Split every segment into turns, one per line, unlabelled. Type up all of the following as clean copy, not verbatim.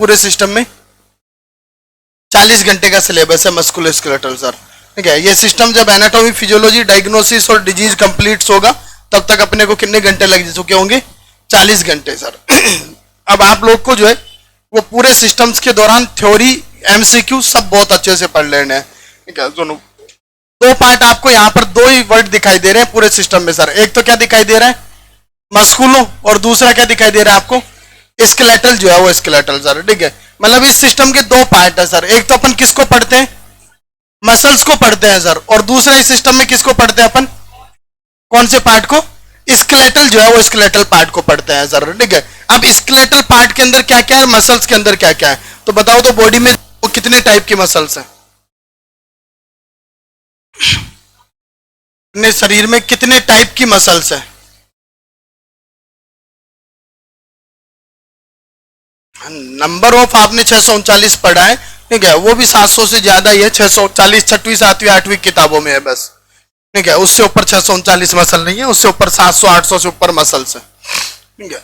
पूरे सिस्टम में 40 घंटे का सिलेबस है मस्कुलोस्केलेटल सर। ठीक है, ये सिस्टम जब एनाटॉमी, फिजियोलॉजी, डायग्नोसिस और डिजीज कंप्लीट होगा तब तक अपने को कितने घंटे लग चुके होंगे? 40 घंटे सर। अब आप लोग को जो है वो पूरे सिस्टम्स के दौरान थ्योरी, एमसीक्यू सब बहुत अच्छे से पढ़ लेने हैं। ठीक है, दोनों दो पार्ट आपको यहाँ पर दो ही वर्ड दिखाई दे रहे हैं पूरे सिस्टम में सर। एक तो क्या दिखाई दे रहा है? मस्कुलो, और दूसरा क्या दिखाई दे रहा है आपको? स्केलेटल जो है वो स्केलेटल सर। ठीक है, मतलब इस सिस्टम के दो पार्ट है सर। एक तो अपन किसको पढ़ते हैं? मसल्स को पढ़ते हैं सर, और दूसरा इस सिस्टम में किसको पढ़ते हैं अपन? कौन से पार्ट को? स्केलेटल जो है वो स्केलेटल पार्ट को पढ़ते हैं सर। ठीक है, अब स्केलेटल पार्ट के अंदर क्या क्या है, मसल्स के अंदर क्या क्या है, तो बताओ तो बॉडी में वो कितने टाइप की मसल्स हैं? अपने शरीर में कितने टाइप की मसल्स है? नंबर ऑफ आपने 639 पढ़ा है। ठीक है, वो भी 700 से ज्यादा ही है। 640 छठवीं, सातवीं, आठवीं किताबों में है बस। ठीक है, उससे ऊपर 639 मसल नहीं है, उससे ऊपर 700 800 से ऊपर मसल्स है। ठीक है,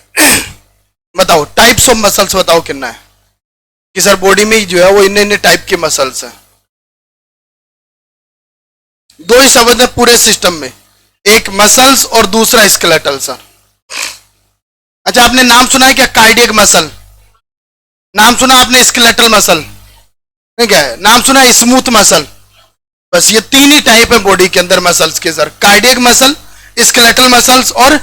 बताओ टाइप्स ऑफ मसल्स बताओ कितना है कि सर बॉडी में जो है वो इन्ने इन्ने टाइप के मसल्स है। दो ही शब्द है पूरे सिस्टम में, एक मसल्स और दूसरा स्केलेटल सर। अच्छा, आपने नाम सुना है क्या? कार्डियक मसल नाम सुना आपने? स्केलेटल मसल, ठीक है, नाम सुना है? Smooth muscle. बस ये तीन ही टाइप है बॉडी के अंदर मसल्स के sir, cardiac muscle, skeletal muscles और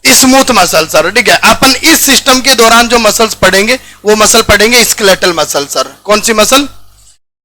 स्मूथ मसल सर। ठीक है, अपन इस सिस्टम के दौरान जो मसल्स पढ़ेंगे वो मसल पढ़ेंगे स्केलेटल मसल सर। कौन सी मसल?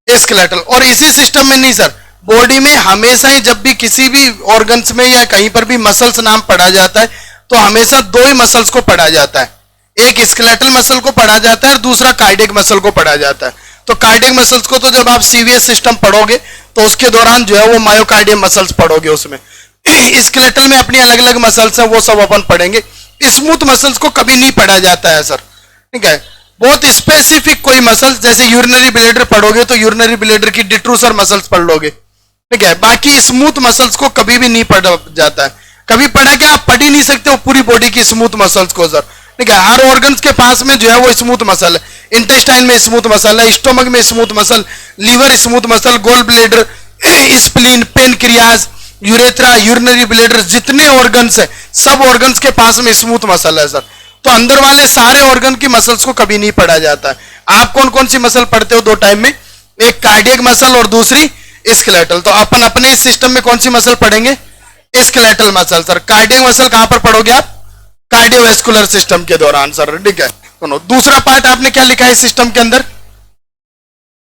स्केलेटल। और इसी सिस्टम में नहीं सर, बॉडी में हमेशा ही जब भी किसी भी ऑर्गन्स में या कहीं पर भी मसल्स नाम पढ़ा जाता है तो हमेशा दो ही मसल्स को पढ़ा जाता है, एक स्केलेटल मसल को पढ़ा जाता है और दूसरा कार्डियक मसल को पढ़ा जाता है। तो कार्डियक मसल्स को तो जब आप सीवीएस सिस्टम पढ़ोगे तो उसके दौरान जो है वो मायोकार्डियम मसल्स पढ़ोगे उसमें। स्केलेटल में अपनी अलग अलग मसल्स हैं, वो सब अपन पढ़ेंगे। स्मूथ मसल्स को कभी नहीं पढ़ा जाता है सर। ठीक है, बहुत स्पेसिफिक कोई मसल्स, जैसे यूरिनरी ब्लेडर पढ़ोगे तो यूरिनरी ब्लेडर की डिट्रूसर मसल्स पढ़ लोगे। ठीक है, बाकी स्मूथ मसल्स को कभी भी नहीं पढ़ा जाता है। कभी पढ़ा क्या? आप पढ़ ही नहीं सकते हो पूरी बॉडी की स्मूथ मसल्स को सर। ठीक है, हर ऑर्गन्स के पास में जो है वो स्मूथ मसल है। इंटेस्टाइन में स्मूथ मसल है, स्टोमक में smooth muscle, liver smooth muscle, gall bladder, spleen, pancreas, urethra, urinary bladder, जितने ऑर्गन्स है सब ऑर्गन्स के पास में स्मूथ मसल है सर। तो अंदर वाले सारे ऑर्गन की मसल्स को कभी नहीं पढ़ा जाता है। आप कौन कौन सी मसल पढ़ते हो दो टाइम में? एक कार्डियक मसल और दूसरी स्केलेटल। तो अपन अपने इस सिस्टम में कौन सी मसल पढ़ेंगे? Skeletal muscle sir. Cardiac muscle कहां पर पढ़ोगे आप? कार्डियोवैस्कुलर सिस्टम के दौरान सर। ठीक है, सुनो दूसरा पार्ट आपने क्या लिखा है सिस्टम के अंदर?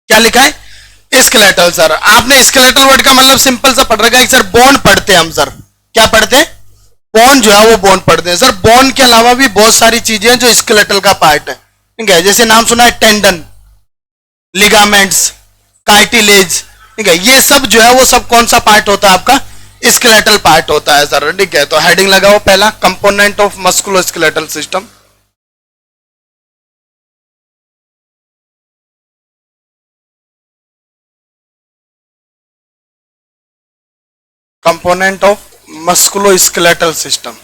क्या लिखा है? Skeletal sir. आपने स्केलेटल वर्ड का मतलब सिंपल सा पढ़ रखा है सर, बोन पढ़ते हैं हम सर। क्या पढ़ते हैं? बोन जो है वो बोन पढ़ते हैं सर। बोन के अलावा भी बहुत सारी चीजें हैं जो स्केलेटल का पार्ट है। ठीक है, जैसे नाम सुना है टेंडन, लिगामेंट्स, कार्टिलेज। ठीक है, ये सब जो है वो सब कौन सा पार्ट होता है आपका? स्केलेटल पार्ट होता है सर। ठीक है, तो हेडिंग लगाओ पहला, component of musculoskeletal system. Component of musculoskeletal system.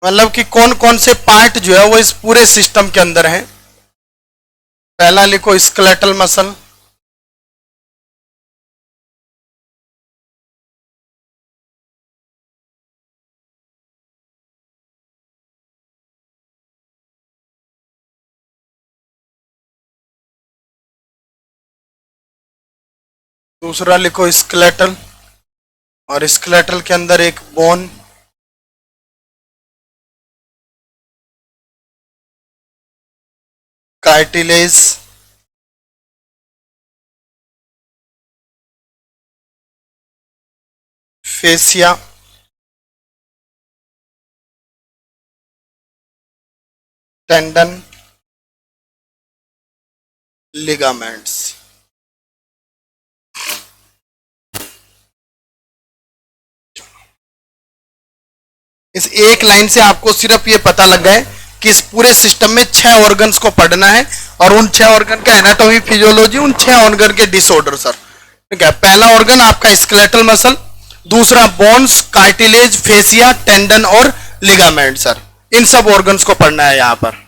मतलब कि कौन कौन से पार्ट जो है वो इस पूरे सिस्टम के अंदर है। पहला लिखो स्केलेटल मसल, दूसरा लिखो स्केलेटल, और स्केलेटल के अंदर एक bone, cartilage, fascia, tendon, ligaments. इस एक लाइन से आपको सिर्फ ये पता लग गया है कि इस पूरे सिस्टम में 6 ऑर्गन्स को पढ़ना है और उन 6 ऑर्गन का एनाटॉमी, फिजियोलॉजी, उन 6 ऑर्गन के डिसऑर्डर सर। ठीक है, पहला ऑर्गन आपका स्केलेटल मसल, दूसरा बोन्स, कार्टिलेज, फेसिया, टेंडन और लिगामेंट सर। इन सब ऑर्गन्स को पढ़ना है यहां पर।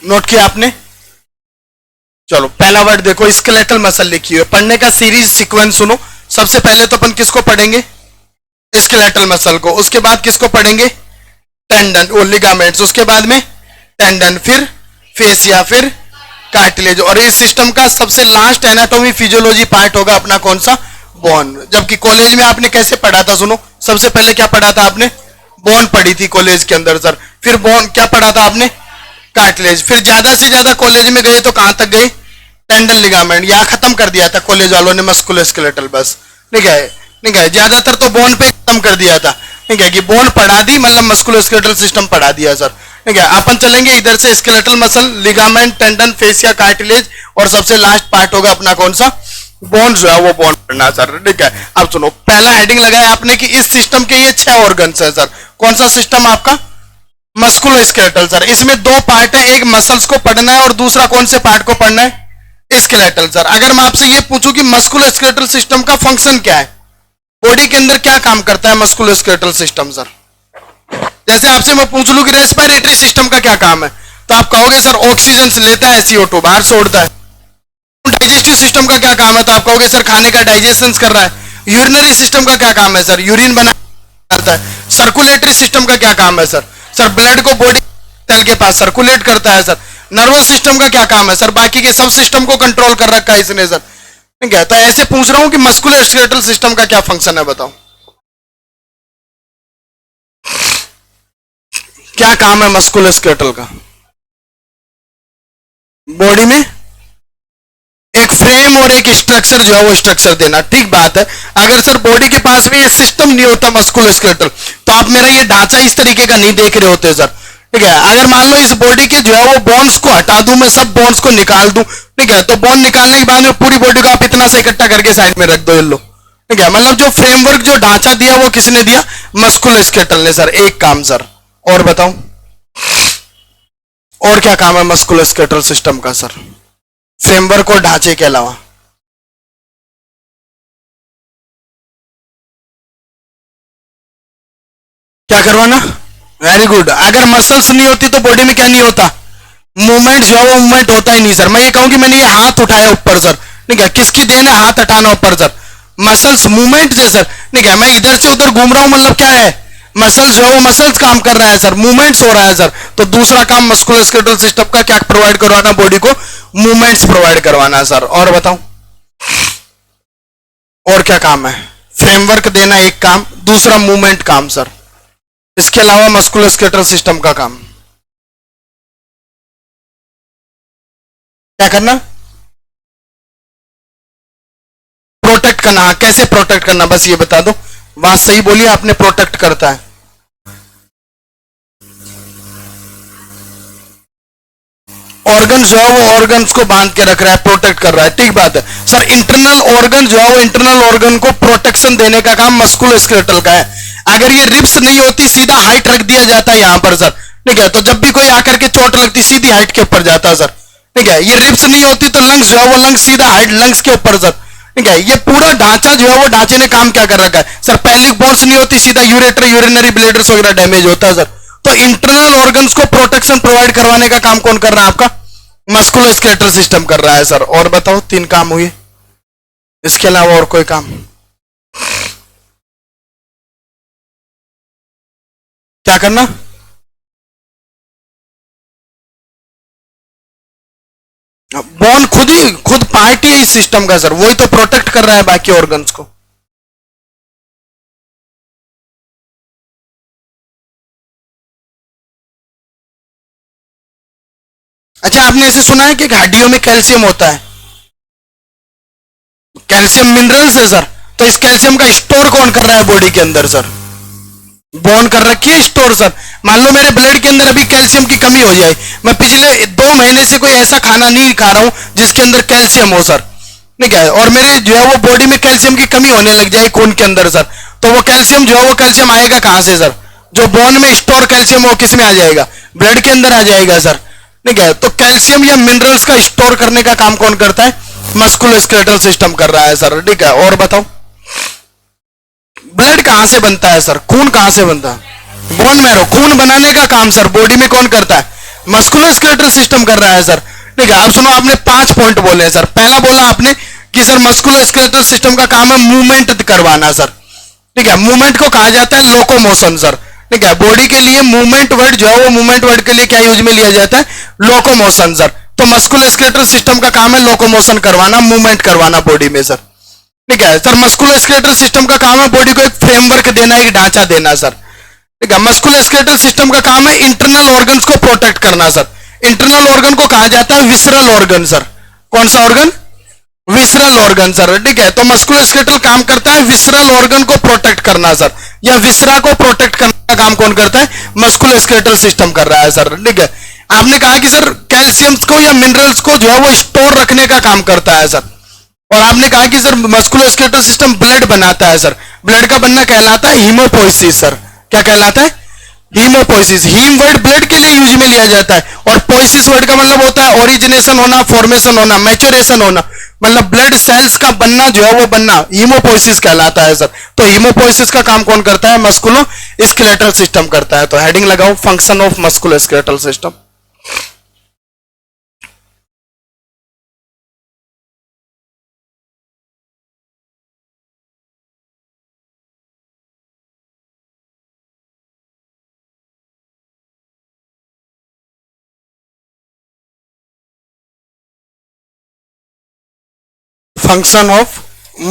नोट किया आपने? चलो पहला वर्ड देखो, स्केलेटल मसल लिखी हुई है। पढ़ने का सीरीज सीक्वेंस सुनो। सबसे पहले तो अपन किसको पढ़ेंगे? स्केलेटल मसल को। उसके बाद किसको पढ़ेंगे? टेंडन और लिगामेंट्स। उसके बाद में टेंडन, फिर फेसिया, फिर कार्टिलेज। और इस सिस्टम का सबसे लास्ट एनाटॉमी फिजियोलॉजी पार्ट होगा अपना कौन सा? बोन। जबकि कॉलेज में आपने कैसे पढ़ा था सुनो। सबसे पहले क्या पढ़ा था आपने? बोन पढ़ी थी कॉलेज के अंदर सर। फिर बोन क्या पढ़ा था आपने? कार्टिलेज। फिर ज्यादा से ज्यादा कॉलेज में गए तो कहां तक गए? Tendon ligament. यहां खत्म कर दिया था कॉलेज वालों ने मस्कुलोस्केलेटल बस। ठीक है, ठीक है, ज्यादातर तो बोन पे खत्म कर दिया था। ठीक है कि बोन पढ़ा दी मतलब मस्कुलोस्केलेटल सिस्टम पढ़ा दिया सर। ठीक है, अपन चलेंगे इधर से skeletal muscle, ligament, tendon, fascia, cartilage और सबसे लास्ट पार्ट होगा अपना कौन सा? बोन जो है वो बोन पढ़ना सर। ठीक है, अब सुनो, पहला हेडिंग लगाया आपने कि इस सिस्टम के ये 6 ऑर्गन्स है सर। कौन सा सिस्टम आपका? Musculoskeletal sir. इसमें 2 पार्ट है, एक मसल्स को पढ़ना है और दूसरा कौन से पार्ट को पढ़ना है? Skeletal sir. अगर मैं आपसे ये पूछूं कि मस्कुलोस्केलेटल सिस्टम का फंक्शन क्या है, बॉडी के अंदर क्या काम करता है मस्कुलोस्केलेटल सिस्टम सर? जैसे आपसे मैं पूछ लूं कि रेस्पिरेटरी सिस्टम का क्या काम है, तो आप कहोगे सर ऑक्सीजन से लेता है, CO2 बाहर छोड़ता है। डाइजेस्टिव सिस्टम का क्या काम है, तो आप कहोगे सर खाने का डाइजेशन कर रहा है। यूरिनरी सिस्टम का क्या काम है सर? यूरिन बनाता है। सर्कुलेटरी सिस्टम का क्या काम है सर? सर ब्लड को बॉडी सेल के पास सर्कुलेट करता है सर। नर्वस सिस्टम का क्या काम है सर? बाकी के सब सिस्टम को कंट्रोल कर रखा है इसने सर। ठीक है, तो ऐसे पूछ रहा हूं कि मस्कुलोस्केलेटल सिस्टम का क्या फंक्शन है, बताओ क्या काम है मस्कुलोस्केलेटल का? बॉडी में एक फ्रेम और एक स्ट्रक्चर जो है वो स्ट्रक्चर देना। ठीक बात है। अगर सर बॉडी के पास में ये सिस्टम नहीं होता मस्कुलोस्केलेटल, तो आप मेरा ये ढांचा इस तरीके का नहीं देख रहे होते सर। ठीक है, अगर मान लो इस बॉडी के जो है वो बोन्स को हटा दूं, मैं सब बोन्स को निकाल दूं, ठीक है, तो बोन निकालने के बाद में पूरी बॉडी को आप इतना से इकट्ठा करके साइड में रख दो, ये लो। ठीक है, मतलब जो फ्रेमवर्क जो ढांचा दिया वो किसने दिया? मस्कुलोस्केलेटल ने सर। एक काम सर, और बताऊं और क्या काम है मस्कुलोस्केलेटल सिस्टम का सर, फ्रेमवर्क और ढांचे के अलावा? क्या करवाना? Very good. अगर मसल्स नहीं होती तो बॉडी में क्या नहीं होता? मूवमेंट जो है वो मूवमेंट होता ही नहीं सर। मैं ये कहूं कि मैंने ये हाथ उठाया ऊपर सर, ठीक है, किसकी देन है हाथ हटाना ऊपर सर? मसल्स मूवमेंट से सर। ठीक है, मैं इधर से उधर घूम रहा हूं मतलब क्या है? मसल्स जो है वो मसल्स काम कर रहा है सर, मूवमेंट्स हो रहा है सर। तो दूसरा काम मस्कुलोस्केलेटल सिस्टम का क्या प्रोवाइड करवाना? बॉडी को मूवमेंट्स प्रोवाइड करवाना सर। और बताओ और क्या काम है? फ्रेमवर्क देना एक काम, दूसरा मूवमेंट काम सर। इसके अलावा मस्कुलोस्केलेटल सिस्टम का काम क्या करना? प्रोटेक्ट करना। कैसे प्रोटेक्ट करना बस ये बता दो। बात सही बोली आपने, प्रोटेक्ट करता है। ऑर्गन जो है वो ऑर्गन्स को बांध के रख रहा है, प्रोटेक्ट कर रहा है। ठीक बात है सर। इंटरनल ऑर्गन जो है वो इंटरनल ऑर्गन को प्रोटेक्शन देने का काम मस्कुलोस्केलेटल का है। अगर ये रिब्स नहीं होती सीधा हाइट रख दिया जाता है यहां पर सर, ठीक है, तो जब भी कोई आकर के चोट लगती सीधी हाइट के ऊपर जाता है सर। ठीक है, ये रिब्स नहीं होती तो लंग्स जो है वो लंग्स सीधा हाइट लंग्स के ऊपर सर। ठीक है, ये पूरा ढांचा जो है वो ढांचे ने काम क्या कर रखा है सर? पेल्विक बोन्स नहीं होती सीधा यूरेटर यूरिनरी ब्लेडर्स वगैरह डैमेज होता है सर। तो इंटरनल ऑर्गन्स को प्रोटेक्शन प्रोवाइड करवाने का काम कौन कर रहा है? आपका मस्कुलोस्केलेटल सिस्टम कर रहा है सर। और बताओ 3 काम हुए, इसके अलावा और कोई काम? क्या करना? बोन खुद पार्ट ही है इस सिस्टम का सर, वही तो प्रोटेक्ट कर रहा है बाकी ऑर्गन्स को। अच्छा, आपने ऐसे सुना है कि हड्डियों में कैल्शियम होता है? कैल्शियम मिनरल्स है सर। तो इस कैल्शियम का स्टोर कौन कर रहा है बॉडी के अंदर सर? बोन कर रखी है स्टोर सर। मान लो मेरे ब्लड के अंदर अभी कैल्शियम की कमी हो जाए, मैं पिछले 2 महीने से कोई ऐसा खाना नहीं खा रहा हूं जिसके अंदर कैल्शियम हो सर, नहीं क्या है, और मेरे जो है वो बॉडी में कैल्शियम की कमी होने लग जाए खून के अंदर सर, तो वो कैल्शियम जो है वो कैल्शियम आएगा कहां से सर? जो बोन में स्टोर कैल्शियम वो किस में आ जाएगा? ब्लड के अंदर आ जाएगा सर। नहीं क्या है, तो कैल्शियम या मिनरल्स का स्टोर करने का काम कौन करता है? मस्कुलोस्केलेटल सिस्टम कर रहा है सर। ठीक है, और बताओ ब्लड कहां से बनता है सर? खून कहां से बनता है? Bone marrow. खून बनाने का काम सर बॉडी में कौन करता है? मस्कुलोस्केलेटल सिस्टम कर रहा है सर। ठीक है, आप सुनो, आपने 5 पॉइंट बोले हैं सर। पहला बोला आपने कि सर मस्कुलोस्केलेटल सिस्टम का काम है मूवमेंट करवाना सर। ठीक है, मूवमेंट को कहा जाता है लोकोमोशन सर। ठीक है, बॉडी के लिए मूवमेंट वर्ड जो है वो मूवमेंट वर्ड के लिए क्या यूज में लिया जाता है? Locomotion sir. तो मस्कुलोस्केलेटल सिस्टम का काम है लोकोमोशन करवाना, मूवमेंट करवाना बॉडी में सर। ठीक है सर, मस्कुलोस्केलेटल सिस्टम का काम है बॉडी को एक फ्रेमवर्क देना, एक ढांचा देना सर। ठीक है, मस्कुलोस्केलेटल सिस्टम का काम है इंटरनल ऑर्गन्स को प्रोटेक्ट करना सर। इंटरनल ऑर्गन को कहा जाता है विसरल ऑर्गन सर। कौन सा ऑर्गन? Visceral organ sir. ठीक है, तो मस्कुलोस्केलेटल काम करता है विसरल ऑर्गन को प्रोटेक्ट करना सर, या विसरा को प्रोटेक्ट करने का काम कौन करता है? मस्कुलोस्केलेटल सिस्टम कर रहा है सर। ठीक है, आपने कहा कि सर कैल्शियम को या मिनरल्स को जो है वो स्टोर रखने का काम करता है सर। और आपने कहा कि सर मस्कुलोस्केलेटल सिस्टम ब्लड बनाता है सर। ब्लड का बनना कहलाता है हीमोपोइसिस सर। क्या कहलाता है? हीमोपोइसिस। हीम वर्ड ब्लड के लिए यूज में लिया जाता है, और पोइसिस वर्ड का मतलब होता है ओरिजिनेशन होना, फॉर्मेशन होना, मैच्योरेशन होना, मतलब ब्लड सेल्स का बनना जो है वो बनना हीमोपोइसिस कहलाता है सर। तो हीमोपोइसिस का काम कौन करता है? मस्कुलोस्केलेटल सिस्टम करता है। तो हेडिंग लगाओ, function of musculoskeletal system. Function of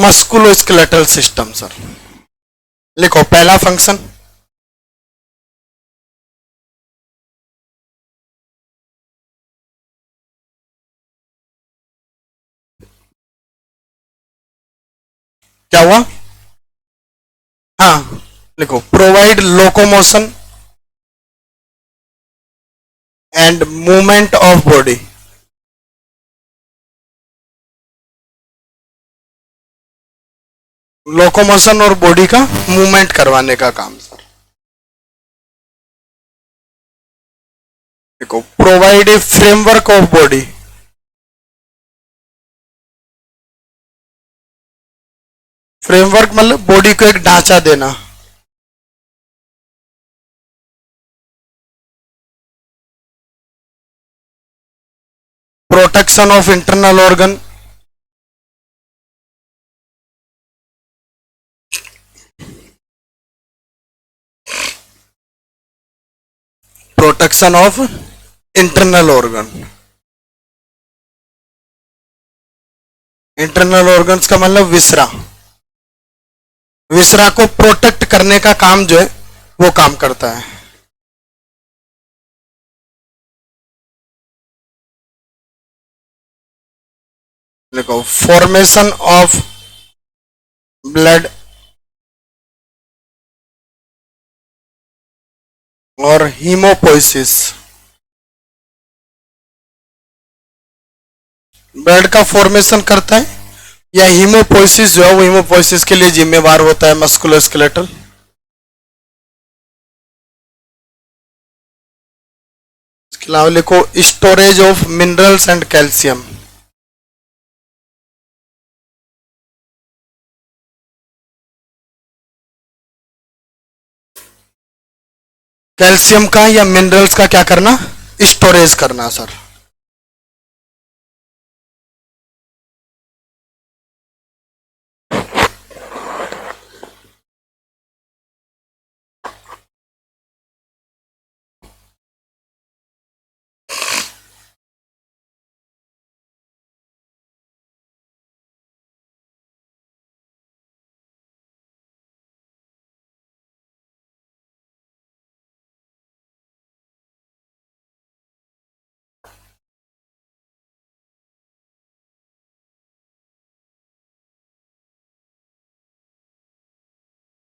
musculoskeletal system sir. लिखो पहला फंक्शन, क्या हुआ? हाँ लिखो, provide locomotion and movement of body. Locomotion और बॉडी का मूवमेंट करवाने का काम सर। देखो, provide a framework of body. Framework मतलब बॉडी को एक ढांचा देना। Protection of internal organ. Protection of internal organ. Internal organs का मतलब विसरा। विसरा को प्रोटेक्ट करने का काम जो है वो काम करता है। देखो, फॉर्मेशन ऑफ ब्लड और हीमोपोइसिस। ब्लड का फॉर्मेशन करता है, या हीमोपोइसिस जो है वो हीमोपोइसिस के लिए जिम्मेवार होता है मस्कुलोस्केलेटल। इसके अलावा लिखो, storage of minerals and calcium. Calcium का या मिनरल्स का क्या करना? स्टोरेज करना सर।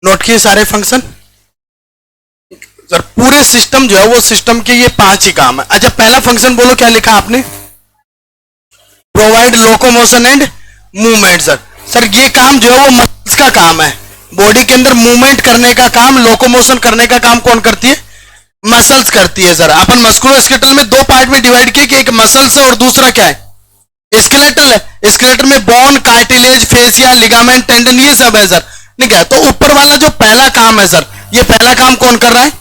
नोट किए सारे फंक्शन सर। पूरे सिस्टम जो है वो सिस्टम के ये 5 ही काम है। अच्छा, पहला फंक्शन बोलो, क्या लिखा आपने? Provide locomotion and movement sir. Sir ये काम जो है वो मसल्स का काम है, बॉडी के अंदर मूवमेंट करने का काम, लोकोमोशन करने का काम कौन करती है? मसल्स करती है सर। अपन मस्कुलोस्केलेटल में दो पार्ट में डिवाइड किए कि एक मसल्स है और दूसरा क्या है? स्केलेटल है। स्केलेटल में bone, cartilage, fascia, ligament, tendon ये सब है सर, ठीक है। तो ऊपर वाला जो पहला काम है सर, ये पहला काम कौन कर रहा है?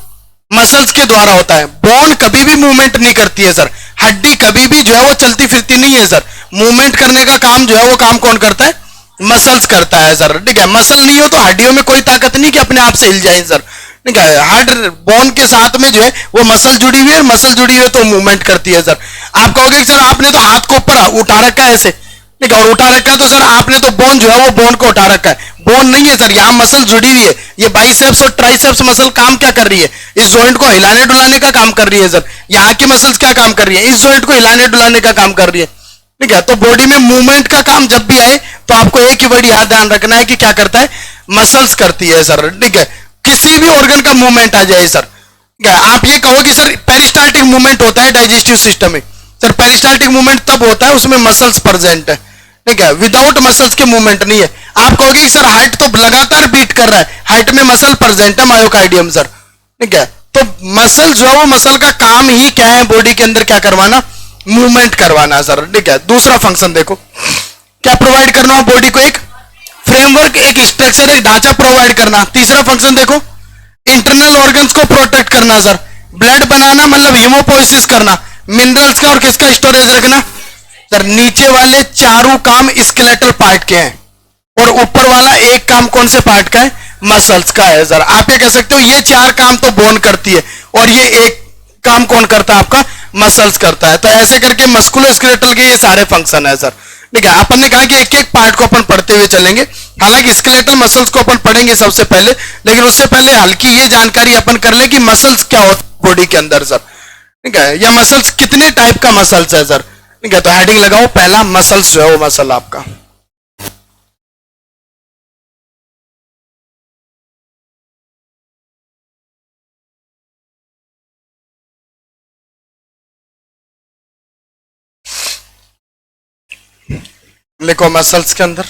मसल्स के द्वारा होता है। बोन कभी भी मूवमेंट नहीं करती है सर, हड्डी कभी भी जो है वो चलती फिरती नहीं है सर। मूवमेंट करने का काम जो है वो काम कौन करता है? मसल्स करता है सर, ठीक है। मसल नहीं हो तो हड्डियों में कोई ताकत नहीं कि अपने आप से हिल जाए सर, ठीक है। हार्ड बोन के साथ में जो है वो मसल जुड़ी हुई है, मसल जुड़ी हुई है तो मूवमेंट करती है सर। आप कहोगे सर आपने तो हाथ को ऊपर उठा रखा है ऐसे, ठीक है, और उठा रखा है तो सर आपने तो बोन जो है वो बोन को उठा रखा है। बोन नहीं है सर, यहाँ मसल जुड़ी हुई है। ये बाइसेप्स और ट्राइसेप्स मसल काम क्या कर रही है? इस जॉइंट को हिलाने डुलाने का काम कर रही है सर। यहाँ की मसल्स क्या काम कर रही है? इस जॉइंट को हिलाने डुलाने का काम कर रही है, ठीक है। तो बॉडी में मूवमेंट का काम जब भी आए तो आपको एक ही वर्ड याद ध्यान रखना है कि क्या करता है? मसल्स करती है सर, ठीक है। किसी भी ऑर्गन का मूवमेंट आ जाए सर, ठीक है। आप ये कहोगे सर पेरिस्टाल्टिक मूवमेंट होता है डाइजेस्टिव सिस्टम में, सर पेरिस्टाल्टिक मूवमेंट तब होता है उसमें मसल्स प्रेजेंट है, ठीक है। विदाउट मसल्स के मूवमेंट नहीं है। आप कहोगे सर हार्ट तो लगातार बीट कर रहा है, हार्ट में मसल प्रेजेंट है, मायोकार्डियम सर, ठीक है। तो मसल जो है वो मसल का काम ही क्या है? बॉडी के अंदर क्या करवाना? मूवमेंट करवाना सर, ठीक है। दूसरा फंक्शन देखो क्या प्रोवाइड करना हो बॉडी को? एक फ्रेमवर्क, एक स्ट्रक्चर, एक ढांचा प्रोवाइड करना। तीसरा फंक्शन देखो इंटरनल ऑर्गन्स को प्रोटेक्ट करना सर। ब्लड बनाना मतलब हीमोपोइसिस करना, मिनरल्स का और किसका स्टोरेज रखना सर। नीचे वाले चारों काम स्केलेटल पार्ट के हैं और ऊपर वाला एक काम कौन से पार्ट का है? मसल्स का है सर। आप ये कह सकते हो ये चार काम तो बोन करती है और ये एक काम कौन करता है? आपका मसल्स करता है। तो ऐसे करके मस्कुलोस्केलेटल के ये सारे फंक्शन है सर, ठीक है। अपन ने कहा कि एक एक पार्ट को अपन पढ़ते हुए चलेंगे। हालांकि स्केलेटल मसल्स को अपन पढ़ेंगे सबसे पहले, लेकिन उससे पहले हल्की ये जानकारी अपन कर ले कि मसल्स क्या होता है बॉडी के अंदर सर, ठीक है। या मसल्स कितने टाइप का मसल्स है सर, ठीक है। तो हेडिंग लगाओ पहला मसल्स जो है वो मसल आपका लिखो। मसल्स के अंदर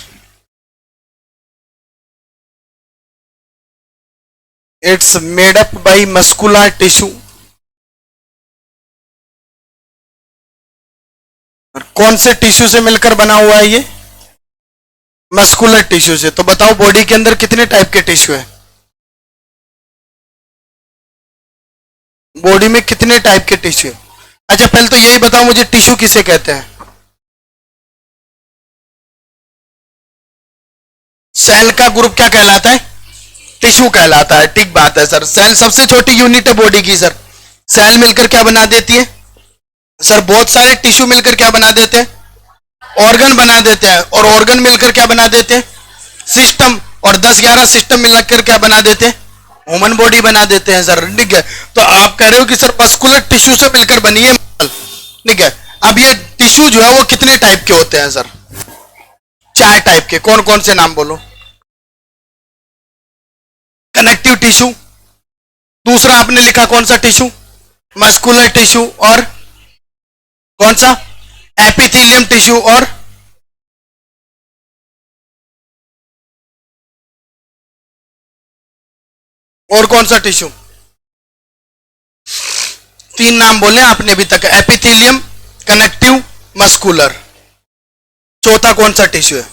it's made up by muscular tissue. कौन से टिश्यू से मिलकर बना हुआ है ये? मस्कुलर टिश्यू से। तो बताओ बॉडी के अंदर कितने टाइप के टिश्यू है? बॉडी में कितने टाइप के टिश्यू है? अच्छा पहले तो यही बताओ मुझे टिश्यू किसे कहते हैं? सेल का ग्रुप क्या कहलाता है? टिश्यू कहलाता है, ठीक बात है सर। सेल सबसे छोटी यूनिट है बॉडी की सर। सेल मिलकर क्या बना देती है सर? बहुत सारे टिश्यू मिलकर क्या बना देते हैं? ऑर्गन बना देते हैं। और ऑर्गन मिलकर क्या बना देते हैं? सिस्टम। और 10-11 सिस्टम मिलकर क्या बना देते हैं? ह्यूमन बॉडी बना देते हैं सर, ठीक है। तो आप कह रहे हो कि सर मस्कुलर टिश्यू से मिलकर बनी है मसल, ठीक है। अब ये टिश्यू जो है वो कितने टाइप के होते हैं सर? 4 टाइप के। कौन कौन से नाम बोलो? कनेक्टिव टिश्यू, दूसरा आपने लिखा कौन सा टिश्यू? Muscular tissue. और कौन सा? Epithelium tissue. और कौन सा टिश्यू? 3 नाम बोले आपने अभी तक, एपिथेलियम, कनेक्टिव, मस्कुलर। चौथा कौन सा टिश्यू है?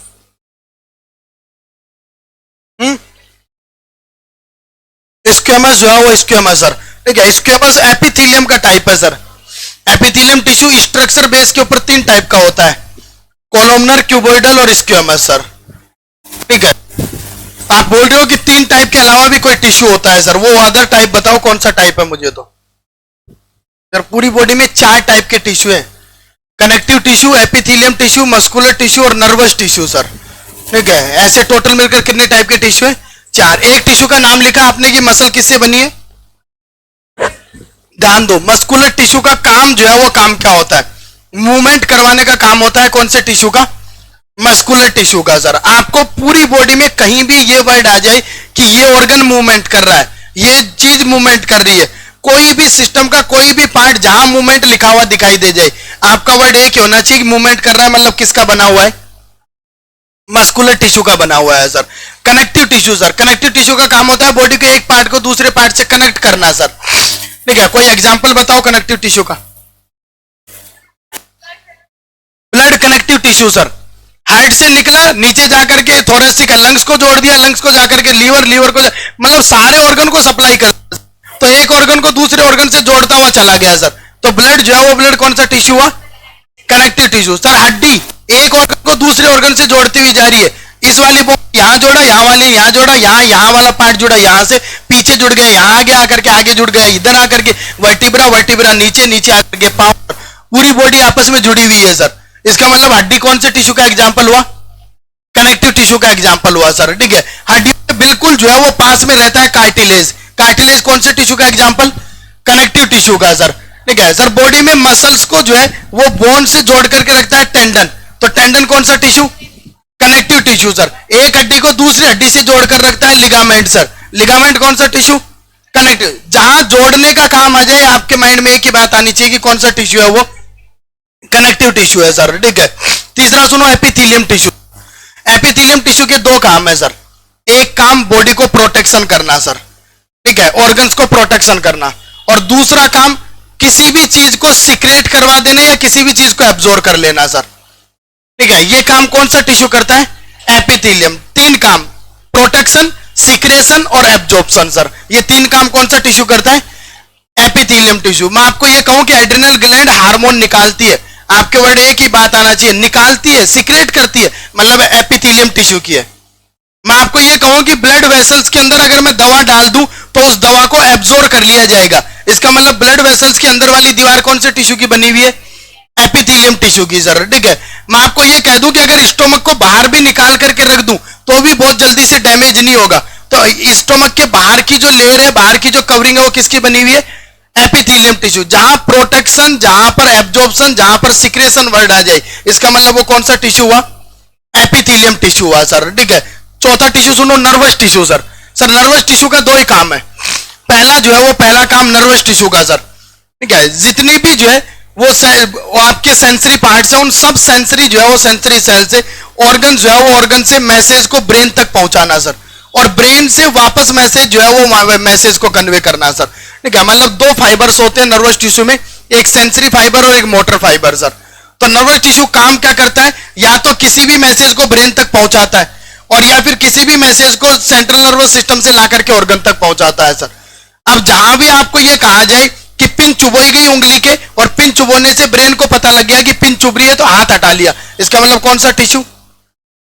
स्क्वेमस जो है वो स्क्वेमस सर, ठीक है। स्क्वेमस एपिथेलियम का टाइप है sir. Epithelium tissue structure base के ऊपर 3 टाइप का होता है, कोलोमनर, क्यूबोइडल और स्क्वेमस सर, ठीक है। आप बोल रहे हो कि 3 टाइप के अलावा भी कोई टिश्यू होता है सर, वो अदर टाइप बताओ कौन सा टाइप है मुझे। तो सर पूरी बॉडी में 4 टाइप के टिश्यू है, connective tissue, epithelium tissue, muscular tissue और नर्वस टिश्यू सर, ठीक है। ऐसे टोटल मिलकर कितने टाइप के टिश्यू है? 4। एक टिश्यू का नाम लिखा आपने कि मसल किससे बनी है? ध्यान दो, मस्कुलर टिश्यू का काम जो है वो काम क्या होता है? मूवमेंट करवाने का काम होता है। कौन से टिश्यू का? मस्कुलर टिश्यू का सर। आपको पूरी बॉडी में कहीं भी ये वर्ड आ जाए कि ये ऑर्गन मूवमेंट कर रहा है, ये चीज मूवमेंट कर रही है, कोई भी सिस्टम का कोई भी पार्ट जहां मूवमेंट लिखा हुआ दिखाई दे जाए, आपका वर्ड एक ही होना चाहिए कि मूवमेंट कर रहा है मतलब किसका बना हुआ है? मस्कुलर टिश्यू का बना हुआ है sir. Connective tissue sir, connective tissue का काम होता है बॉडी के एक पार्ट को दूसरे पार्ट से कनेक्ट करना सर। ठीक है, कोई एग्जांपल बताओ कनेक्टिव टिश्यू का। Blood connective tissue sir, heart से निकला नीचे जाकर के थोरेसिक लंग्स को जोड़ दिया, लंग्स को जाकर के लीवर, लीवर को मतलब सारे ऑर्गन को सप्लाई कर, तो एक ऑर्गन को दूसरे ऑर्गन से जोड़ता हुआ चला गया सर। तो ब्लड जो है वो ब्लड कौन सा टिश्यू हुआ? Connective tissue sir. हड्डी एक ऑर्गन को दूसरे ऑर्गन से जोड़ती हुई जा रही है, इस वाली बोन यहां जोड़ा, यहां वाली यहां जोड़ा, यहां वाला पार्ट जुड़ा, यहां से पीछे जुड़ गया, यहां आगे आकर के आगे जुड़ गया, इधर आकर के वर्टिब्रा, वर्टिब्रा नीचे, नीचे आकर के पांव, पूरी बॉडी आपस में जुड़ी हुई है सर। इसका मतलब हड्डी कौन से टिश्यू का एग्जाम्पल हुआ? कनेक्टिव टिश्यू का एग्जाम्पल हुआ सर। ठीक है, हड्डी बिल्कुल जो है वो पास में रहता है कार्टिलेज, कार्टिलेज कौन से टिश्यू का एग्जाम्पल? कनेक्टिव टिश्यू का सर। ठीक है सर, बॉडी में मसल्स को जो है वो बोन से जोड़ करके रखता है टेंडन, तो टेंडन कौन सा टिश्यू? Connective tissue sir. एक हड्डी को दूसरी हड्डी से जोड़कर रखता है लिगामेंट सर, लिगामेंट कौन सा टिश्यू? कनेक्टिव। जहां जोड़ने का काम आ जाए आपके माइंड में एक ही बात आनी चाहिए कि कौन सा टिश्यू है वो? कनेक्टिव टिश्यू है सर। ठीक है, तीसरा सुनो, एपिथेलियम टिश्यू। एपिथेलियम टिश्यू के दो काम है सर, एक काम बॉडी को प्रोटेक्शन करना सर, ठीक है, ऑर्गन्स को प्रोटेक्शन करना, और दूसरा काम किसी भी चीज को सीक्रेट करवा देना या किसी भी चीज को एब्जॉर्ब कर लेना सर। ठीक है, ये काम कौन सा टिश्यू करता है? एपिथेलियम। तीन काम, प्रोटेक्शन, सीक्रेशन और एब्जॉर्प्शन सर, ये तीन काम कौन सा टिश्यू करता है? Epithelium tissue. मैं आपको ये कहूं कि एड्रिनल ग्लैंड हार्मोन निकालती है, आपके वर्ड एक ही बात आना चाहिए, निकालती है, सीक्रेट करती है, मतलब एपिथेलियम टिश्यू की है। मैं आपको ये कहूं कि ब्लड वेसल्स के अंदर अगर मैं दवा डाल दूं तो उस दवा को एब्जॉर्ब कर लिया जाएगा, इसका मतलब ब्लड वेसल्स के अंदर वाली दीवार कौन से टिश्यू की बनी हुई है? एपिथेलियम टिश्यू की सर। ठीक है, मैं आपको ये कह दूं कि अगर स्टोमक को बाहर भी निकाल करके रख दूं तो भी बहुत जल्दी से डैमेज नहीं होगा, तो स्टोमक के बाहर की जो लेयर है, बाहर की जो कवरिंग है, वो किसकी बनी हुई है? Epithelium tissue. जहां प्रोटेक्शन, जहां पर एब्जॉर्प्शन, जहां पर सिक्रेशन वर्ड आ जाए, इसका मतलब वो कौन सा टिश्यू हुआ? एपिथेलियम टिश्यू हुआ सर। ठीक है, चौथा टिश्यू सुनो, nervous tissue sir. Sir nervous tissue का दो ही काम है, पहला जो है वो पहला काम नर्वस टिश्यू का सर, ठीक है, जितनी भी जो है वो आपके सेंसरी पार्ट्स है, उन सब सेंसरी जो है वो सेंसरी सेल से ऑर्गन जो है वो ऑर्गन से मैसेज को ब्रेन तक पहुंचाना सर, और ब्रेन से वापस मैसेज जो है वो मैसेज को कन्वे करना सर। ठीक है, मतलब दो फाइबर्स होते हैं नर्वस टिश्यू में, एक सेंसरी फाइबर और एक मोटर फाइबर सर। तो नर्वस टिश्यू काम क्या करता है? या तो किसी भी मैसेज को ब्रेन तक पहुंचाता है, और या फिर किसी भी मैसेज को सेंट्रल नर्वस सिस्टम से ला करके ऑर्गन तक पहुंचाता है सर। अब जहां भी आपको यह कहा जाए कि पिन चुभोई गई उंगली के, और पिन चुभोने से ब्रेन को पता लग गया कि पिन चुभ रही है, तो हाथ हटा लिया, इसका मतलब कौन सा टिश्यू?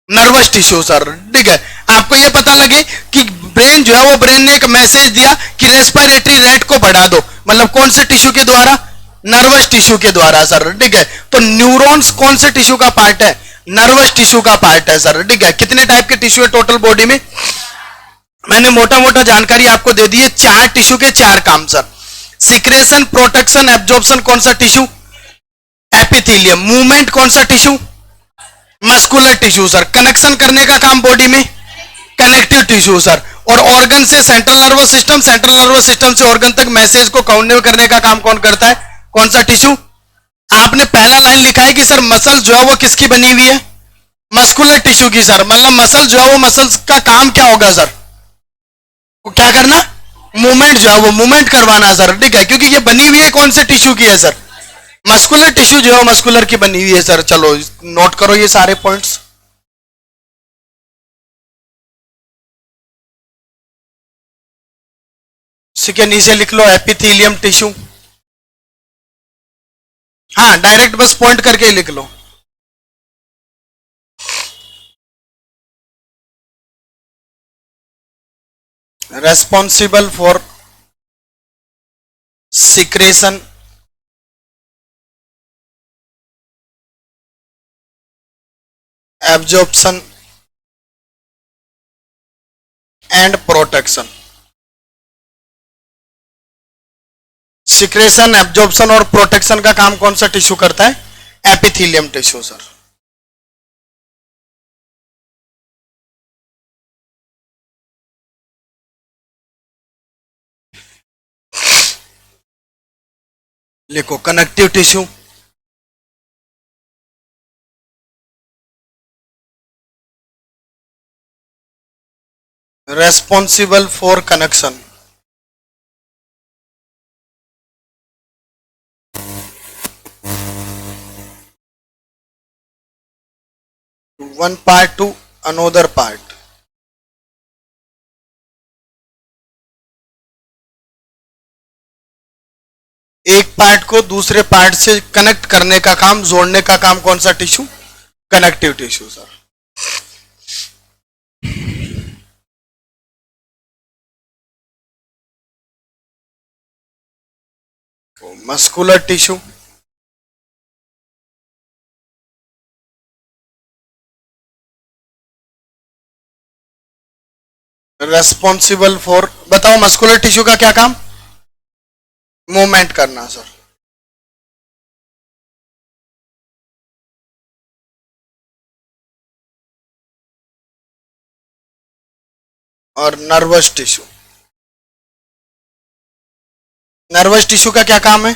Nervous tissue sir. ठीक है, आपको यह पता लगे कि ब्रेन जो है वो ब्रेन ने एक मैसेज दिया कि रेस्पिरेटरी रेट को बढ़ा दो, मतलब कौन से टिश्यू के द्वारा? नर्वस टिश्यू के द्वारा सर। ठीक है, तो न्यूरॉन्स कौन से टिश्यू का पार्ट है? नर्वस टिश्यू का पार्ट है सर। ठीक है, कितने टाइप के टिश्यू है टोटल बॉडी में? मैंने मोटा मोटा जानकारी आपको दे दी है, चार टिश्यू के चार काम सर। सिक्रेशन, प्रोटेक्शन, एब्जॉर्प्शन कौन सा टिश्यू? एपिथेलियम। मूवमेंट कौन सा tissue? Muscular tissue sir. Connection करने का काम बॉडी में? Connective tissue sir. और ऑर्गन से central nervous system, central nervous system से ऑर्गन तक मैसेज को कन्वे करने का काम कौन करता है? कौन सा टिश्यू? आपने पहला लाइन लिखा है कि सर मसल जो है वो किसकी बनी हुई है? मस्कुलर टिश्यू की सर। मतलब मसल जो है वो, मसल्स का काम क्या होगा सर? वो क्या करना? मूवमेंट जो है वो मूवमेंट करवाना सर। ठीक है, क्योंकि ये बनी हुई है कौन से टिश्यू की है सर? मस्कुलर टिश्यू जो है मस्कुलर की बनी हुई है सर। चलो नोट करो ये सारे पॉइंट्स। के नीचे लिख लो एपिथेलियम टिश्यू। हाँ, डायरेक्ट बस पॉइंट करके ही लिख लो। Responsible for secretion, absorption and protection. Secretion, absorption और प्रोटेक्शन का काम कौन सा टिश्यू करता है? Epithelium tissue sir. लिखो connective tissue, responsible for connection. One part to another part. एक पार्ट को दूसरे पार्ट से कनेक्ट करने का काम, जोड़ने का काम कौन सा tissue? Connective tissue sir. Muscular tissue, responsible for, बताओ मस्कुलर टिश्यू का क्या काम? मूवमेंट करना सर. और नर्वस टिश्यू, नर्वस टिश्यू का क्या काम है?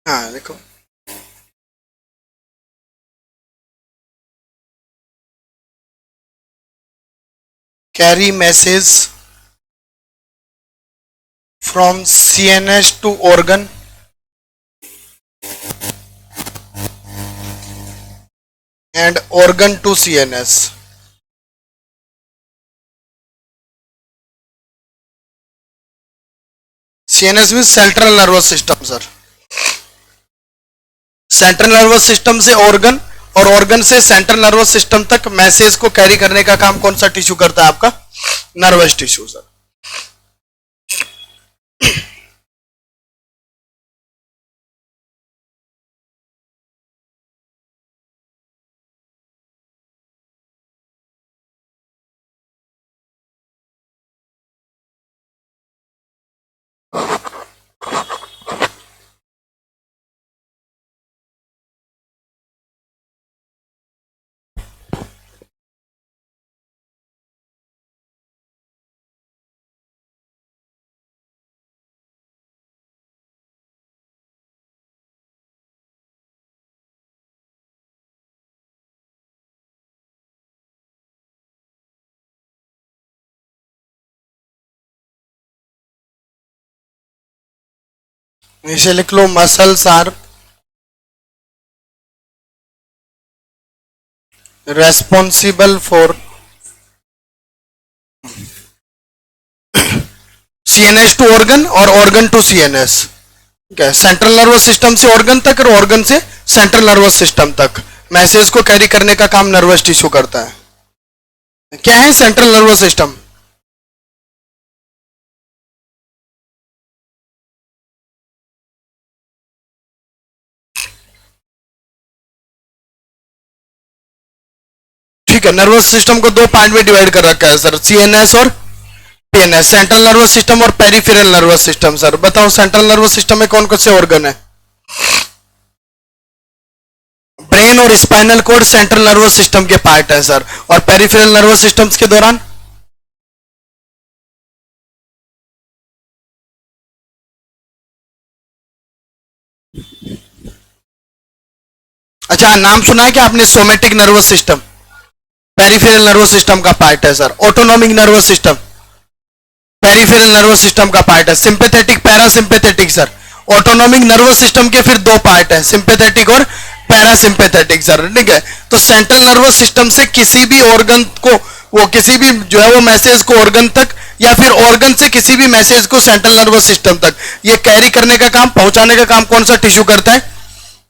हाँ देखो, carry message from CNS to organ and organ to CNS. CNS mean central nervous system sir. Central nervous system से ऑर्गन और ऑर्गन से सेंट्रल नर्वस सिस्टम तक मैसेज को कैरी करने का काम कौन सा टिश्यू करता है? आपका नर्वस टिश्यू सर. इसे लिख लो, muscles are responsible for CNS to organ और organ to CNS. Central nervous system से ऑर्गन तक और ऑर्गन से सेंट्रल नर्वस सिस्टम तक मैसेज को कैरी करने का काम नर्वस टिश्यू करता है. क्या है सेंट्रल नर्वस सिस्टम? ठीक है, नर्वस सिस्टम को दो पार्ट में डिवाइड कर रखा है सर, सीएनएस और पीएनएस. सेंट्रल नर्वस सिस्टम और पेरिफेरल नर्वस सिस्टम. सर बताओ, सेंट्रल नर्वस सिस्टम में कौन कौन से ऑर्गन है? ब्रेन और spinal cord central nervous system के पार्ट है सर. और पेरिफेरल नर्वस सिस्टम्स के दौरान अच्छा, नाम सुना है कि आपने? Somatic nervous system peripheral nervous system का पार्ट है sir. Autonomic nervous system peripheral nervous system का पार्ट है. Sympathetic, parasympathetic sir. Autonomic nervous system के फिर दो पार्ट है, सिंपैथेटिक और पैरासिंपैथेटिक सर. ठीक है, तो सेंट्रल नर्वस सिस्टम से किसी भी ऑर्गन को, वो किसी भी जो है वो मैसेज को ऑर्गन तक, या फिर ऑर्गन से किसी भी मैसेज को सेंट्रल नर्वस सिस्टम तक ये कैरी करने का काम, पहुंचाने का काम कौन सा टिश्यू करता है?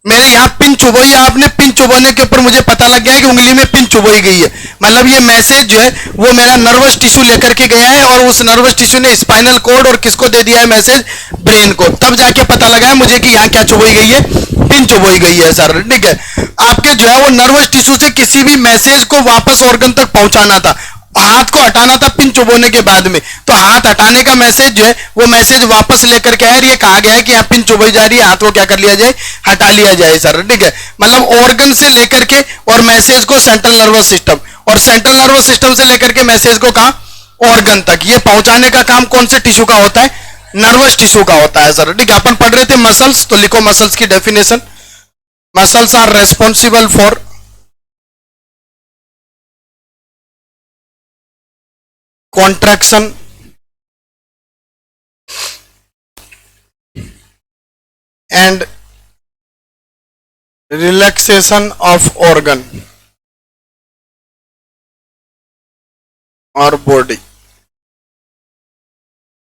मेरे यहाँ पिन चुभोई, आपने पिन चुभोने के ऊपर मुझे पता लग गया है कि उंगली में पिन चुभोई गई है. मतलब ये मैसेज जो है वो मेरा नर्वस टिश्यू लेकर के गया है, और उस नर्वस टिश्यू ने स्पाइनल कॉर्ड और किसको दे दिया है मैसेज? ब्रेन को. तब जाके पता लगा है मुझे कि यहाँ क्या चुभोई गई है? पिन चुभोई गई है सर. ठीक है, आपके जो है वो नर्वस टिश्यू से किसी भी मैसेज को वापस ऑर्गन तक पहुंचाना था, हाथ को हटाना था पिन चुभोने के बाद में. तो हाथ हटाने का मैसेज जो है वो मैसेज वापस लेकर के आया. ये कहा गया है कि यहाँ पिन चुभोई जा रही है, हाथ को क्या कर लिया जाए? हटा लिया जाए सर. ठीक है, मतलब ऑर्गन से लेकर के और मैसेज को सेंट्रल नर्वस सिस्टम, और सेंट्रल नर्वस सिस्टम से लेकर के मैसेज को कहा? ऑर्गन तक. ये पहुंचाने का काम कौन से टिश्यू का होता है? नर्वस टिश्यू का होता है सर. ठीक है, अपन पढ़ रहे थे मसल्स, तो लिखो मसल्स की definition. Muscles are responsible for contraction and relaxation of organ और बॉडी।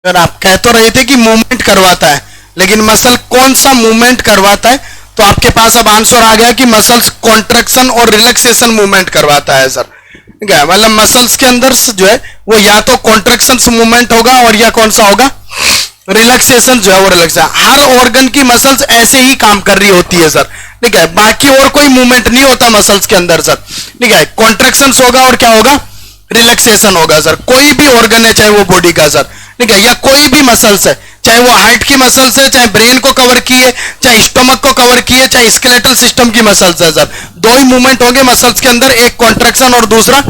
सर आप कह तो रहे थे कि मूवमेंट करवाता है, लेकिन मसल कौन सा मूवमेंट करवाता है? तो आपके पास अब आंसर आ गया कि मसल्स कॉन्ट्रैक्शन और रिलैक्सेशन मूवमेंट करवाता है सर। ठीक है, मतलब मसल्स के अंदर जो है वो या तो कॉन्ट्रैक्शन मूवमेंट होगा और या कौन सा होगा, रिलैक्सेशन जो है वो रिलैक्सेशन। हर ऑर्गन की मसल्स ऐसे ही काम कर रही होती है सर। ठीक है, बाकी और कोई मूवमेंट नहीं होता मसल्स के अंदर सर। ठीक है, कॉन्ट्रैक्शन होगा और क्या होगा, रिलैक्सेशन होगा सर। कोई भी ऑर्गन है चाहे वो बॉडी का सर, ठीक है, या कोई भी मसल्स है, चाहे वो हार्ट की मसल्स है, चाहे ब्रेन को कवर किए, चाहे स्टमक को कवर किए, चाहे स्केलेटल सिस्टम की मसल्स है सर। दो ही मूवमेंट होंगे मसल्स के अंदर, एक कॉन्ट्रैक्शन और दूसरा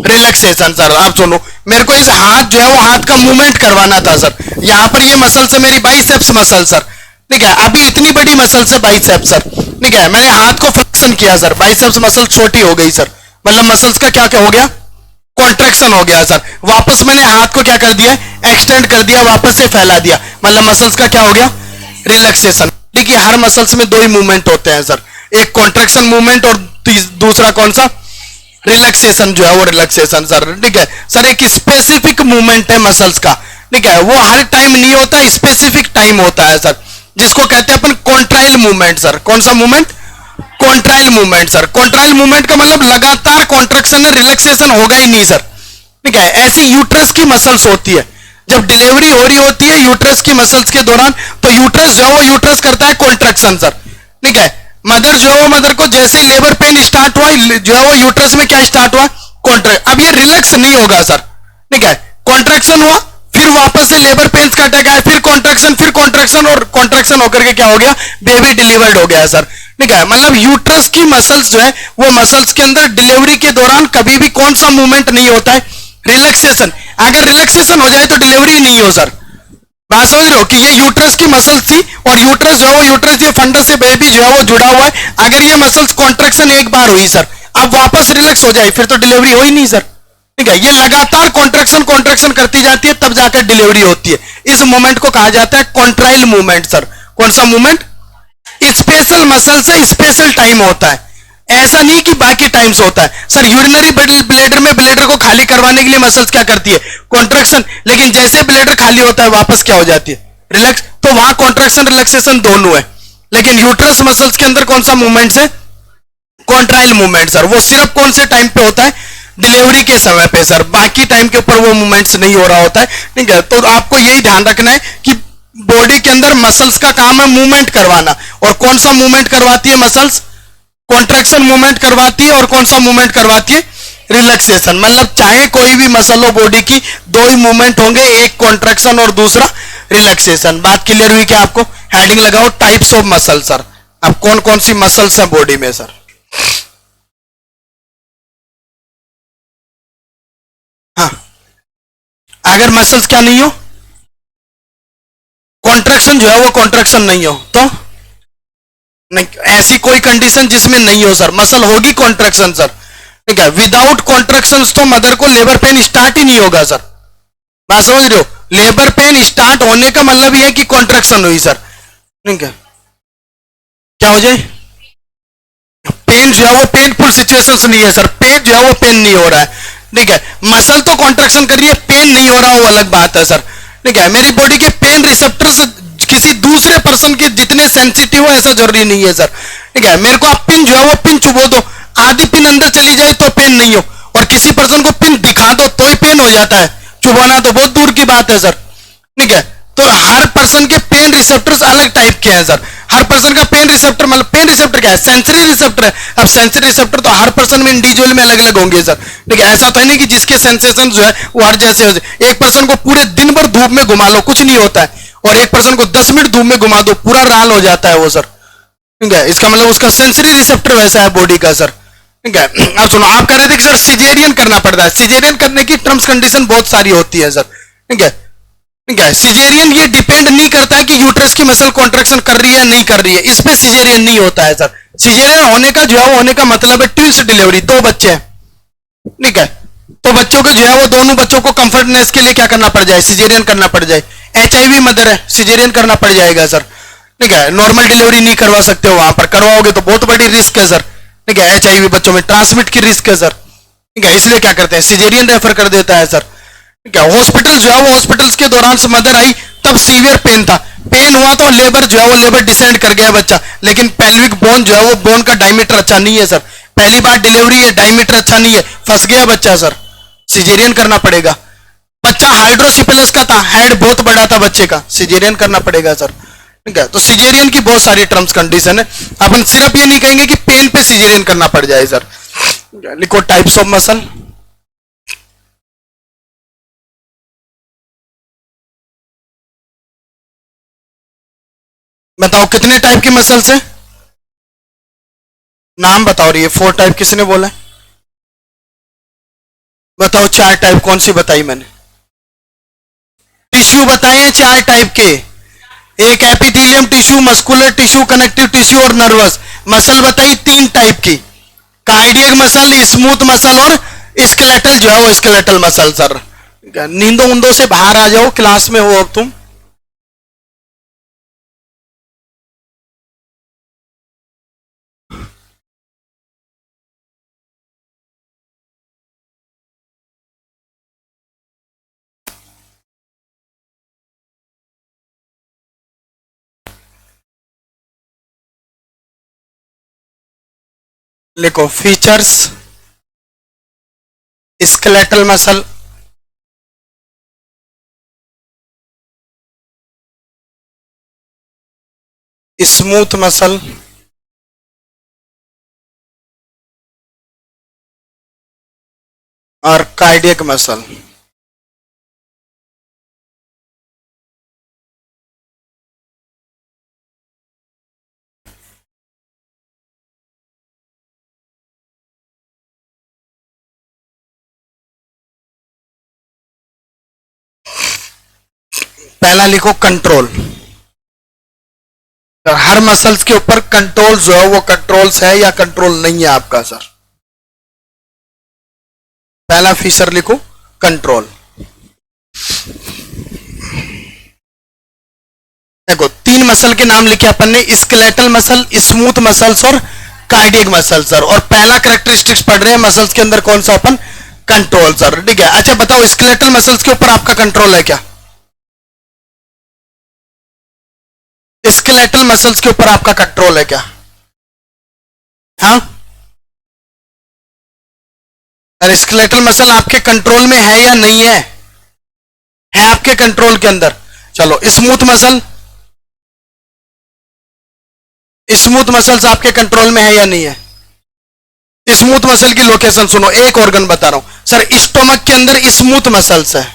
रिलैक्सेशन सर। आप सुनो, मेरे को इस हाथ जो है वो हाथ का मूवमेंट करवाना था सर। यहां पर ये मसल्स है मेरी बाइसेप्स मसल सर। ठीक है, अभी इतनी बड़ी मसल्स है बाइसेप्स सर। ठीक है, मैंने हाथ को फ्लेक्शन किया सर, बाइसेप्स मसल छोटी हो गई सर, मतलब मसल्स का क्या क्या हो गया, कॉन्ट्रैक्शन हो गया सर। वापस मैंने हाथ को क्या कर दिया, एक्सटेंड कर दिया, वापस से फैला दिया, मतलब मसल्स का क्या हो गया, रिलैक्सेशन। देखिए हर मसल्स में दो ही मूवमेंट होते हैं सर, एक कॉन्ट्रैक्शन मूवमेंट और दूसरा कौन सा, रिलैक्सेशन जो है वो रिलैक्सेशन सर। ठीक है सर, एक स्पेसिफिक मूवमेंट है मसल्स का। ठीक है, वो हर टाइम नहीं होता, स्पेसिफिक टाइम होता है सर, जिसको कहते हैं अपन कॉन्ट्राइल मूवमेंट सर। कौन सा मूवमेंट, कॉन्ट्राइल मूवमेंट सर। कॉन्ट्राइल मूवमेंट का मतलब लगातार कॉन्ट्रैक्शन है, रिलैक्सेशन होगा ही नहीं सर। ठीक है, ऐसी यूट्रस की मसल्स होती है, जब डिलीवरी हो रही होती है यूट्रस की मसल्स के दौरान, तो यूट्रस जो है वो यूट्रस करता है कॉन्ट्रैक्शन सर। ठीक है, मदर जो है वो मदर को जैसे लेबर पेन स्टार्ट हुआ जो है वो यूट्रस में क्या स्टार्ट हुआ, कॉन्ट्रैक्ट। अब ये रिलैक्स नहीं होगा सर। ठीक है, कॉन्ट्रैक्शन हुआ, फिर वापस से लेबर पेन्स का अटैक आया, फिर कॉन्ट्रैक्शन और कॉन्ट्रैक्शन होकर के क्या हो गया, बेबी डिलीवर्ड हो गया सर। ठीक है, मतलब यूट्रस की मसल्स जो है वो मसल्स के अंदर डिलीवरी के दौरान कभी भी कौन सा मूवमेंट नहीं होता है, रिलैक्सेशन। अगर रिलैक्सेशन हो जाए तो डिलीवरी नहीं हो सर। बात समझ रहे हो कि ये यूट्रस की मसल्स थी, और यूट्रस जो है वो यूट्रस ये फंडस से बेबी जो है वो जुड़ा हुआ है। अगर ये मसल्स कॉन्ट्रैक्शन एक बार हुई सर, अब वापस रिलैक्स हो जाए, फिर तो डिलीवरी हो ही नहीं सर। ठीक है, ये लगातार कॉन्ट्रैक्शन करती जाती है, तब जाकर डिलीवरी होती है। इस मूवमेंट को कहा जाता है कॉन्ट्राइल मूवमेंट सर। कौन सा मूवमेंट, स्पेशल मसल से स्पेशल टाइम होता है, ऐसा नहीं कि बाकी टाइम्स होता है सर। यूरिनरी ब्लैडर में ब्लैडर को खाली करवाने के लिए मसल्स क्या करती है, कॉन्ट्रैक्शन, लेकिन जैसे ब्लैडर खाली होता है वापस क्या हो जाती है, रिलैक्स। तो वहां कॉन्ट्रैक्शन रिलैक्सेशन दोनों है, लेकिन यूट्रस मसल्स के अंदर कौन सा मूवमेंट है, कॉन्ट्राइल मूवमेंट सर। वो सिर्फ कौन से टाइम पे होता है, डिलीवरी के समय पे सर, बाकी टाइम के ऊपर वो मूवमेंट्स नहीं हो रहा होता है। ठीक है, तो आपको यही ध्यान रखना है कि बॉडी के अंदर मसल्स का काम है मूवमेंट करवाना, और कौन सा मूवमेंट करवाती है मसल्स, कॉन्ट्रैक्शन मूवमेंट करवाती है, और कौन सा मूवमेंट करवाती है, रिलैक्सेशन। मतलब चाहे कोई भी मसल हो बॉडी की, दो ही मूवमेंट होंगे, एक कॉन्ट्रैक्शन और दूसरा रिलैक्सेशन। बात क्लियर हुई क्या आपको? हेडिंग लगाओ टाइप्स ऑफ मसल सर। अब कौन कौन सी मसल्स हैं बॉडी में सर? हाँ, अगर मसल्स क्या नहीं हो, कॉन्ट्रैक्शन जो है वो कॉन्ट्रैक्शन नहीं हो तो नहीं, ऐसी कोई कंडीशन जिसमें नहीं हो सर, मसल होगी कॉन्ट्रैक्शन सर। ठीक है, विदाउट कॉन्ट्रैक्शन तो मदर को लेबर पेन स्टार्ट ही नहीं होगा सर। बात समझ रहे हो, लेबर पेन स्टार्ट होने का मतलब ये है कि कॉन्ट्रैक्शन हुई सर। ठीक है, क्या हो जाए, पेन जो है वो पेनफुल सिचुएशंस नहीं है सर, पेन जो है वो पेन नहीं हो रहा है। ठीक है, मसल तो कॉन्ट्रैक्शन कर रही है, पेन नहीं हो रहा वो अलग बात है सर। ठीक है, मेरी बॉडी के पेन रिसेप्टर्स किसी दूसरे पर्सन के जितने सेंसिटिव हो ऐसा जरूरी नहीं है सर। ठीक है, मेरे को आप पिन जो है वो पिन चुबो दो, आधी पिन अंदर चली जाए तो पेन नहीं हो, और किसी पर्सन को पिन दिखा दो तो ही पेन हो जाता है, चुबाना तो बहुत दूर की बात है सर। ठीक है, तो हर पर्सन के पेन रिसेप्टर्स अलग टाइप के हैं सर। हर पर्सन का पेन रिसेप्टर, मतलब पेन रिसेप्टर क्या है, सेंसरी रिसेप्टर है। अब सेंसरी रिसेप्टर तो हर पर्सन में इंडिविजुअल में अलग अलग होंगे सर। ठीक है, ऐसा तो है नहीं कि जिसके सेंसेशन जो है वो हर जैसे हो जाए। एक पर्सन को पूरे दिन भर धूप में घुमा लो कुछ नहीं होता है, और एक पर्सन को 10 मिनट धूप में घुमा दो पूरा लाल हो जाता है वो सर। ठीक है, इसका मतलब उसका सेंसरी रिसेप्टर वैसा है बॉडी का सर। ठीक है, अब सुनो, आप कह रहे थे कि सर सिजेरियन करना पड़ता है। सिजेरियन करने की टर्म्स कंडीशन बहुत सारी होती है सर। ठीक है, ठीक है, सिजेरियन ये डिपेंड नहीं करता है कि यूट्रस की मसल कॉन्ट्रैक्शन कर रही है नहीं कर रही है, इस पे सिजेरियन नहीं होता है सर। सिजेरियन होने का जो है होने का मतलब है ट्विंस डिलीवरी, 2 बच्चे हैं। ठीक है, तो बच्चों को जो है वो दोनों बच्चों को कंफर्टनेस के लिए क्या करना पड़ जाए, सिजेरियन करना पड़ जाए। HIV मदर है, सिजेरियन करना पड़ जाएगा सर, ठीक है। नॉर्मल डिलीवरी नहीं करवा सकते हो, वहां पर करवाओगे तो बहुत बड़ी रिस्क है सर, ठीक है। HIV बच्चों में ट्रांसमिट की रिस्क है सर, ठीक है, इसलिए क्या करते हैं, सिजेरियन रेफर कर देता है सर, ठीक है। हॉस्पिटल जो है वो हॉस्पिटल्स के दौरान से मदर आई तब सीवियर पेन था, पेन हुआ तो लेबर जो है वो लेबर डिसेंड कर गया बच्चा, लेकिन पेल्विक बोन जो है वो बोन का डायमीटर अच्छा नहीं है सर, पहली बार डिलीवरी है, डायमीटर अच्छा नहीं है, फंस गया बच्चा सर, सिजेरियन करना पड़ेगा। बच्चा हाइड्रोसिफिलिस का था, हेड बहुत बड़ा था बच्चे का, सिजेरियन करना पड़ेगा सर, ठीक है। तो सिजेरियन की बहुत सारी टर्म्स कंडीशन है, अपन सिर्फ ये नहीं कहेंगे कि पेन पे सिजेरियन करना पड़ जाए सर। लिखो टाइप्स ऑफ मसल, बताओ कितने टाइप की मसल्स है, नाम बताओ रही है। 4 टाइप किसने बोला है, बताओ 4 टाइप कौन सी बताई मैंने, टिश्यू बताए हैं 4 टाइप के, एक epithelium tissue, muscular tissue, connective tissue और नर्वस। मसल बताई 3 टाइप की, कार्डियक मसल, स्मूथ मसल और स्केलेटल जो है वो स्केलेटल मसल सर। नींदों उंदों से बाहर आ जाओ, क्लास में हो अब तुम। लिखो features, skeletal muscle, smooth muscle, और कार्डियक मसल। पहला लिखो कंट्रोल, हर मसल्स के ऊपर कंट्रोल जो है वो कंट्रोल्स है या कंट्रोल नहीं है आपका सर। पहला फीचर लिखो कंट्रोल। देखो 3 मसल के नाम लिखे अपन ने, स्केलेटल मसल, स्मूथ मसल्स और कार्डियक मसल सर, और पहला कैरेक्टरिस्टिक्स पढ़ रहे हैं मसल्स के अंदर कौन सा अपन, कंट्रोल सर, ठीक है। अच्छा बताओ स्केलेटल मसल्स के ऊपर आपका कंट्रोल है क्या, स्केलेटल मसल्स के ऊपर आपका कंट्रोल है क्या, हाँ। अरे स्केलेटल मसल आपके कंट्रोल में है या नहीं है, है आपके कंट्रोल के अंदर। चलो स्मूथ मसल, स्मूथ मसल्स आपके कंट्रोल में है या नहीं है। स्मूथ मसल की लोकेशन सुनो, एक ऑर्गन बता रहा हूं सर, स्टोमक के अंदर स्मूथ मसल्स है,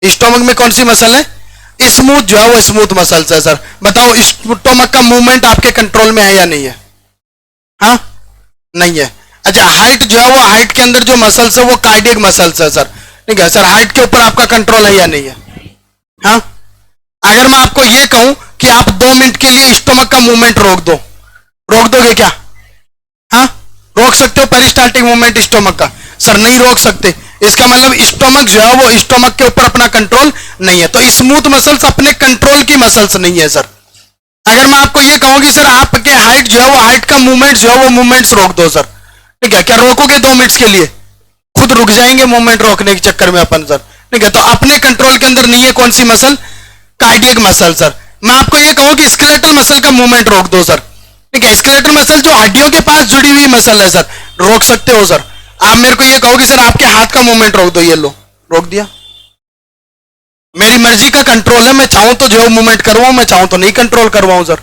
स्टोमक में कौन सी मसल है, स्मूथ जो है वो स्मूथ मसल्स है सर। बताओ स्टोमक का मूवमेंट आपके कंट्रोल में है या नहीं है, हाँ नहीं है। अच्छा हाइट जो है वो, हाइट के अंदर जो मसल्स है वो कार्डियक मसल्स है सर, ठीक है सर। हाइट के ऊपर आपका कंट्रोल है या नहीं है, हाँ। अगर मैं आपको ये कहूं कि आप 2 मिनट के लिए स्टोमक का मूवमेंट रोक दो, रोक दोगे क्या, हाँ रोक सकते हो पेरिस्टाल्टिक मूवमेंट स्टोमक का, सर नहीं रोक सकते। इसका मतलब स्टोमक जो है वो, स्टोमक के ऊपर अपना कंट्रोल नहीं है, तो स्मूथ मसल्स अपने कंट्रोल की मसल्स नहीं है सर। अगर मैं आपको ये कहूं कि सर आपके हाइट जो है वो, हाइट का मूवमेंट जो है वो मूवमेंट्स रोक दो सर, ठीक है, क्या रोकोगे 2 मिनट्स के लिए, खुद रुक जाएंगे मूवमेंट रोकने के चक्कर में अपन सर, ठीक है। तो अपने कंट्रोल के अंदर नहीं है कौन सी मसल, कार्डियक मसल सर। मैं आपको ये कहूं कि स्केलेटल मसल का मूवमेंट रोक दो सर, ठीक है, स्केलेटल मसल जो हड्डियों के पास जुड़ी हुई मसल है सर, रोक सकते हो सर। आप मेरे को ये कहो कि सर आपके हाथ का मूवमेंट रोक दो, ये लो रोक दिया, मेरी मर्जी का कंट्रोल है, मैं चाहूं तो जो है मूवमेंट करवाऊं, मैं चाहूं तो नहीं कंट्रोल करवाऊं सर,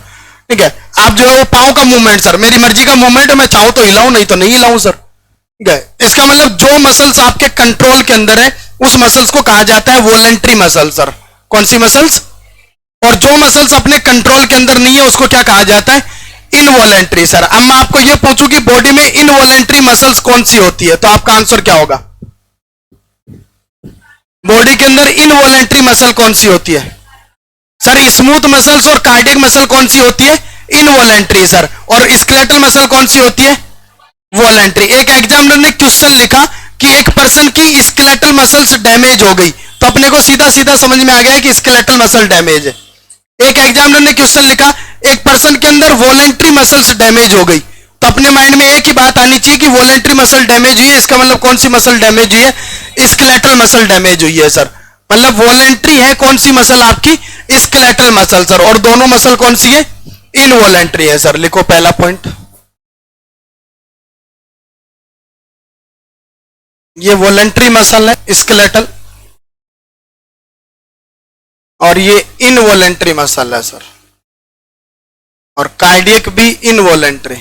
ठीक है। आप जो है वो पांव का मूवमेंट सर, मेरी मर्जी का मूवमेंट है, मैं चाहूं तो हिलाऊं नहीं तो नहीं हिलाऊं सर, ठीक है। इसका मतलब जो मसल्स आपके कंट्रोल के अंदर है उस मसल्स को कहा जाता है वॉलंटरी मसल सर। कौन सी मसल्स, और जो मसल्स अपने कंट्रोल के अंदर नहीं है उसको क्या कहा जाता है, इनवॉलेंट्री सर। अब मैं आपको यह पूछूं कि बॉडी में इनवॉलेंट्री मसल्स कौन सी होती है, तो आपका आंसर क्या होगा, बॉडी के अंदर इनवॉलेंट्री मसल कौन सी होती है सर, स्मूथ मसल्स और कार्डियक मसल कौन सी होती है, इनवॉलेंट्री सर, और स्केलेटल मसल कौन सी होती है, वॉलेंट्री। एक एग्जामिनर ने क्वेश्चन लिखा कि एक पर्सन की स्केलेटल मसल्स डैमेज हो गई, तो अपने को सीधा सीधा समझ में आ गया कि स्केलेटल मसल डैमेज है। एक एग्जामिनर ने क्वेश्चन लिखा एक पर्सन के अंदर वॉलेंट्री मसल्स डैमेज हो गई, तो अपने माइंड में एक ही बात आनी चाहिए कि वॉलेंट्री मसल डैमेज हुई है, इसका मतलब कौन सी मसल डैमेज हुई है? स्केलेटल मसल डैमेज हुई है सर। मतलब वॉलेंट्री है कौन सी मसल? आपकी स्केलेटल मसल सर। और दोनों मसल कौन सी है? इनवॉलेंट्री है सर। लिखो पहला पॉइंट, ये वॉलेंट्री मसल है स्केलेटल, और ये इनवॉलेंट्री मसल है सर। और कार्डियक भी इनवॉलेंट्री।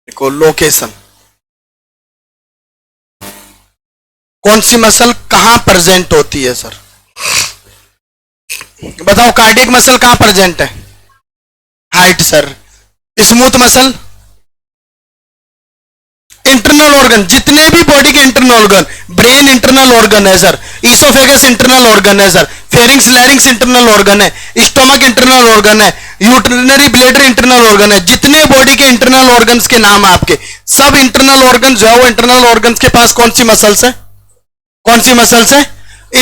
देखो लोकेशन, कौन सी मसल कहां प्रेजेंट होती है सर? बताओ कार्डियक मसल कहां प्रेजेंट है? Height sir. Smooth muscle internal organ, जितने भी बॉडी के internal organ, brain internal organ है सर, ईसोफेगस इंटरनल ऑर्गन है सर, फेरिंग्स लैरिंग्स इंटरनल ऑर्गन है, स्टोमक इंटरनल ऑर्गन है, यूट्रिनरी ब्लेडर इंटरनल ऑर्गन है। जितने बॉडी के इंटरनल ऑर्गन्स के नाम आपके, सब इंटरनल ऑर्गन जो है वो इंटरनल ऑर्गन्स के पास कौन सी मसल्स है? कौन सी मसल्स है?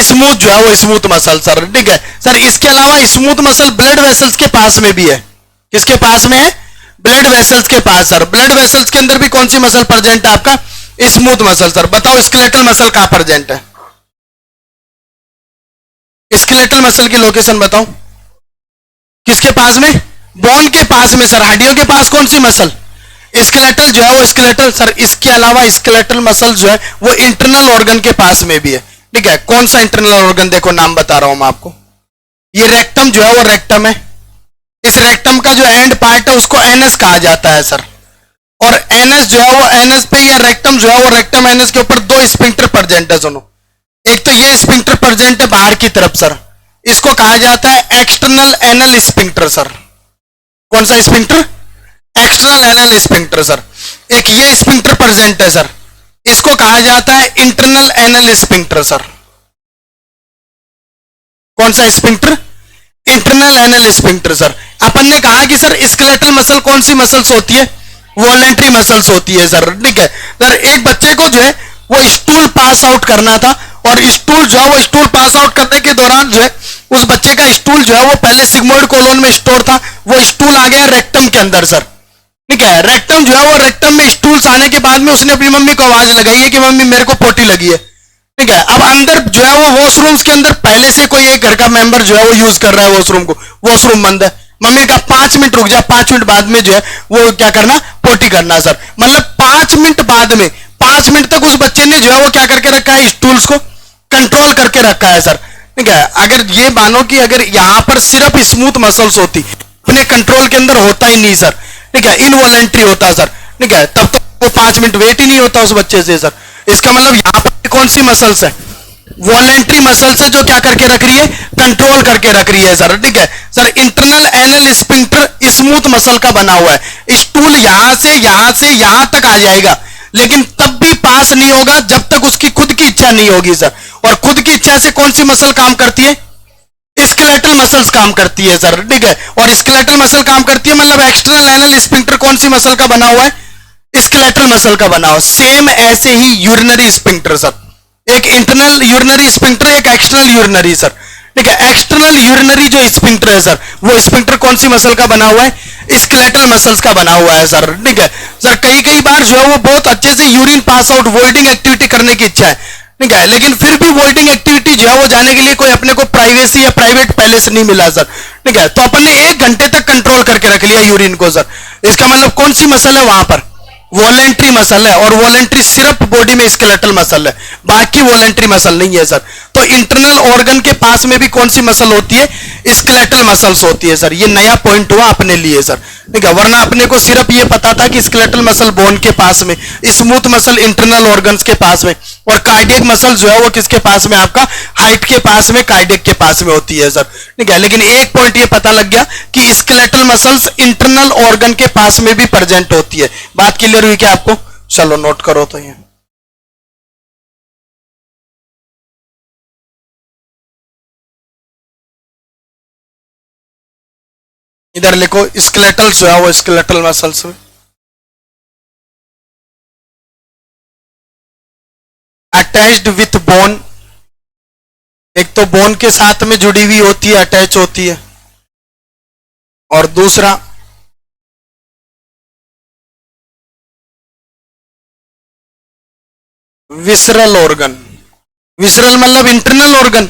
स्मूथ जो है वो स्मूथ मसल सर। ठीक है सर। इसके अलावा स्मूथ मसल ब्लड वेसल्स के पास में भी है। किसके पास में है? ब्लड वेसल्स के पास सर। ब्लड वेसल्स के अंदर भी कौन सी मसल प्रेजेंट है आपका? Smooth muscle sir. बताओ स्केलेटल मसल कहां प्रेजेंट है? स्केलेटल मसल की लोकेशन बताओ। किसके पास में? बोन के पास में सर। हड्डियों के पास कौन सी मसल? स्केलेटल जो है वो स्केलेटल सर। इसके अलावा स्केलेटल मसल जो है वो इंटरनल ऑर्गन के पास में भी है। ठीक है, कौन सा इंटरनल ऑर्गन? देखो नाम बता रहा हूं मैं आपको। ये रेक्टम जो है वो रेक्टम है। इस रेक्टम का जो एंड पार्ट है उसको एनएस कहा जाता है सर। और एनएस जो है वो एनएस पे, या रेक्टम जो है वो रेक्टम एनएस के ऊपर दो स्पिंक्टर प्रेजेंट है। सुनो, एक तो ये स्पिंक्टर प्रेजेंट है बाहर की तरफ सर, इसको कहा जाता है एक्सटर्नल एनल स्पिंक्टर सर। कौन सा sphincter? External anal sphincter sir. एक ये स्पिंक्टर प्रेजेंट है सर, इसको कहा जाता है इंटरनल एनल स्पिंक्टर सर। कौन सा sphincter? Internal anal sphincter sir. अपन ने कहा कि सर स्केलेटल मसल कौन सी मसल्स होती है? वॉलेंट्री मसल्स होती है सर। ठीक है सर। एक बच्चे को जो है वो स्टूल पास आउट करना था, और स्टूल जो है वो स्टूल पास आउट करने के दौरान जो है उस बच्चे का स्टूल जो है वो पहले सिग्मोइड कोलोन में स्टोर था, वो स्टूल आ गया रेक्टम के अंदर सर। ठीक है, रेक्टम जो है वो रेक्टम में स्टूल्स आने के बाद में उसने अपनी मम्मी को आवाज लगाई है कि मम्मी मेरे को पोटी लगी है। ठीक है, अब अंदर जो है वो वॉशरूम्स के अंदर पहले से कोई एक घर का मेंबर जो है वो यूज कर रहा है वॉशरूम को, वॉशरूम बंद है। मम्मी का 5 मिनट रुक जा, 5 मिनट बाद में जो है वो क्या करना? पोटी करना सर। मतलब 5 मिनट बाद में, 5 मिनट तक उस बच्चे ने जो है वो क्या करके रखा है? स्टूल्स को कंट्रोल करके रखा है सर। ठीक है, अगर ये मानो कि अगर यहां पर सिर्फ स्मूथ मसल्स होती, अपने कंट्रोल के अंदर होता ही नहीं सर। ठीक है, इनवॉलेंट्री होता सर। ठीक है, तब तो वो 5 मिनट वेट ही नहीं होता उस बच्चे से सर। इसका मतलब यहां पर कौन सी मसल्स है? वॉलेंट्री मसल्स है जो क्या करके रख रही है? कंट्रोल करके रख रही है सर। ठीक है sir. Internal anal sphincter smooth muscle का बना हुआ है। स्टूल यहां से यहां तक आ जाएगा, लेकिन तब भी पास नहीं होगा जब तक उसकी खुद की इच्छा नहीं होगी सर। और खुद की इच्छा से कौन सी मसल काम करती है? स्केलेटल मसल्स काम करती है सर। ठीक है, और स्केलेटल मसल काम करती है मतलब एक्सटर्नल एनल स्पिंक्टर कौन सी मसल का बना हुआ है? स्केलेटल मसल का बना हुआ। सेम ऐसे ही यूरिनरी स्पिंक्टर सर, एक इंटरनल यूरिनरी स्पिंक्टर, एक एक्सटर्नल यूरिनरी सर। ठीक है, एक्सटर्नल यूरिनरी जो स्पिंक्टर है सर, वो स्पिंक्टर कौन सी मसल का बना हुआ है? स्केलेटल मसल्स का बना हुआ है सर। ठीक है सर। कई बार जो है वो बहुत अच्छे से urine pass out, voiding activity करने की इच्छा है। ठीक है, लेकिन फिर भी वॉइडिंग एक्टिविटी जो है वो जाने के लिए कोई अपने को प्राइवेसी या प्राइवेट पैलेस नहीं मिला सर। ठीक है, तो अपन ने 1 घंटे तक कंट्रोल करके रख लिया यूरिन को सर। इसका मतलब कौन सी मसल है वहां पर? वॉलेंट्री मसल है। और वॉलेंट्री सिर्फ बॉडी में स्केलेटल मसल है, बाकी वॉलेंट्री मसल नहीं है सर। तो इंटरनल ऑर्गन के पास में भी कौन सी मसल होती है? स्केलेटल मसल्स होती है सर। ये नया पॉइंट हुआ अपने लिए सर। ठीक है, वरना अपने को सिर्फ ये पता था कि स्केलेटल मसल बोन के पास में, स्मूथ मसल इंटरनल ऑर्गन्स के पास में, और कार्डियक मसल जो है वो किसके पास में? आपका हाइट के पास में, कार्डियक के पास में होती है सर। ठीक है, लेकिन एक पॉइंट ये पता लग गया कि स्केलेटल मसल्स इंटरनल ऑर्गन के पास में भी प्रेजेंट होती है। बात क्लियर हुई क्या आपको? चलो नोट करो तो ये इधर लिखो स्केलेटल जो है वो स्केलेटल मसल्स में अटैच्ड विथ बोन, एक तो बोन के साथ में जुड़ी हुई होती है, अटैच होती है, और दूसरा विसरल ऑर्गन। विसरल मतलब इंटरनल ऑर्गन,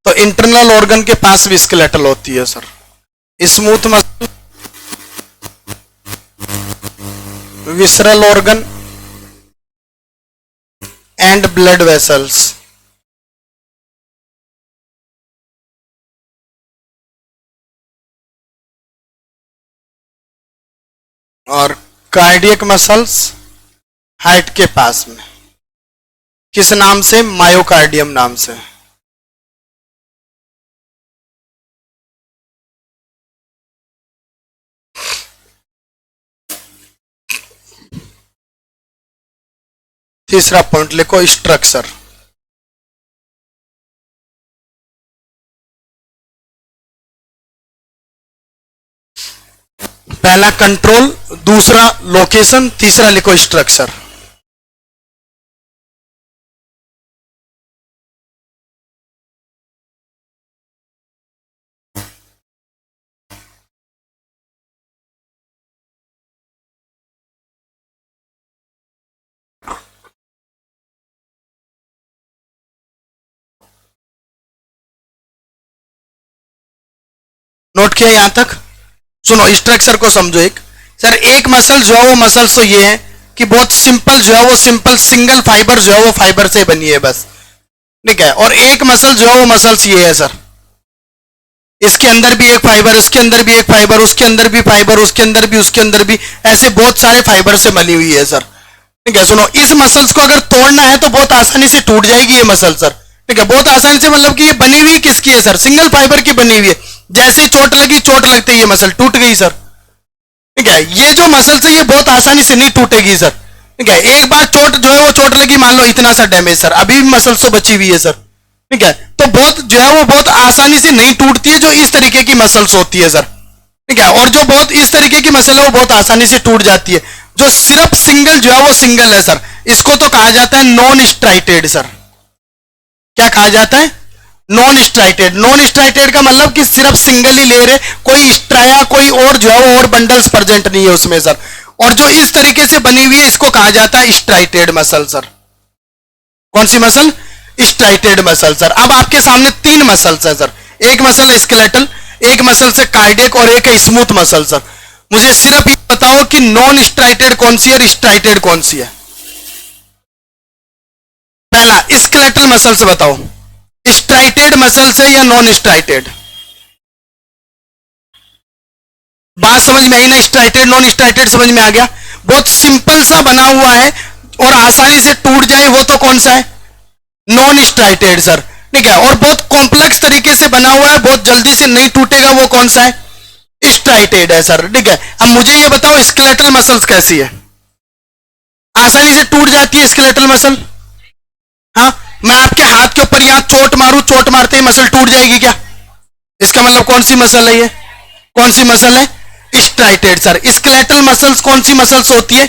तो इंटरनल ऑर्गन के पास भी स्केलेटल होती है sir. Smooth muscle, visceral organ and blood vessels. और कार्डियक मसल्स हार्ट के पास में, किस नाम से? मायोकार्डियम नाम से। तीसरा पॉइंट लिखो स्ट्रक्चर। पहला कंट्रोल, दूसरा लोकेशन, तीसरा लिखो स्ट्रक्चर। नोट किया यहां तक? सुनो स्ट्रक्चर को समझो। एक सर, एक मसल जो है वो मसल तो ये है कि बहुत सिंपल जो है वो सिंपल सिंगल फाइबर जो है वो फाइबर से बनी है बस, ठीक है। और एक मसल जो है वो मसल्स ये है सर, इसके अंदर भी एक फाइबर, उसके अंदर भी एक फाइबर, उसके अंदर भी फाइबर, उसके अंदर भी, उसके अंदर भी, ऐसे बहुत सारे फाइबर से बनी हुई है सर, ठीक है। सुनो, इस मसल्स को अगर तोड़ना है तो बहुत आसानी से टूट जाएगी ये मसल सर, ठीक है। बहुत आसानी से, मतलब कि ये बनी हुई किसकी है सर? सिंगल फाइबर की बनी हुई है। जैसे ही चोट लगी, चोट लगते ही ये मसल टूट गई सर, ठीक है। ये जो मसल है ये बहुत आसानी से नहीं टूटेगी सर, ठीक है। एक बार चोट जो है वो चोट लगी, मान लो इतना सा डैमेज सर, अभी भी मसल तो बची हुई है सर, ठीक है। तो बहुत जो है वो बहुत आसानी से नहीं टूटती है, जो इस तरीके की मसल्स होती है सर, ठीक है। और जो बहुत इस तरीके की मसल है वो बहुत आसानी से टूट जाती है। जो सिर्फ सिंगल जो है वो सिंगल है सर, इसको तो कहा जाता है नॉन स्ट्राइटेड सर। क्या कहा जाता है? Non striated. नॉन स्ट्राइटेड का मतलब कि सिर्फ सिंगल ही लेयर है, कोई स्ट्राया कोई और जो है वो और बंडल्स प्रेजेंट नहीं है उसमें सर। और जो इस तरीके से बनी हुई है इसको कहा जाता है स्ट्राइटेड मसल सर। कौन सी मसल? Striated muscle sir. अब आपके सामने तीन मसल्स है सर, एक मसल है स्केलेटल, एक मसल से कार्डियक, और एक है स्मूथ मसल सर। मुझे सिर्फ ये बताओ कि नॉन स्ट्राइटेड कौन सी है और स्ट्राइटेड कौन सी है? पहला स्केलेटल मसल से बताओ, स्ट्राइटेड मसल से या नॉन स्ट्राइटेड? बात समझ में आई ना? स्ट्राइटेड नॉन स्ट्राइटेड समझ में आ गया? बहुत सिंपल सा बना हुआ है और आसानी से टूट जाए वो तो कौन सा है? नॉन स्ट्राइटेड सर, ठीक है। और बहुत कॉम्प्लेक्स तरीके से बना हुआ है, बहुत जल्दी से नहीं टूटेगा, वो कौन सा है? स्ट्राइटेड है सर, ठीक है। अब मुझे ये बताओ स्केलेटल मसल्स कैसी है? आसानी से टूट जाती है स्केलेटल मसल? हाँ, मैं आपके हाथ के ऊपर यहां चोट मारूं, चोट मारते ही मसल टूट जाएगी क्या? इसका मतलब कौन सी मसल है ये? कौन सी मसल है? Striated sir. स्केलेटल मसल्स कौन सी मसल्स होती है?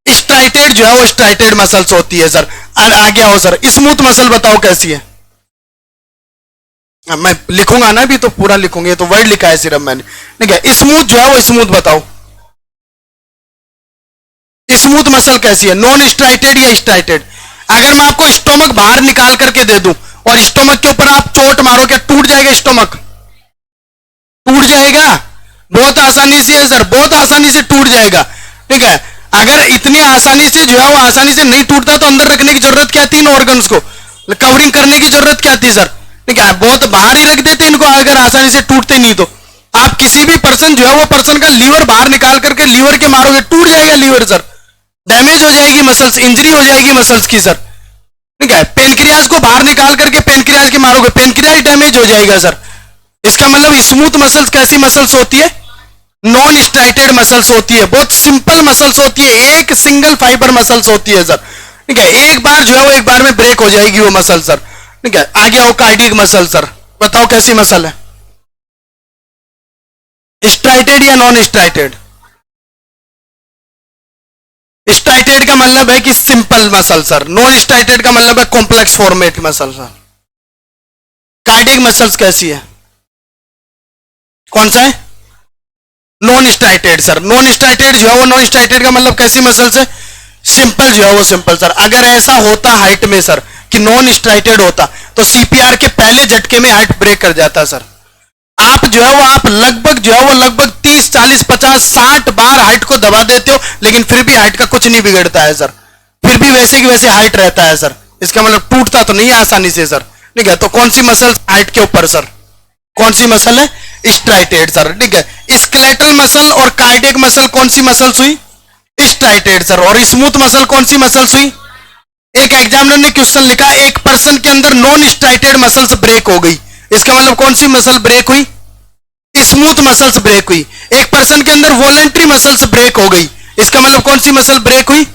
स्ट्राइटेड जो है वो स्ट्राइटेड मसल्स होती है सर। आगे आओ सर, स्मूथ मसल बताओ कैसी है? मैं लिखूंगा ना, भी तो पूरा लिखूंगे, तो वर्ड लिखा है सिर्फ मैंने, ठीक है। स्मूथ जो है वो स्मूथ बताओ, स्मूथ मसल कैसी है? नॉन स्ट्राइटेड या स्ट्राइटेड? अगर मैं आपको स्टोमक बाहर निकाल करके दे दूं और स्टोमक के ऊपर आप चोट मारो, क्या टूट जाएगा स्टोमक? टूट जाएगा? बहुत आसानी से है सर, बहुत आसानी से टूट जाएगा, ठीक है। अगर इतनी आसानी से जो है वो आसानी से नहीं टूटता तो अंदर रखने की जरूरत क्या थी? इन ऑर्गन्स को कवरिंग करने की जरूरत क्या थी सर, ठीक है। बहुत बाहर ही रख देते इनको, अगर आसानी से टूटते नहीं तो। आप किसी भी पर्सन जो है वो पर्सन का लीवर बाहर निकाल करके लीवर के मारोगे, टूट जाएगा लीवर सर, डैमेज हो जाएगी मसल्स, इंजरी हो जाएगी मसल्स की सर, ठीक है। पेनक्रियाज को बाहर निकाल करके पेनक्रियाज के मारोगे, पेनक्रियाज डैमेज हो जाएगा सर। इसका मतलब स्मूथ मसल्स कैसी मसल्स होती है? नॉन स्ट्राइटेड मसल्स होती है, बहुत सिंपल मसल्स होती है, एक सिंगल फाइबर मसल्स होती है सर, ठीक है। एक बार जो है वो एक बार में ब्रेक हो जाएगी वो मसल सर, ठीक है। आगे आओ कार्डियक मसल सर, बताओ कैसी मसल है? स्ट्राइटेड या नॉन स्ट्राइटेड? स्ट्राइटेड का मतलब है कि simple muscle sir, non striated का मतलब है complex format muscle sir. Cardiac muscles कैसी है? कौन सा है? Non striated sir. Non striated जो है वो, नॉन स्ट्राइटेड का मतलब कैसी मसल्स है? सिंपल जो है वो सिंपल सर। अगर ऐसा होता हाइट में सर कि नॉन स्ट्राइटेड होता तो सीपीआर के पहले झटके में हार्ट ब्रेक कर जाता सर। आप जो है वो, आप लगभग जो है वो लगभग 30 40 50 60 बार हाइट को दबा देते हो, लेकिन फिर भी हाइट का कुछ नहीं बिगड़ता है सर, फिर भी वैसे की वैसे हाइट रहता है सर। इसका मतलब टूटता तो नहीं है आसानी से सर, ठीक है। तो कौन सी मसल हाइट के ऊपर सर? कौन सी मसल है? स्ट्राइटेड सर, ठीक है। स्केलेटल मसल और कार्डियक मसल कौन सी मसल्स हुई? Striated sir. और स्मूथ मसल कौन सी मसल्स हुई? एक एग्जामिनर ने क्वेश्चन लिखा, एक पर्सन के अंदर नॉन स्ट्राइटेड मसल्स ब्रेक हो गई, इसका मतलब कौन सी मसल ब्रेक हुई? स्मूथ मसल्स ब्रेक हुई। एक पर्सन के अंदर वॉलेंट्री मसल्स ब्रेक हो गई, इसका मतलब कौन सी मसल ब्रेक हुई?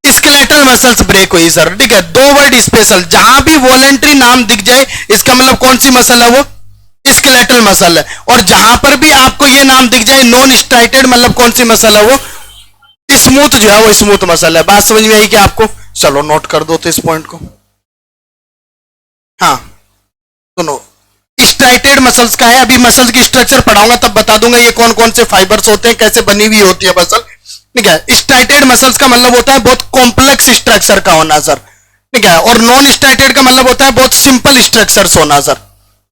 स्केलेटल मसल्स ब्रेक हुई सर, ठीक है। दो वर्ड स्पेशल, जहां भी वॉलेंट्री नाम दिख जाए इसका मतलब कौन सी मसल है? वो स्केलेटल मसल है। और जहां पर भी आपको ये नाम दिख जाए नॉन स्ट्राइटेड, मतलब कौन सी मसल है? वो स्मूथ जो है वो स्मूथ मसल है। बात समझ में आई कि आपको? चलो नोट कर दो तो इस पॉइंट को। हाँ सुनो, स्ट्राइटेड मसल्स का है, अभी मसल्स की स्ट्रक्चर पढ़ाऊंगा तब बता दूंगा ये कौन कौन से फाइबर्स होते हैं, कैसे बनी हुई होती है मसल, ठीक है। स्ट्राइटेड मसल्स का मतलब होता है बहुत कॉम्प्लेक्स स्ट्रक्चर का होना सर, ठीक है। और नॉन स्ट्राइटेड का मतलब होता है बहुत सिंपल स्ट्रक्चर्स होना सर।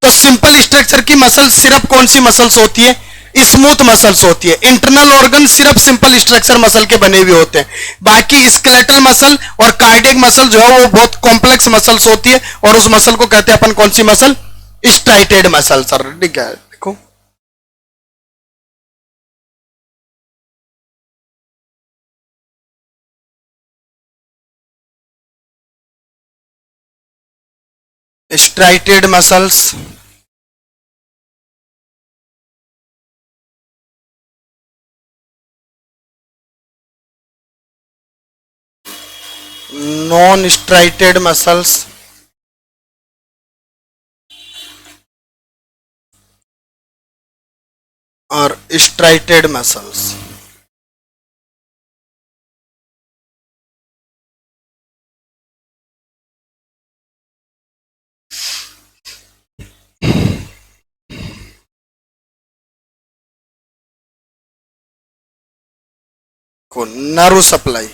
तो सिंपल स्ट्रक्चर की मसल सिर्फ कौन सी मसल्स होती है? स्मूथ मसल्स होती है। इंटरनल ऑर्गन सिर्फ सिंपल स्ट्रक्चर मसल के बने हुए होते हैं। बाकी स्केलेटल मसल और कार्डियक मसल जो है वो बहुत कॉम्प्लेक्स मसल्स होती है, और उस मसल को कहते हैं अपन कौन सी मसल? स्ट्राइटेड मसल सर, ठीक है। देखो striated muscles, non striated muscles, और स्ट्राइटेड मसल्स। को नर्व सप्लाई,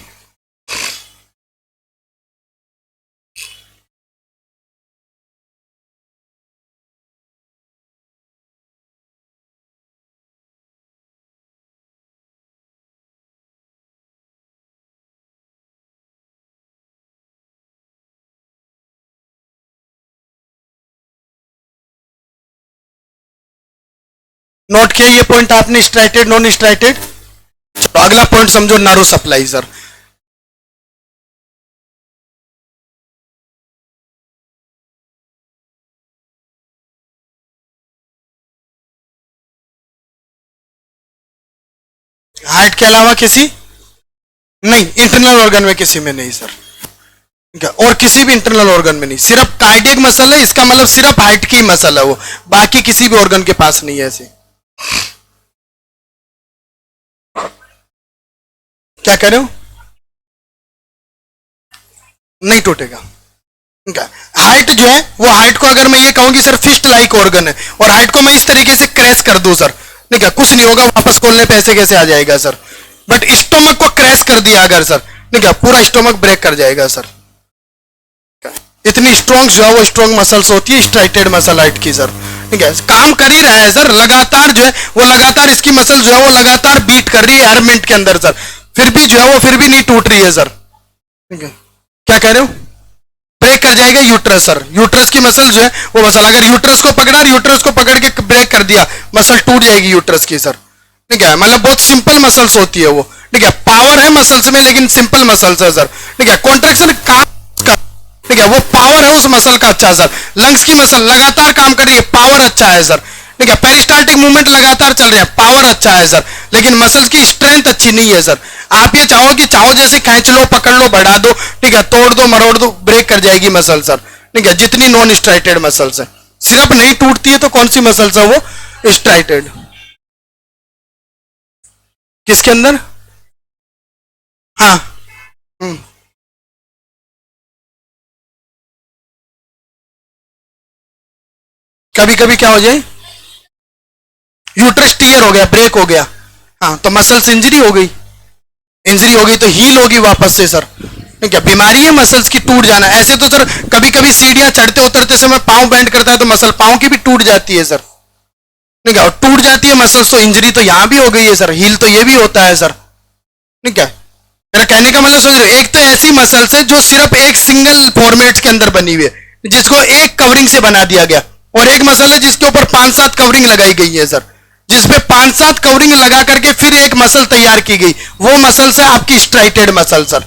नोट किया ये पॉइंट आपने? Striated non striated. चलो अगला पॉइंट समझो, नर्व सप्लाई सर। हार्ट के अलावा किसी? नहीं, इंटरनल ऑर्गन में किसी में नहीं सर, ठीक है। और किसी भी इंटरनल ऑर्गन में नहीं, सिर्फ कार्डियक मसल है, इसका मतलब सिर्फ हार्ट की मसल है वो, बाकी किसी भी ऑर्गन के पास नहीं है ऐसे। क्या कह रहे हो? नहीं टूटेगा, ठीक है। हार्ट जो है वो, हार्ट को अगर मैं ये कहूं कि सर फिस्ट लाइक ऑर्गन है, और हार्ट को मैं इस तरीके से क्रैश कर दूं सर, ठीक है, कुछ नहीं होगा, वापस खोलने पे ऐसे कैसे आ जाएगा सर। बट स्टोमक को क्रैश कर दिया अगर सर, ठीक है, पूरा स्टोमक ब्रेक कर जाएगा सर। इतनी स्ट्रॉन्ग जो है वो स्ट्रॉन्ग मसल्स होती है स्ट्राइटेड मसल हार्ट की सर, ठीक है। काम कर ही रहा है सर लगातार, जो है वो लगातार, इसकी मसल जो है वो लगातार बीट कर रही है हर मिनट के अंदर सर, फिर भी जो है वो फिर भी नहीं टूट रही है सर, ठीक है। क्या कह रहे हो? ब्रेक कर जाएगा यूट्रस सर, यूट्रस की मसल जो है वो मसल, अगर यूट्रस को पकड़ा, यूट्रस को पकड़ के ब्रेक कर दिया, मसल टूट जाएगी यूट्रस की सर, ठीक है। मतलब बहुत सिंपल मसल्स होती है वो, ठीक है। पावर है मसल्स में लेकिन सिंपल मसल्स है सर, ठीक है। कॉन्ट्रेक्शन काम का, ठीक है, वो पावर है उस मसल का अच्छा सर। लंग्स की मसल लगातार काम कर रही है, पावर अच्छा है सर, ठीक है। पेरिस्टाल्टिक मूवमेंट लगातार चल रहे हैं, पावर अच्छा है सर, लेकिन मसल्स की स्ट्रेंथ अच्छी नहीं है सर। आप ये चाहो कि चाहो जैसे खींच लो, पकड़ लो, बढ़ा दो, ठीक है, तोड़ दो, मरोड़ दो, ब्रेक कर जाएगी मसल सर, ठीक है। जितनी नॉन स्ट्राइटेड मसल्स है, सिर्फ नहीं टूटती है तो कौन सी मसल्स है वो? स्ट्राइटेड। किसके अंदर? हाँ। कभी कभी क्या हो जाए, यूट्रस टीयर हो गया, ब्रेक हो गया, हाँ तो मसल्स इंजरी हो गई, इंजरी हो गई तो हील होगी वापस से सर। क्या बीमारी है मसल्स की टूट जाना? ऐसे तो सर कभी कभी सीढ़ियां चढ़ते उतरते समय पांव बेंड करता है तो मसल पांव की भी टूट जाती है सर। नहीं क्या, टूट जाती है मसल्स तो इंजरी तो यहां भी हो गई है सर, हील तो ये भी होता है सर। नहीं क्या, मेरा कहने का मतलब समझ रहे हो, एक तो ऐसी मसल्स है जो सिर्फ एक सिंगल फॉर्मेट के अंदर बनी हुई है जिसको एक कवरिंग से बना दिया गया, और एक मसल है जिसके ऊपर 5-7 कवरिंग लगाई गई है सर, जिसपे 5-7 कवरिंग लगा करके फिर एक मसल तैयार की गई, वो मसल है आपकी स्ट्राइटेड मसल सर।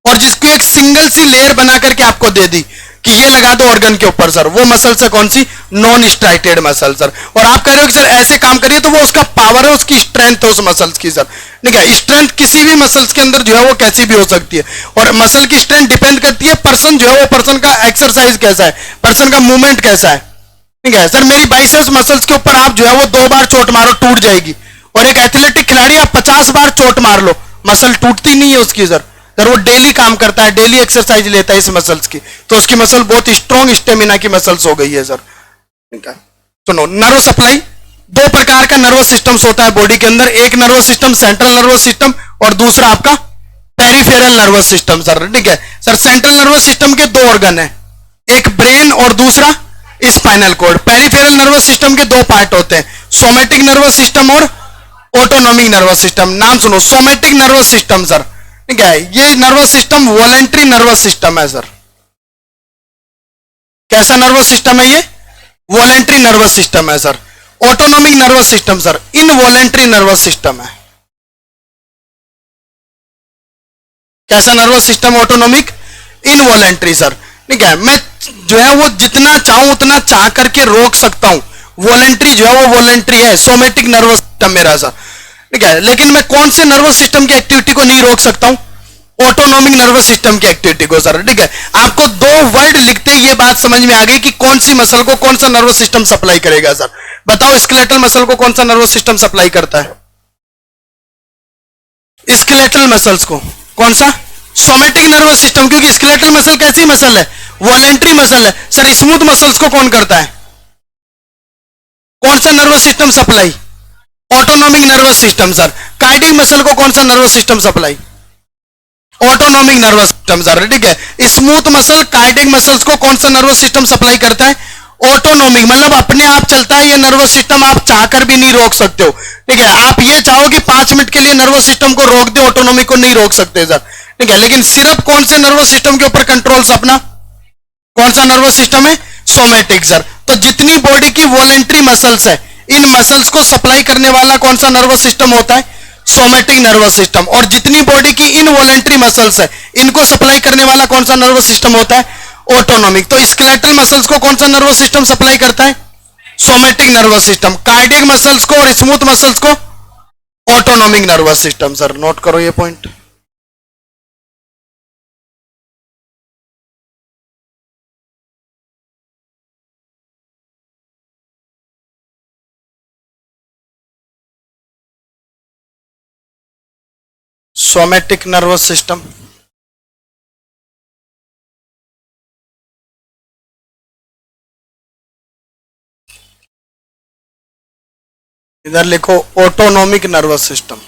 और जिसको एक सिंगल सी लेयर बना करके आपको दे दी कि ये लगा दो ऑर्गन के ऊपर सर, वो मसल से कौन सी? Non striated muscle sir. और आप कह रहे हो कि सर ऐसे काम करिए, तो वो उसका पावर है, उसकी स्ट्रेंथ है उस मसल्स की सर। ठीक है, स्ट्रेंथ किसी भी मसल्स के अंदर जो है वो कैसी भी हो सकती है, और मसल की स्ट्रेंथ डिपेंड करती है पर्सन जो है वो पर्सन का एक्सरसाइज कैसा है, पर्सन का मूवमेंट कैसा है। ठीक है सर, मेरी बाइसेप्स मसल्स के ऊपर आप जो है वो 2 बार चोट मारो टूट जाएगी, और एक एथलेटिक खिलाड़ी आप 50 बार चोट मार लो मसल टूटती नहीं है उसकी सर। सर वो डेली काम करता है, डेली एक्सरसाइज लेता है इस मसल्स की, तो उसकी मसल बहुत स्ट्रॉन्ग स्टेमिना की मसल्स हो गई है सर। ठीक है, सुनो, नर्व सप्लाई 2 प्रकार का नर्वस सिस्टम्स होता है बॉडी के अंदर, एक nervous system central nervous system और दूसरा आपका पेरिफेरल नर्वस सिस्टम सर। ठीक है सर, सेंट्रल नर्वस सिस्टम के 2 ऑर्गन है, एक ब्रेन और दूसरा spinal cord. Peripheral nervous system के 2 पार्ट होते हैं, सोमेटिक नर्वस सिस्टम और ऑटोनॉमिक नर्वस सिस्टम। नाम सुनो, सोमेटिक नर्वस सिस्टम सर। ठीक है, ये nervous system voluntary nervous system है सर। कैसा नर्वस सिस्टम है ये? वॉलेंट्री नर्वस सिस्टम है sir. Autonomic nervous system sir involuntary nervous system है। कैसा nervous system? Autonomic involuntary sir. ठीक है, मैं जो है वो जितना चाहूं उतना चाह करके रोक सकता हूं, वॉलेंट्री जो है वो वॉलेंट्री है, सोमेटिक नर्वस सिस्टम मेरा सर। ठीक है, लेकिन मैं कौन से नर्वस सिस्टम की एक्टिविटी को नहीं रोक सकता हूं? ऑटोनॉमिक नर्वस सिस्टम की एक्टिविटी को सर। ठीक है, आपको 2 वर्ड लिखते ही ये बात समझ में आ गई कि कौन सी मसल को कौन सा नर्वस सिस्टम सप्लाई करेगा सर। बताओ, स्केलेटल मसल को कौन सा नर्वस सिस्टम सप्लाई करता है? स्केलेटल मसल्स को कौन सा? सोमेटिक नर्वस सिस्टम, क्योंकि स्केलेटल मसल कैसी मसल है? वॉलेंट्री मसल है सर। स्मूथ मसल्स को कौन करता है? कौन सा nervous system supply? Autonomic nervous system sir. Cardiac muscle को कौन सा nervous system supply? Autonomic nervous system sir. ठीक है, स्मूथ मसल कार्डियक मसल्स को कौन सा नर्वस सिस्टम सप्लाई करता है? ऑटोनॉमिक, मतलब अपने आप चलता है ये नर्वस सिस्टम, आप चाहकर भी नहीं रोक सकते हो। ठीक है, आप ये चाहो कि 5 मिनट के लिए नर्वस सिस्टम को रोक दे, ऑटोनॉमिक को नहीं रोक सकते सर। ठीक है, लेकिन सिर्फ कौन से नर्वस सिस्टम के ऊपर कंट्रोल अपना? कौन सा नर्वस सिस्टम है? Somatic sir. तो जितनी बॉडी की वॉलेंट्री मसल्स है, इन मसल्स को सप्लाई करने वाला कौन सा नर्वस सिस्टम होता है? Somatic nervous system. और जितनी बॉडी की इनवॉलेंट्री मसल्स है, इनको सप्लाई करने वाला कौन सा नर्वस सिस्टम होता है? ऑटोनॉमिक। तो स्केलेटल मसल्स को कौन सा नर्वस सिस्टम सप्लाई करता है? Somatic nervous system. Cardiac muscles को और स्मूथ मसल्स को autonomic nervous system sir. Note करो ये पॉइंट। सोमेटिक नर्वस सिस्टम, इधर लिखो ऑटोनॉमिक नर्वस सिस्टम।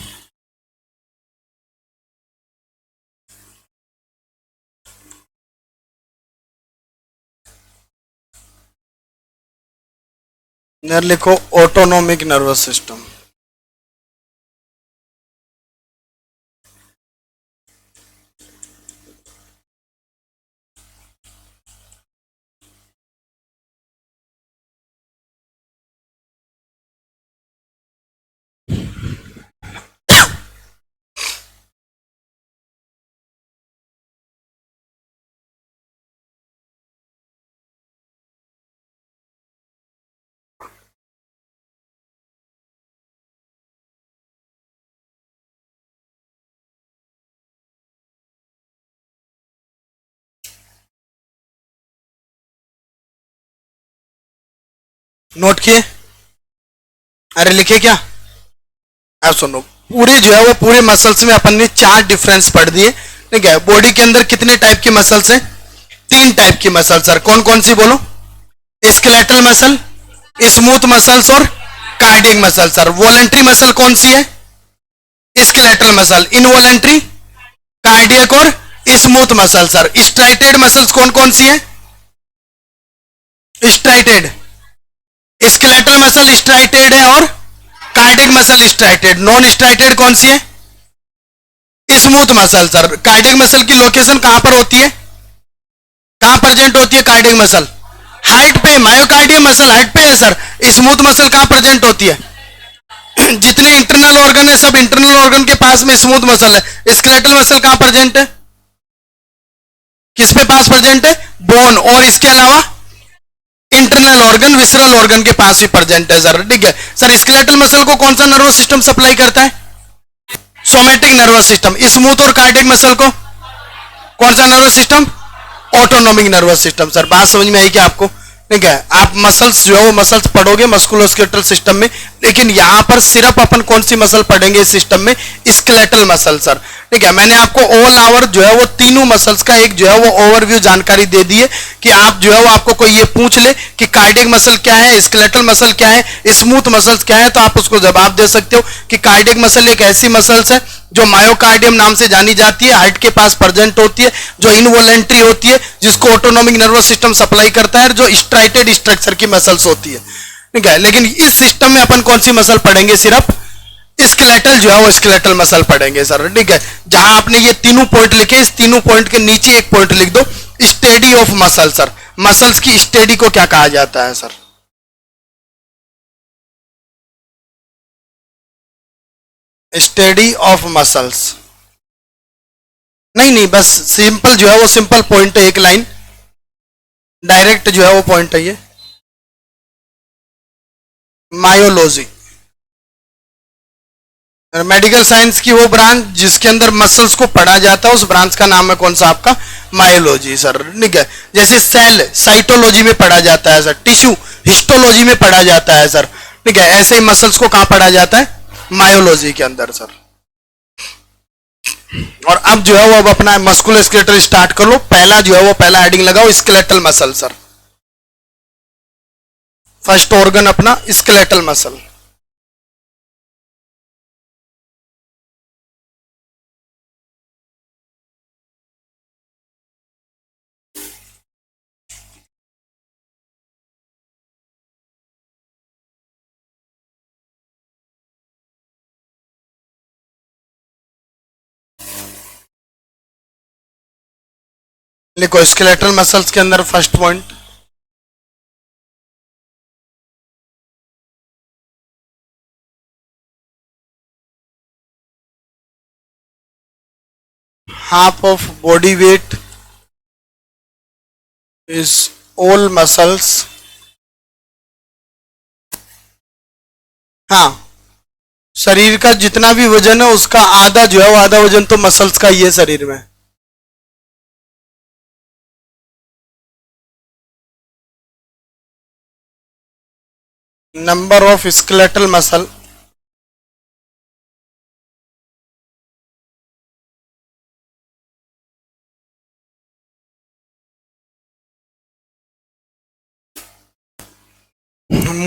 इधर लिखो ऑटोनॉमिक नर्वस सिस्टम। नोट किए? अरे लिखे क्या? अब सुनो, पूरे जो है वो पूरे मसल्स में अपन ने 4 डिफरेंस पढ़ दिए, ठीक है। बॉडी के अंदर कितने टाइप की मसल्स हैं? 3 टाइप की मसल सर। कौन कौन सी बोलो? स्केलेटल मसल, स्मूथ मसल्स और cardiac muscle sir. Voluntary muscle कौन सी है? Skeletal muscle. इनवॉलेंट्री कार्डियक और smooth muscle sir. Striated muscles कौन कौन सी है? स्ट्राइटेड, स्केलेटल मसल स्ट्राइटेड है और cardiac muscle striated. Non striated कौन सी है? Smooth muscle sir. Cardiac muscle की लोकेशन कहां पर होती है? कहां प्रेजेंट होती है कार्डियक मसल? हाइट पे। मायोकार्डियम मसल हाइट पे है सर। स्मूथ मसल कहां प्रेजेंट होती है? जितने इंटरनल ऑर्गन है सब इंटरनल ऑर्गन के पास में स्मूथ मसल है। स्केलेटल मसल कहां प्रेजेंट है? किस पे पास प्रेजेंट है? बोन। और इसके अलावा इंटरनल ऑर्गन, विसरल ऑर्गन के पास भी प्रेजेंट है सर, ठीक है सर। स्केलेटल मसल को कौन सा नर्वस सिस्टम सप्लाई करता है? Somatic nervous system. स्मूथ और कार्डियक मसल को कौन सा nervous system? Autonomic nervous system sir. बात समझ में आई क्या आपको? ठीक है। आप मसल्स जो है वो मसल्स पढ़ोगे मस्कुलोस्केलेटल सिस्टम में, लेकिन यहां पर सिर्फ अपन कौन सी मसल पढ़ेंगे इस सिस्टम में? स्केलेटल मसल सर, ठीक है। मैंने आपको ऑल ओवर जो है वो तीनों मसल्स का एक जो है वो ओवरव्यू जानकारी दे दी है कि आप जो है वो आपको कोई ये पूछ ले कि कार्डियक मसल क्या है, स्केलेटल मसल क्या है, स्मूथ मसल्स क्या है, तो आप उसको जवाब दे सकते हो कि कार्डियक मसल एक ऐसी मसल्स है जो मायोकार्डियम नाम से जानी जाती है, हार्ट के पास प्रेजेंट होती है, जो इनवॉलेंट्री होती है, जिसको ऑटोनॉमिक नर्वस सिस्टम सप्लाई करता है, जो स्ट्राइटेड स्ट्रक्चर की मसल्स होती है, ठीक है। लेकिन इस सिस्टम में अपन कौन सी मसल पढ़ेंगे? सिर्फ स्केलेटल जो है वो स्केलेटल मसल पढ़ेंगे सर, ठीक है। जहां आपने ये तीनों पॉइंट लिखे, इस तीनों पॉइंट के नीचे एक पॉइंट लिख दो, study of muscle sir. Muscles की स्टडी को क्या कहा जाता है सर? Study of muscles. नहीं नहीं, बस सिंपल जो है वो सिंपल पॉइंट है, एक लाइन डायरेक्ट जो है वो पॉइंट है ये। मायोलॉजी मेडिकल साइंस की वो ब्रांच जिसके अंदर मसल्स को पढ़ा जाता है, उस ब्रांच का नाम है कौन सा? आपका मायोलॉजी सर, ठीक है। जैसे सेल साइटोलॉजी में पढ़ा जाता है सर, टिश्यू हिस्टोलॉजी में पढ़ा जाता है सर, ठीक है। ऐसे ही मसल्स को कहां पढ़ा जाता है? मायोलॉजी के अंदर सर। और अब जो है वो अब अपना मस्कुलोस्केलेटल स्टार्ट कर लो। पहला जो है वो पहला हेडिंग लगाओ skeletal muscle sir. First organ अपना स्केलेटल मसल। लिखो स्केलेटल मसल्स के अंदर first point half of body weight is all muscles। हाँ, शरीर का जितना भी वजन है उसका आधा जो है वो आधा वजन तो मसल्स का ही है शरीर में। Number of skeletal muscle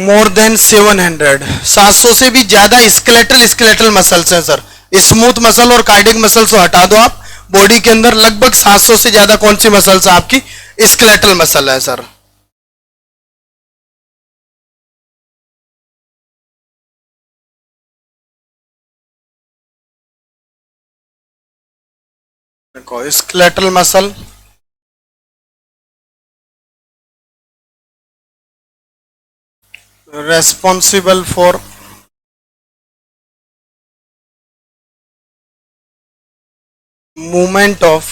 more than 700, 700 से भी ज्यादा स्केलेटल मसल्स हैं सर। स्मूथ मसल और कार्डियक मसल्स को हटा दो आप, बॉडी के अंदर लगभग 700 से ज्यादा कौन सी मसल्स आपकी? स्केलेटल मसल है सर। देखो skeletal muscle responsible for movement of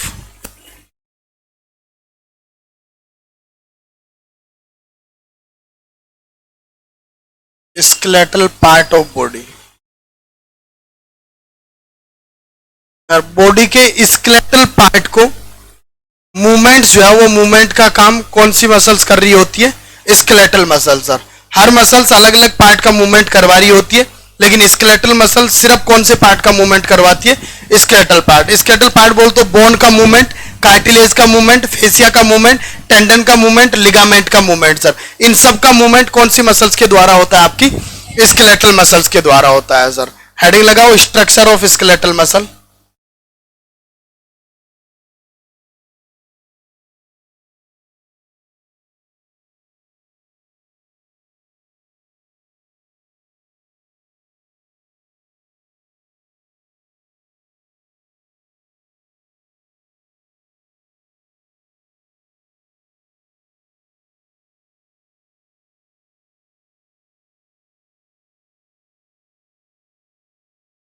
skeletal part of body। Body के स्केलेटल पार्ट को मूवमेंट जो है वो मूवमेंट का काम कौन सी मसल्स कर रही होती है? Skeletal muscle sir. हर मसल्स अलग अलग पार्ट का मूवमेंट करवा रही होती है, लेकिन स्केलेटल मसल सिर्फ कौन से पार्ट का मूवमेंट करवाती है? Skeletal part. स्केलेटल पार्ट बोल तो बोन का मूवमेंट, कार्टिलेज का मूवमेंट, फेसिया का मूवमेंट, टेंडन का मूवमेंट, लिगामेंट का मूवमेंट सर। इन सब का मूवमेंट कौन सी मसल्स के द्वारा होता है? आपकी स्केलेटल मसल्स के द्वारा होता है सर। हेडिंग लगाओ, structure of skeletal muscle.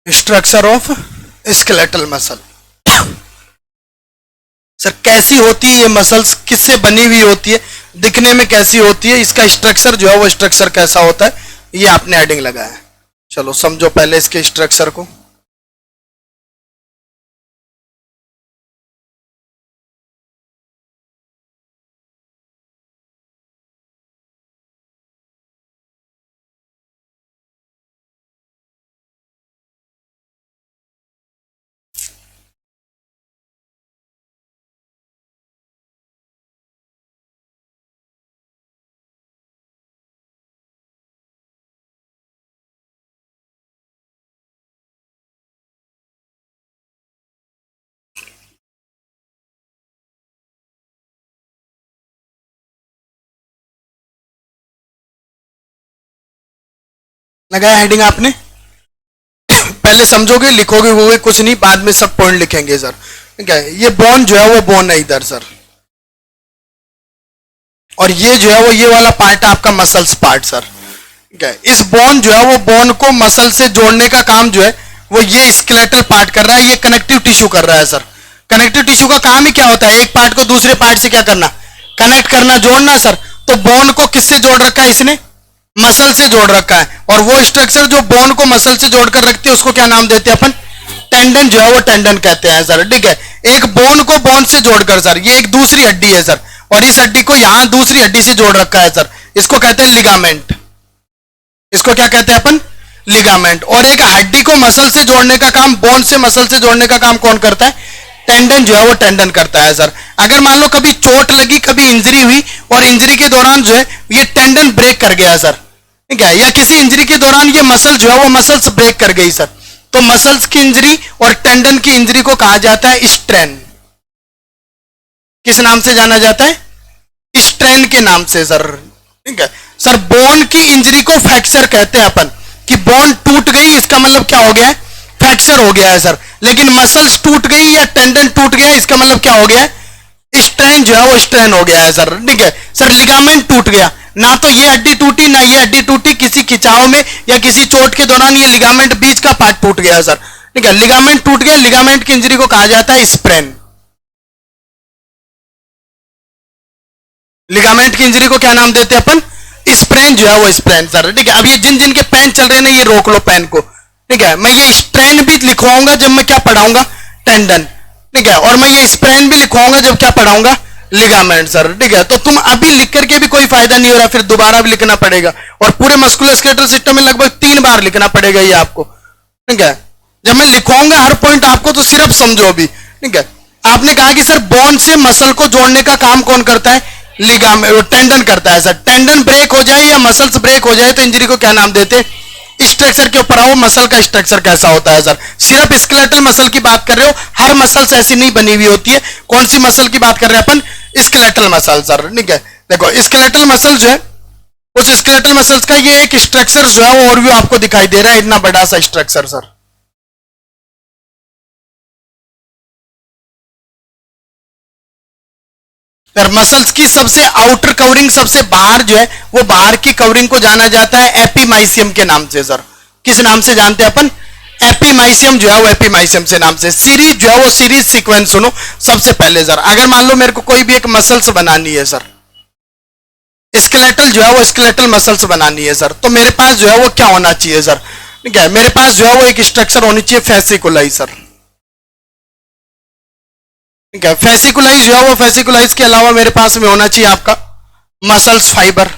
Structure of skeletal muscle. Sir कैसी होती है ये मसल्स, किससे बनी हुई होती है, दिखने में कैसी होती है, इसका स्ट्रक्चर जो है वो स्ट्रक्चर कैसा होता है, ये आपने हेडिंग लगाया है। चलो समझो पहले इसके स्ट्रक्चर को। लगाया हेडिंग आपने? पहले समझोगे, लिखोगे वो कुछ नहीं, बाद में सब पॉइंट लिखेंगे सर। ठीक है, ये बोन जो है वो बोन है इधर सर, और ये जो है वो ये वाला पार्ट है आपका मसल्स पार्ट सर। ठीक है, इस बोन जो है वो बोन को मसल से जोड़ने का काम जो है वो ये स्केलेटल पार्ट कर रहा है, ये कनेक्टिव टिश्यू कर रहा है सर। कनेक्टिव टिश्यू का काम ही क्या होता है? एक पार्ट को दूसरे पार्ट से क्या करना? कनेक्ट करना, जोड़ना सर। तो बोन को किससे जोड़ रखा है इसने? मसल से जोड़ रखा है। और वो स्ट्रक्चर जो बोन को मसल से जोड़कर रखती है उसको क्या नाम देते हैं अपन? टेंडन जो है वो टेंडन कहते हैं सर। ठीक है, एक बोन को बोन से जोड़कर सर, ये एक दूसरी हड्डी है सर, और इस हड्डी को यहां दूसरी हड्डी से जोड़ रखा है सर, इसको कहते हैं लिगामेंट। इसको क्या कहते हैं अपन? लिगामेंट। और एक हड्डी को मसल से जोड़ने का काम, बोन से मसल से जोड़ने का काम कौन करता है? टेंडन जो है वो टेंडन करता है सर। अगर मान लो कभी चोट लगी, कभी इंजरी हुई, और इंजरी के दौरान जो है ये टेंडन ब्रेक कर गया सर, ठीक है, या किसी इंजरी के दौरान ये मसल जो है वो मसल्स ब्रेक कर गई सर, तो मसल्स की इंजरी और टेंडन की इंजरी को कहा जाता है स्ट्रेन। किस नाम से जाना जाता है? स्ट्रेन के नाम से सर। ठीक है सर, बोन की इंजरी को फ्रैक्चर कहते हैं अपन, कि बोन टूट गई इसका मतलब क्या हो गया है? फ्रैक्चर हो गया है सर। लेकिन मसल्स टूट गई या टेंडन टूट गया इसका मतलब क्या हो गया है? स्ट्रेन जो है वो स्ट्रेन हो गया है सर। ठीक है सर, लिगामेंट टूट गया, ना तो ये हड्डी टूटी ना ये हड्डी टूटी, किसी खिंचाव में या किसी चोट के दौरान ये लिगामेंट बीच का पार्ट टूट गया सर। ठीक है, लिगामेंट टूट गया, लिगामेंट की इंजरी को कहा जाता है स्प्रेन। लिगामेंट की इंजरी को क्या नाम देते हैं अपन? स्प्रेन जो है वो स्प्रेन सर। ठीक है, अब ये जिन जिन के पेन चल रहे हैं ना, ये रोक लो पेन को। ठीक है, मैं ये स्ट्रेन भी लिखवाऊंगा जब मैं क्या पढ़ाऊंगा? टेंडन। ठीक है, और मैं ये स्प्रेन भी लिखवाऊंगा जब क्या पढ़ाऊंगा? Ligament sir. ठीक है, तो तुम अभी लिख करके भी कोई फायदा नहीं हो रहा, फिर दोबारा भी लिखना पड़ेगा, और पूरे मस्कुलोस्केलेटल सिस्टम में लगभग 3 बार लिखना पड़ेगा ये आपको। ठीक है, जब मैं लिखवाऊंगा हर पॉइंट आपको, तो सिर्फ समझो अभी। ठीक है, आपने कहा कि सर बोन से मसल को जोड़ने का काम कौन करता है? लिगामेंट, टेंडन करता है सर। टेंडन ब्रेक हो जाए या मसल्स ब्रेक हो जाए तो इंजरी को क्या नाम देते हैं? स्ट्रक्चर के ऊपर आओ, मसल का स्ट्रक्चर कैसा होता है सर? सिर्फ स्केलेटल मसल की बात कर रहे हो, हर मसल्स ऐसी नहीं बनी हुई होती है। कौन सी मसल की बात कर रहे हैं अपन? Skeletal muscle sir. ठीक है, देखो स्केलेटल मसल जो है, उस स्केलेटल मसल्स का ये एक स्ट्रक्चर जो है वो ओवरव्यू आपको दिखाई दे रहा है, इतना बड़ा सा स्ट्रक्चर सर। मसल्स की सबसे आउटर कवरिंग, सबसे बाहर जो है वो बाहर की कवरिंग को जाना जाता है एपीमाइसियम के नाम से सर। किस नाम से जानते हैं अपन? एपीमाइसियम जो है वो एपीमाइसियम से नाम से। सीरीज जो है वो सीरीज सीक्वेंस सुनो सबसे पहले सर। अगर मान लो मेरे को कोई भी एक मसल्स बनानी है सर, स्केलेटल जो है वो स्केलेटल मसल्स बनानी है सर, तो मेरे पास जो है वो क्या होना चाहिए सर? ठीक है, मेरे पास जो है वो एक स्ट्रक्चर होनी चाहिए फेसिकुलाई सर। ठीक है, फेसिकुलाइज जो है वो, फेसिकुलाइज के अलावा मेरे पास में होना चाहिए आपका मसल्स फाइबर।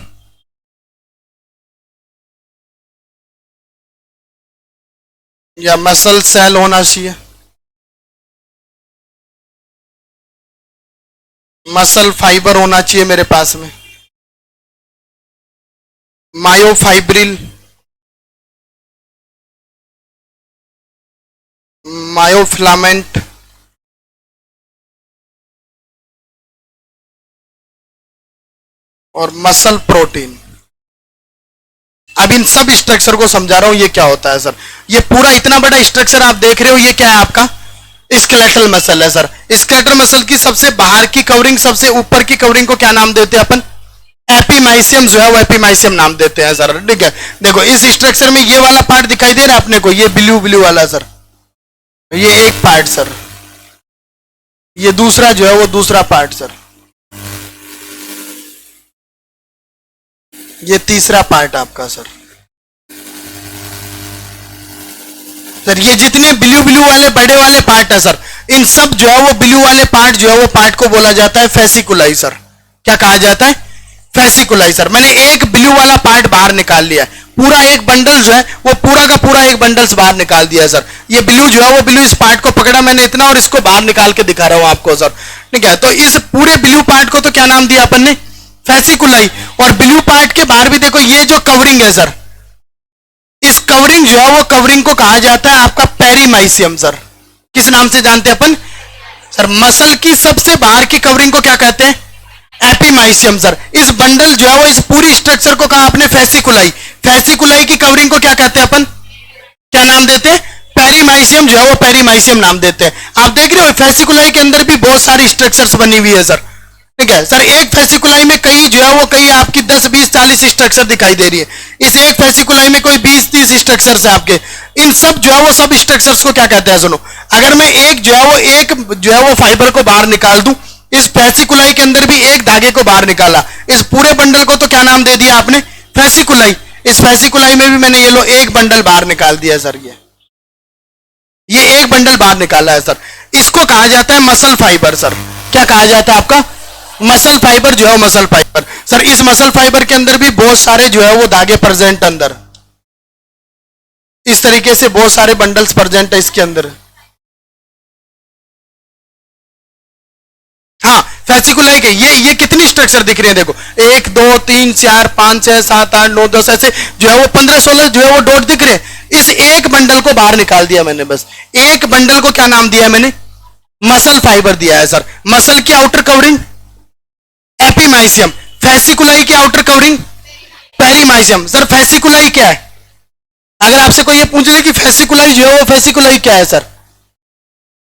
या मसल सेल होना चाहिए, मसल फाइबर होना चाहिए मेरे पास में, मायोफाइब्रिल, मायोफिलामेंट, और मसल प्रोटीन। अब इन सब स्ट्रक्चर को समझा रहा हूं ये क्या होता है सर। ये पूरा इतना बड़ा स्ट्रक्चर आप देख रहे हो, ये क्या है आपका स्केलेटल मसल है सर। स्केलेटल मसल की सबसे बाहर की कवरिंग, सबसे ऊपर की कवरिंग को क्या नाम देते हैं अपन, एपीमाइसियम जो है वो एपीमाइसियम नाम देते हैं सर। ठीक है, देखो इस स्ट्रक्चर में ये वाला पार्ट दिखाई दे रहा है अपने को, ये ब्लू ब्लू वाला सर, ये एक पार्ट सर, ये दूसरा जो है वो दूसरा पार्ट सर, ये तीसरा पार्ट आपका सर। सर ये जितने ब्लू ब्लू वाले बड़े वाले पार्ट है सर, इन सब जो है वो ब्लू वाले पार्ट जो है वो पार्ट को बोला जाता है फेसिकुलाई सर। क्या कहा जाता है, फेसिकुलाई सर। मैंने एक ब्लू वाला पार्ट बाहर निकाल लिया है, पूरा एक बंडल जो है वो पूरा का पूरा एक बंडल बाहर निकाल दिया है सर। ये ब्लू जो है वो ब्लू, इस पार्ट को पकड़ा मैंने इतना और इसको बाहर निकाल के दिखा रहा हूं आपको सर। ठीक है, तो इस पूरे ब्लू पार्ट को तो क्या नाम दिया अपन ने, फेसिकुलाई। और ब्लू पार्ट के बाहर भी देखो ये जो कवरिंग है सर, इस कवरिंग जो है वो कवरिंग को कहा जाता है आपका पेरीमाइसियम सर। किस नाम से जानते हैं अपन सर, मसल की सबसे बाहर की कवरिंग को क्या कहते हैं, एपीमाइसियम सर। इस बंडल जो है वो इस पूरी स्ट्रक्चर को कहा आपने फेसिकुलाई, फेसिकुलाई की कवरिंग को क्या कहते हैं अपन, क्या नाम देते हैं, पेरीमाइसियम जो है वो पेरीमाइसियम नाम देते हैं। आप देख रहे हो फेसिकुलाई के अंदर भी बहुत सारी स्ट्रक्चर्स बनी हुई है सर। ठीक है सर, एक फेसिकुलाई में कई जो है वो कई आपकी 10 20 40 स्ट्रक्चर दिखाई दे रही है, इस एक फेसिकुलाई में कोई 20 30 स्ट्रक्चर्स है आपके। इन सब जो है वो सब स्ट्रक्चर्स को क्या कहते हैं सुनो, अगर मैं एक जो है वो फाइबर को बाहर निकाल दूं, इस फेसिकुलाई के अंदर भी एक धागे को बाहर निकाला, इस पूरे बंडल को तो क्या नाम दे दिया आपने, फेसिकुलाई। इस फेसिकुलाई में भी मैंने ये लो एक बंडल बाहर निकाल दिया सर, ये एक बंडल बाहर निकाला है सर। इसको कहा जाता है मसल फाइबर सर। क्या कहा जाता है आपका, मसल फाइबर जो है मसल फाइबर सर। इस मसल फाइबर के अंदर भी बहुत सारे जो है वो धागे प्रेजेंट अंदर, इस तरीके से बहुत सारे बंडल्स प्रेजेंट है इसके अंदर। हाँ, फेसिकुलाई के ये कितनी स्ट्रक्चर दिख रहे हैं देखो, 1 2 3 4 5 6 7 8 9 10 ऐसे जो है वो 15 16 जो है वो डॉट दिख रहे हैं। इस एक बंडल को बाहर निकाल दिया मैंने, बस एक बंडल को क्या नाम दिया है मैंने, मसल फाइबर दिया है सर। मसल की आउटर कवरिंग एपीमाइसियम, फेसिकुलाई की outer covering perimysium sir. Fasciculi क्या है, अगर आपसे कोई ये पूछ ले कि फेसिकुलाई जो है वो फेसिकुलाई क्या है सर,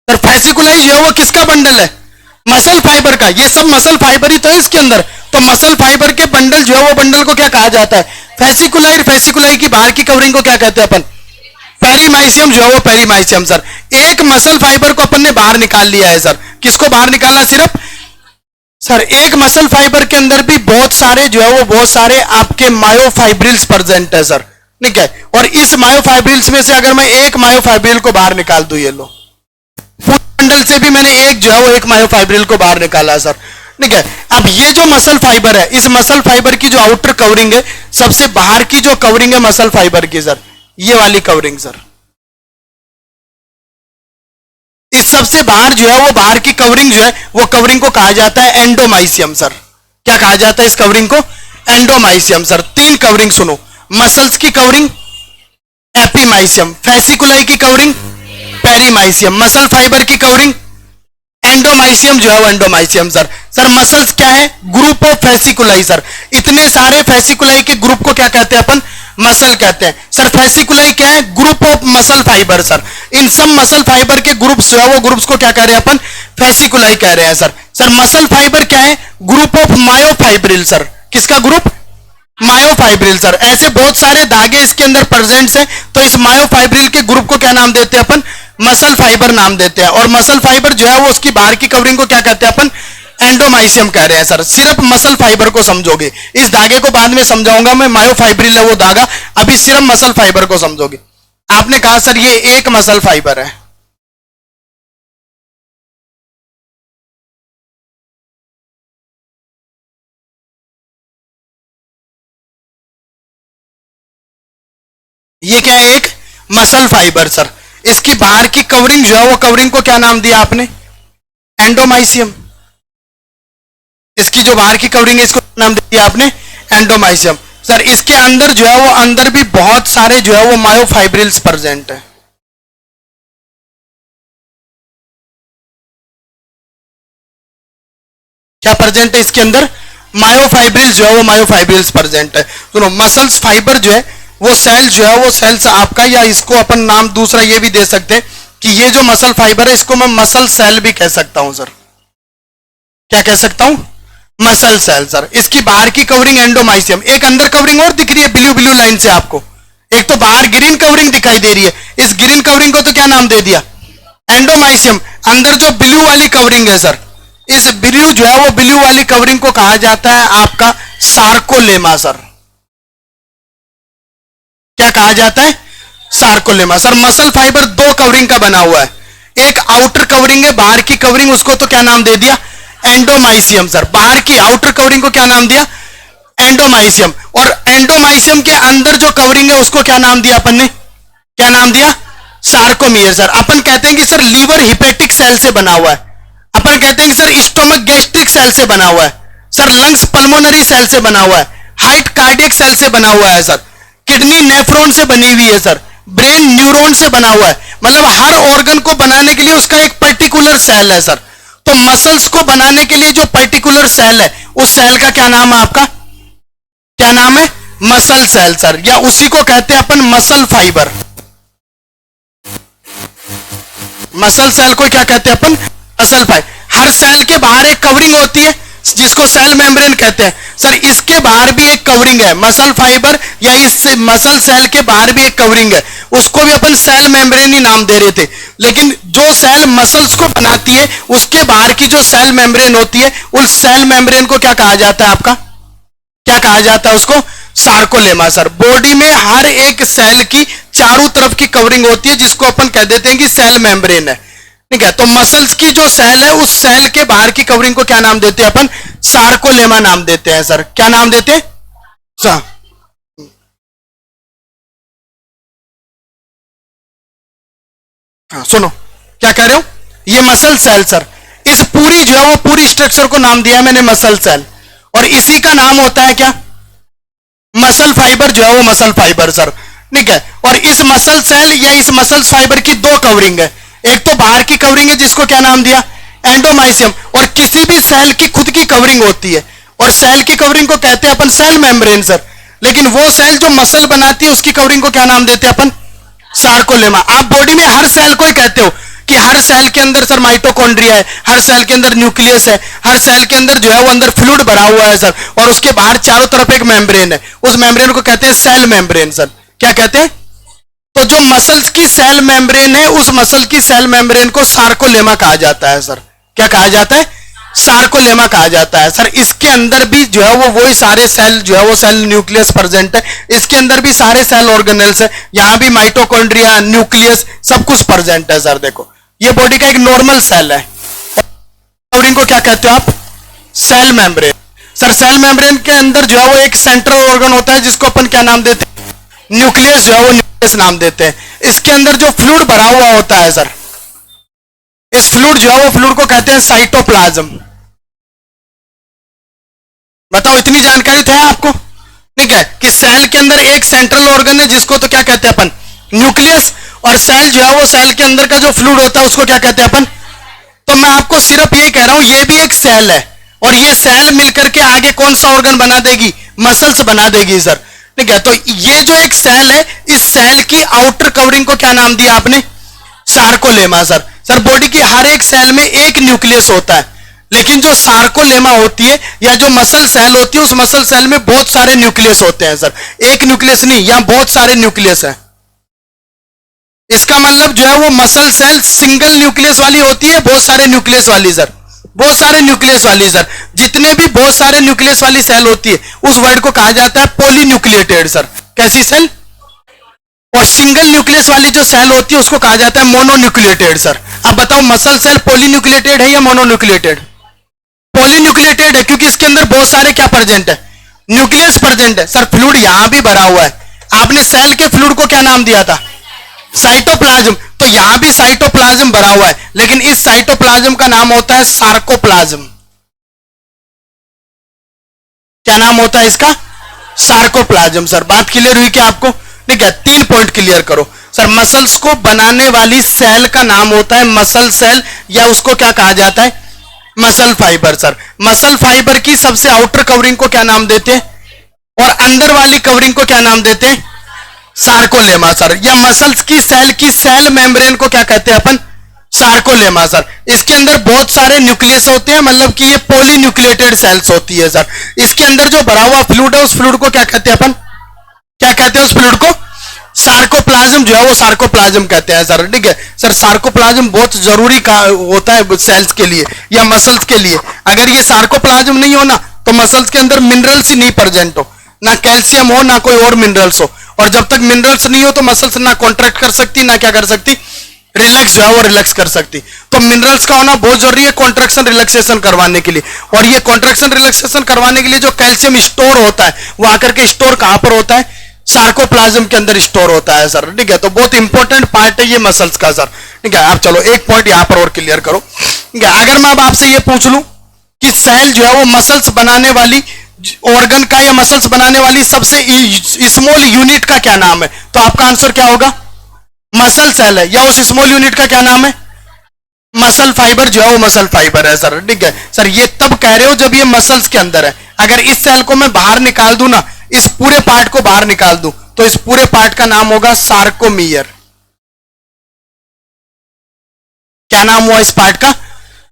सर फेसिकुलाई जो है वो किसका बंडल है, मसल फाइबर का। ये सब मसल फाइबर ही तो है इसके अंदर, तो मसल फाइबर के बंडल जो है वो बंडल को क्या कहा जाता है, फेसिकुलाई। फेसिकुलाई की बाहर की कवरिंग को क्या कहते हैं अपन, पेरीमाइसियम जो है वो पेरीमाइसियम सर। एक मसल फाइबर को अपन ने बाहर निकाल लिया है सर। किसको बाहर निकालना, सिर्फ सर एक मसल फाइबर के अंदर भी बहुत सारे जो है वो बहुत सारे आपके मायोफाइब्रिल्स प्रेजेंट है सर। ठीक है, और इस मायोफाइब्रिल्स में से अगर मैं एक मायोफाइब्रिल को बाहर निकाल दूं, ये लो पूरे बंडल से भी मैंने एक जो है वो एक मायोफाइब्रिल को बाहर निकाला सर। ठीक है, अब ये जो मसल फाइबर है, इस मसल फाइबर की जो आउटर कवरिंग है, सबसे बाहर की जो कवरिंग है मसल फाइबर की सर, ये वाली कवरिंग सर। इस सबसे बाहर जो है वो बाहर की कवरिंग जो है वो कवरिंग को कहा जाता है एंडोमाइसियम सर। क्या कहा जाता है इस कवरिंग को, एंडोमाइसियम सर। तीन कवरिंग सुनो, मसल्स की कवरिंग एपीमाइसियम, फेसिकुलाई की कवरिंग पेरीमाइसियम, मसल फाइबर की कवरिंग एंडोमाइसियम जो है वो एंडोमाइसियम सर। सर मसल्स क्या है, ग्रुप ऑफ फेसिकुलाई सर। इतने सारे फेसिकुलाई के ग्रुप को क्या कहते हैं अपन, मसल कहते हैं सर। फेसिकुलाई क्या है, group of muscle fibre sir. इन सब मसल फाइबर के ग्रुप्स जो है वो ग्रुप्स को क्या कह रहे हैं अपन, फेसिकुलाई कह रहे हैं सर। सर मसल फाइबर क्या है, ग्रुप ऑफ मायोफाइब्रिल सर। किसका ग्रुप, मायोफाइब्रिल सर। ऐसे बहुत सारे धागे इसके अंदर प्रेजेंट्स हैं, तो इस मायोफाइब्रिल के ग्रुप को क्या नाम देते हैं अपन, मसल फाइबर नाम देते हैं। और मसल फाइबर जो है वो उसकी बाहर की कवरिंग को क्या कहते हैं अपन, एंडोमाइसियम कह रहे हैं सर। सिर्फ मसल फाइबर को समझोगे, इस धागे को बाद में समझाऊंगा मैं, मायोफाइब्रिल है वो धागा, अभी सिर्फ मसल फाइबर को समझोगे। आपने कहा सर ये एक मसल फाइबर है, ये क्या है, एक मसल फाइबर सर। इसकी बाहर की कवरिंग जो है वो कवरिंग को क्या नाम दिया आपने? एंडोमाइसियम। इसकी जो बाहर की कवरिंग है इसको नाम दे दिया आपने एंडोमाइसियम। सर इसके अंदर जो है वो अंदर भी बहुत सारे जो है वो मायोफाइब्रिल्स प्रेजेंट है। क्या प्रेजेंट है इसके अंदर? मायोफाइब्रिल्स जो है वो मायोफाइब्रिल्स प्रेजेंट है। सुनो, मसल्स फाइबर जो है वो सेल जो है वो सेल्स आपका, या इसको अपन नाम दूसरा ये भी दे सकते हैं कि ये जो मसल फाइबर है इसको मैं मसल सेल भी कह सकता हूं सर। क्या कह सकता हूं? Muscle cell sir. इसकी बाहर की कवरिंग एंडोमाइसियम। एक अंदर कवरिंग और दिख रही है ब्लू ब्लू लाइन से आपको। एक तो बाहर ग्रीन कवरिंग दिखाई दे रही है, इस ग्रीन कवरिंग को तो क्या नाम दे दिया? एंडोमाइसियम। अंदर जो ब्लू वाली कवरिंग है सर, इस ब्लू जो है वो ब्लू वाली कवरिंग को कहा जाता है आपका सार्कोलेमा सर। क्या कहा जाता है? Sarcolemma sir. मसल फाइबर दो कवरिंग का बना हुआ है, एक आउटर कवरिंग है, बाहर की कवरिंग, उसको तो क्या नाम दे दिया? Endomysium sir. बाहर की आउटर कवरिंग को क्या नाम दिया? एंडोमाइसियम। और एंडोमाइसियम के अंदर जो कवरिंग है उसको क्या नाम दिया अपन ने? क्या नाम दिया? Sarcomere sir. अपन कहते हैं कि सर लीवर हिपेटिक सेल से बना हुआ है, अपन कहते हैं कि सर स्टोमक गैस्ट्रिक सेल से बना हुआ है, सर लंग्स पल्मोनरी सेल से बना हुआ है, हार्ट कार्डियक सेल से बना हुआ है सर, किडनी नेफ्रॉन से बनी हुई है सर, ब्रेन न्यूरॉन से बना हुआ है। मतलब हर ऑर्गन को बनाने के लिए उसका एक पर्टिकुलर सेल है सर। तो मसल्स को बनाने के लिए जो पर्टिकुलर सेल है उस सेल का क्या नाम है आपका? क्या नाम है? मसल सेल सर, या उसी को कहते हैं अपन मसल फाइबर। मसल सेल को क्या कहते हैं अपन? Muscle fibre. हर सेल के बाहर एक कवरिंग होती है जिसको सेल मेम्ब्रेन कहते हैं सर। इसके बाहर भी एक कवरिंग है मसल फाइबर, या इस मसल सेल के बाहर भी एक कवरिंग है, उसको भी अपन सेल मेम्ब्रेन ही नाम दे रहे थे। लेकिन जो सेल मसल्स को बनाती है उसके बाहर की जो सेल मेम्ब्रेन होती है उस सेल मेम्ब्रेन को क्या कहा जाता है आपका? क्या कहा जाता है उसको? Sarcolemma sir. बॉडी में हर एक सेल की चारों तरफ की कवरिंग होती है जिसको अपन कह देते हैं कि सेल मेम्ब्रेन है, ठीक है। तो मसल्स की जो सेल है उस सेल के बाहर की कवरिंग को क्या नाम देते हैं अपन? सार्कोलेमा नाम देते हैं सर। क्या नाम देते हैं? हाँ सुनो, क्या कह रहे हो? ये मसल सेल सर, इस पूरी जो है वो पूरी स्ट्रक्चर को नाम दिया मैंने मसल सेल, और इसी का नाम होता है क्या? मसल फाइबर जो है वो मसल फाइबर सर, ठीक है। और इस मसल सेल या इस मसल फाइबर की दो कवरिंग है, एक तो बाहर की कवरिंग है जिसको क्या नाम दिया? एंडोमाइसियम। और किसी भी सेल की खुद की कवरिंग होती है, और सेल की कवरिंग को कहते हैं अपन सेल मेम्ब्रेन सर। लेकिन वो सेल जो मसल बनाती है उसकी कवरिंग को क्या नाम देते हैं अपन? सार्कोलेमा। आप बॉडी में हर सेल को ही कहते हो कि हर सेल के अंदर सर माइटोकॉन्ड्रिया है, हर सेल के अंदर न्यूक्लियस है, हर सेल के अंदर जो है वो अंदर फ्लूइड भरा हुआ है सर, और उसके बाहर चारों तरफ एक मेम्ब्रेन है, उस मेम्ब्रेन को कहते हैं सेल मेम्ब्रेन सर। क्या कहते हैं? तो जो मसल्स की सेल मेम्ब्रेन है उस मसल की सेल मेम्ब्रेन को सार्कोलेमा कहा जाता है सर। क्या कहा जाता है? सार्कोलेमा कहा जाता है सर। इसके अंदर भी जो है वो वही सारे सेल जो है वो सेल न्यूक्लियस प्रेजेंट है, इसके अंदर भी सारे सेल ऑर्गेनेल्स है, यहां भी माइटोकॉन्ड्रिया न्यूक्लियस सब कुछ प्रेजेंट है सर। देखो ये बॉडी का एक नॉर्मल सेल है, कवरिंग को क्या कहते हो आप? Cell membrane sir. Cell membrane के अंदर जो है वो एक सेंट्रल ऑर्गन होता है जिसको अपन क्या नाम देते हैं? न्यूक्लियस जो है वो न्यूक्लियस नाम देते हैं। इसके अंदर जो फ्लूइड भरा हुआ होता है सर, इस फ्लूइड जो है वो फ्लूइड को कहते हैं साइटोप्लाज्म। बताओ इतनी जानकारी तो है आपको, ठीक है, कि सेल के अंदर एक सेंट्रल ऑर्गन है जिसको तो क्या कहते हैं अपन? न्यूक्लियस। और सेल जो है वो सेल के अंदर का जो फ्लूइड होता है उसको क्या कहते हैं अपन? तो मैं आपको सिर्फ ये कह रहा हूं ये भी एक सेल है, और ये सेल मिलकर के आगे कौन सा ऑर्गन बना देगी? मसल्स बना देगी सर, ठीक है। तो ये जो एक सेल है, इस सेल की आउटर कवरिंग को क्या नाम दिया आपने? Sarcolemma sir. सर बॉडी की हर एक सेल में एक न्यूक्लियस होता है, लेकिन जो सार्कोलेमा होती है या जो मसल सेल होती है उस मसल सेल में बहुत सारे न्यूक्लियस होते हैं सर। एक न्यूक्लियस नहीं, यहां बहुत सारे न्यूक्लियस है। इसका मतलब जो है वो मसल सेल सिंगल न्यूक्लियस वाली होती है, बहुत सारे न्यूक्लियस वाली सर, बहुत सारे न्यूक्लियस वाली सर। जितने भी बहुत सारे न्यूक्लियस वाली सेल होती है उस वर्ड को कहा जाता है पॉलीन्यूक्लिएटेड सर। कैसी सेल? और सिंगल न्यूक्लियस वाली जो सेल होती है उसको कहा जाता है मोनोन्यूक्लिएटेड सर। अब बताओ मसल सेल पॉलीन्यूक्लिएटेड है या मोनोन्यूक्लिएटेड? पॉलीन्यूक्लिएटेड है, क्योंकि इसके अंदर बहुत सारे क्या प्रेजेंट है? न्यूक्लियस प्रेजेंट है सर। फ्लूइड यहां भी भरा हुआ है, आपने सेल के फ्लूइड को क्या नाम दिया था? साइटोप्लाज्म। तो यहां भी साइटोप्लाज्म भरा हुआ है, लेकिन इस साइटोप्लाज्म का नाम होता है सार्कोप्लाज्म। क्या नाम होता है इसका? सार्कोप्लाज्म। सर बात क्लियर हुई क्या आपको? ठीक है, 3 पॉइंट क्लियर करो सर। मसल्स को बनाने वाली सेल का नाम होता है मसल सेल, या उसको क्या कहा जाता है? Muscle fibre. Sir muscle fibre की सबसे आउटर कवरिंग को क्या नाम देते हैं, और अंदर वाली कवरिंग को क्या नाम देते हैं? सार्कोलेमा। सर या मसल्स की सेल मेम्ब्रेन को क्या कहते हैं अपन? सार्कोलेमा। सर इसके अंदर बहुत सारे न्यूक्लियस होते हैं, मतलब कि ये पॉलीन्यूक्लिएटेड सेल्स होती है। सर इसके अंदर जो भरा हुआ फ्लूइड है, उस फ्लूइड को क्या कहते हैं अपन? क्या कहते हैं उस फ्लूइड को? सार्कोप्लाज्म जो है वो सार्कोप्लाज्म कहते हैं। सर ठीक है सर, सार्कोप्लाज्म बहुत जरूरी का होता है सेल्स के लिए या मसल्स के लिए। अगर ये सार्कोप्लाज्म नहीं हो ना, तो मसल्स के अंदर मिनरल्स ही नहीं प्रेजेंट हो, ना कैल्शियम हो ना कोई और मिनरल्स हो। और जब तक मिनरल्स नहीं हो तो मसल्स ना कॉन्ट्रैक्ट कर सकती, ना क्या कर सकती, रिलैक्स जो है वो रिलैक्स कर सकती। तो मिनरल्स का होना बहुत जरूरी है कॉन्ट्रैक्शन रिलैक्सेशन करवाने के लिए। और ये कॉन्ट्रैक्शन रिलैक्सेशन करवाने के लिए जो कैल्शियम स्टोर होता है, वो आकर के स्टोर कहां पर होता है? सार्कोप्लाज्म के अंदर स्टोर होता है। सर ठीक है, तो बहुत इंपॉर्टेंट पार्ट है ये मसल्स का। सर ठीक है, आप चलो एक पॉइंट यहां पर और क्लियर करो। ठीक है, अगर मैं अब आपसे ये पूछ लूं कि सेल जो है वो मसल्स बनाने वाली ऑर्गन का या मसल्स बनाने वाली सबसे स्मॉल यूनिट का क्या नाम है, तो आपका आंसर क्या होगा? मसल सेल है। या उस स्मॉल यूनिट का क्या नाम है? मसल फाइबर जो है वो मसल फाइबर है। सर ठीक है सर, ये तब कह रहे हो जब ये मसल्स के अंदर है। अगर इस सेल को मैं बाहर निकाल दूं ना, इस पूरे पार्ट को बाहर निकाल दूं, तो इस पूरे पार्ट का नाम होगा सार्कोमियर। क्या नाम हुआ इस पार्ट का?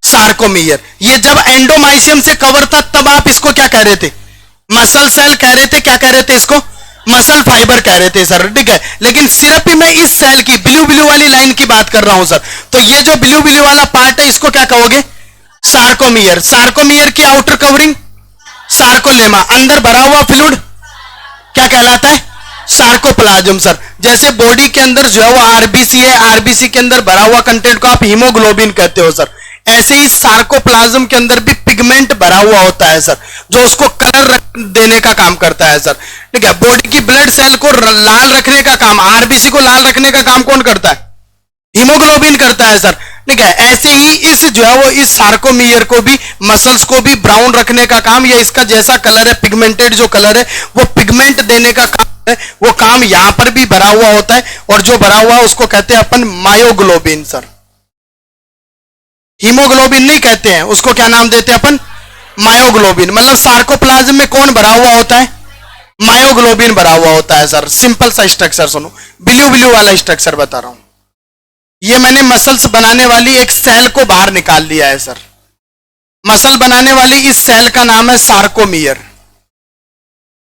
सार्कोमियर। ये जब एंडोमाइसियम से कवर था तब आप इसको क्या कह रहे थे? मसल सेल कह रहे थे। क्या कह रहे थे इसको? मसल फाइबर कह रहे थे। सर ठीक है, लेकिन सिर्फ मैं इस सेल की ब्लू ब्लू वाली लाइन की बात कर रहा हूं सर। तो ये जो ब्लू ब्लू वाला पार्ट है, इसको क्या कहोगे? सार्कोमियर। सार्कोमियर की आउटर कवरिंग सार्कोलेमा, अंदर भरा हुआ फ्लूइड क्या कहलाता है? सार्कोप्लाज्म। सर जैसे बॉडी के अंदर जो है वो आरबीसी है, आरबीसी के अंदर भरा हुआ कंटेंट को आप हीमोग्लोबिन कहते हो सर। ऐसे ही सार्कोप्लाज्म के अंदर भी पिगमेंट भरा हुआ होता है सर, जो उसको कलर देने का काम करता है। सर ठीक है, बॉडी की ब्लड सेल को लाल रखने का काम, आरबीसी को लाल रखने का काम कौन करता है? हीमोग्लोबिन करता है। सर ठीक है, ऐसे ही इस जो है वो इस सार्कोमियर को भी, मसल्स को भी ब्राउन रखने का काम, या इसका जैसा कलर है पिगमेंटेड जो कलर है वो पिगमेंट देने का काम है, वो काम यहां पर भी भरा हुआ होता है। और जो भरा हुआ है उसको कहते हैं अपन मायोग्लोबिन। सर हीमोग्लोबिन नहीं कहते हैं उसको, क्या नाम देते हैं अपन? मायोग्लोबिन। मतलब सार्कोप्लाज्म में कौन भरा हुआ होता है? मायोग्लोबिन भरा हुआ होता है। सर सिंपल सा स्ट्रक्चर सुनो, ब्लू ब्लू वाला स्ट्रक्चर बता रहा हूं। ये मैंने मसल्स बनाने वाली एक सेल को बाहर निकाल लिया है। सर मसल बनाने वाली इस सेल का नाम है सार्कोमियर।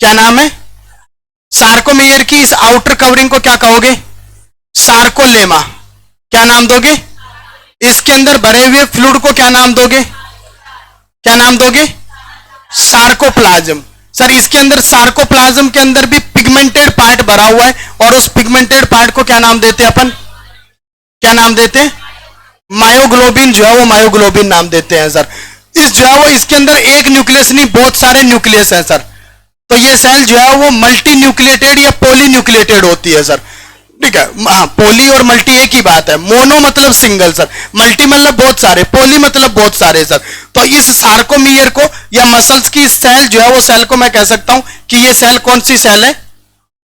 क्या नाम है? सार्कोमियर की इस आउटर कवरिंग को क्या कहोगे? सार्कोलेमा। क्या नाम दोगे? इसके अंदर भरे हुए फ्लूइड को क्या नाम दोगे? क्या नाम दोगे? सार्कोप्लाज्म। सर इसके अंदर सार्कोप्लाज्म के अंदर भी पिगमेंटेड पार्ट भरा हुआ है, और उस पिगमेंटेड पार्ट को क्या नाम देते हैं अपन? क्या नाम देते हैं? मायोग्लोबिन जो है वो मायोग्लोबिन नाम देते हैं। सर इस जो है वो इसके अंदर एक न्यूक्लियस नहीं, बहुत सारे न्यूक्लियस हैं। सर तो ये सेल जो है वो मल्टी न्यूक्लिएटेड या पॉली न्यूक्लिएटेड होती है। सर ठीक है, हाँ पॉली और मल्टी एक ही बात है। मोनो मतलब सिंगल सर, मल्टी मतलब बहुत सारे, पॉली मतलब बहुत सारे। सर तो इस सार्कोमियर को या मसल्स की सेल जो है वो सेल को मैं कह सकता हूं कि ये सेल कौन सी सेल है?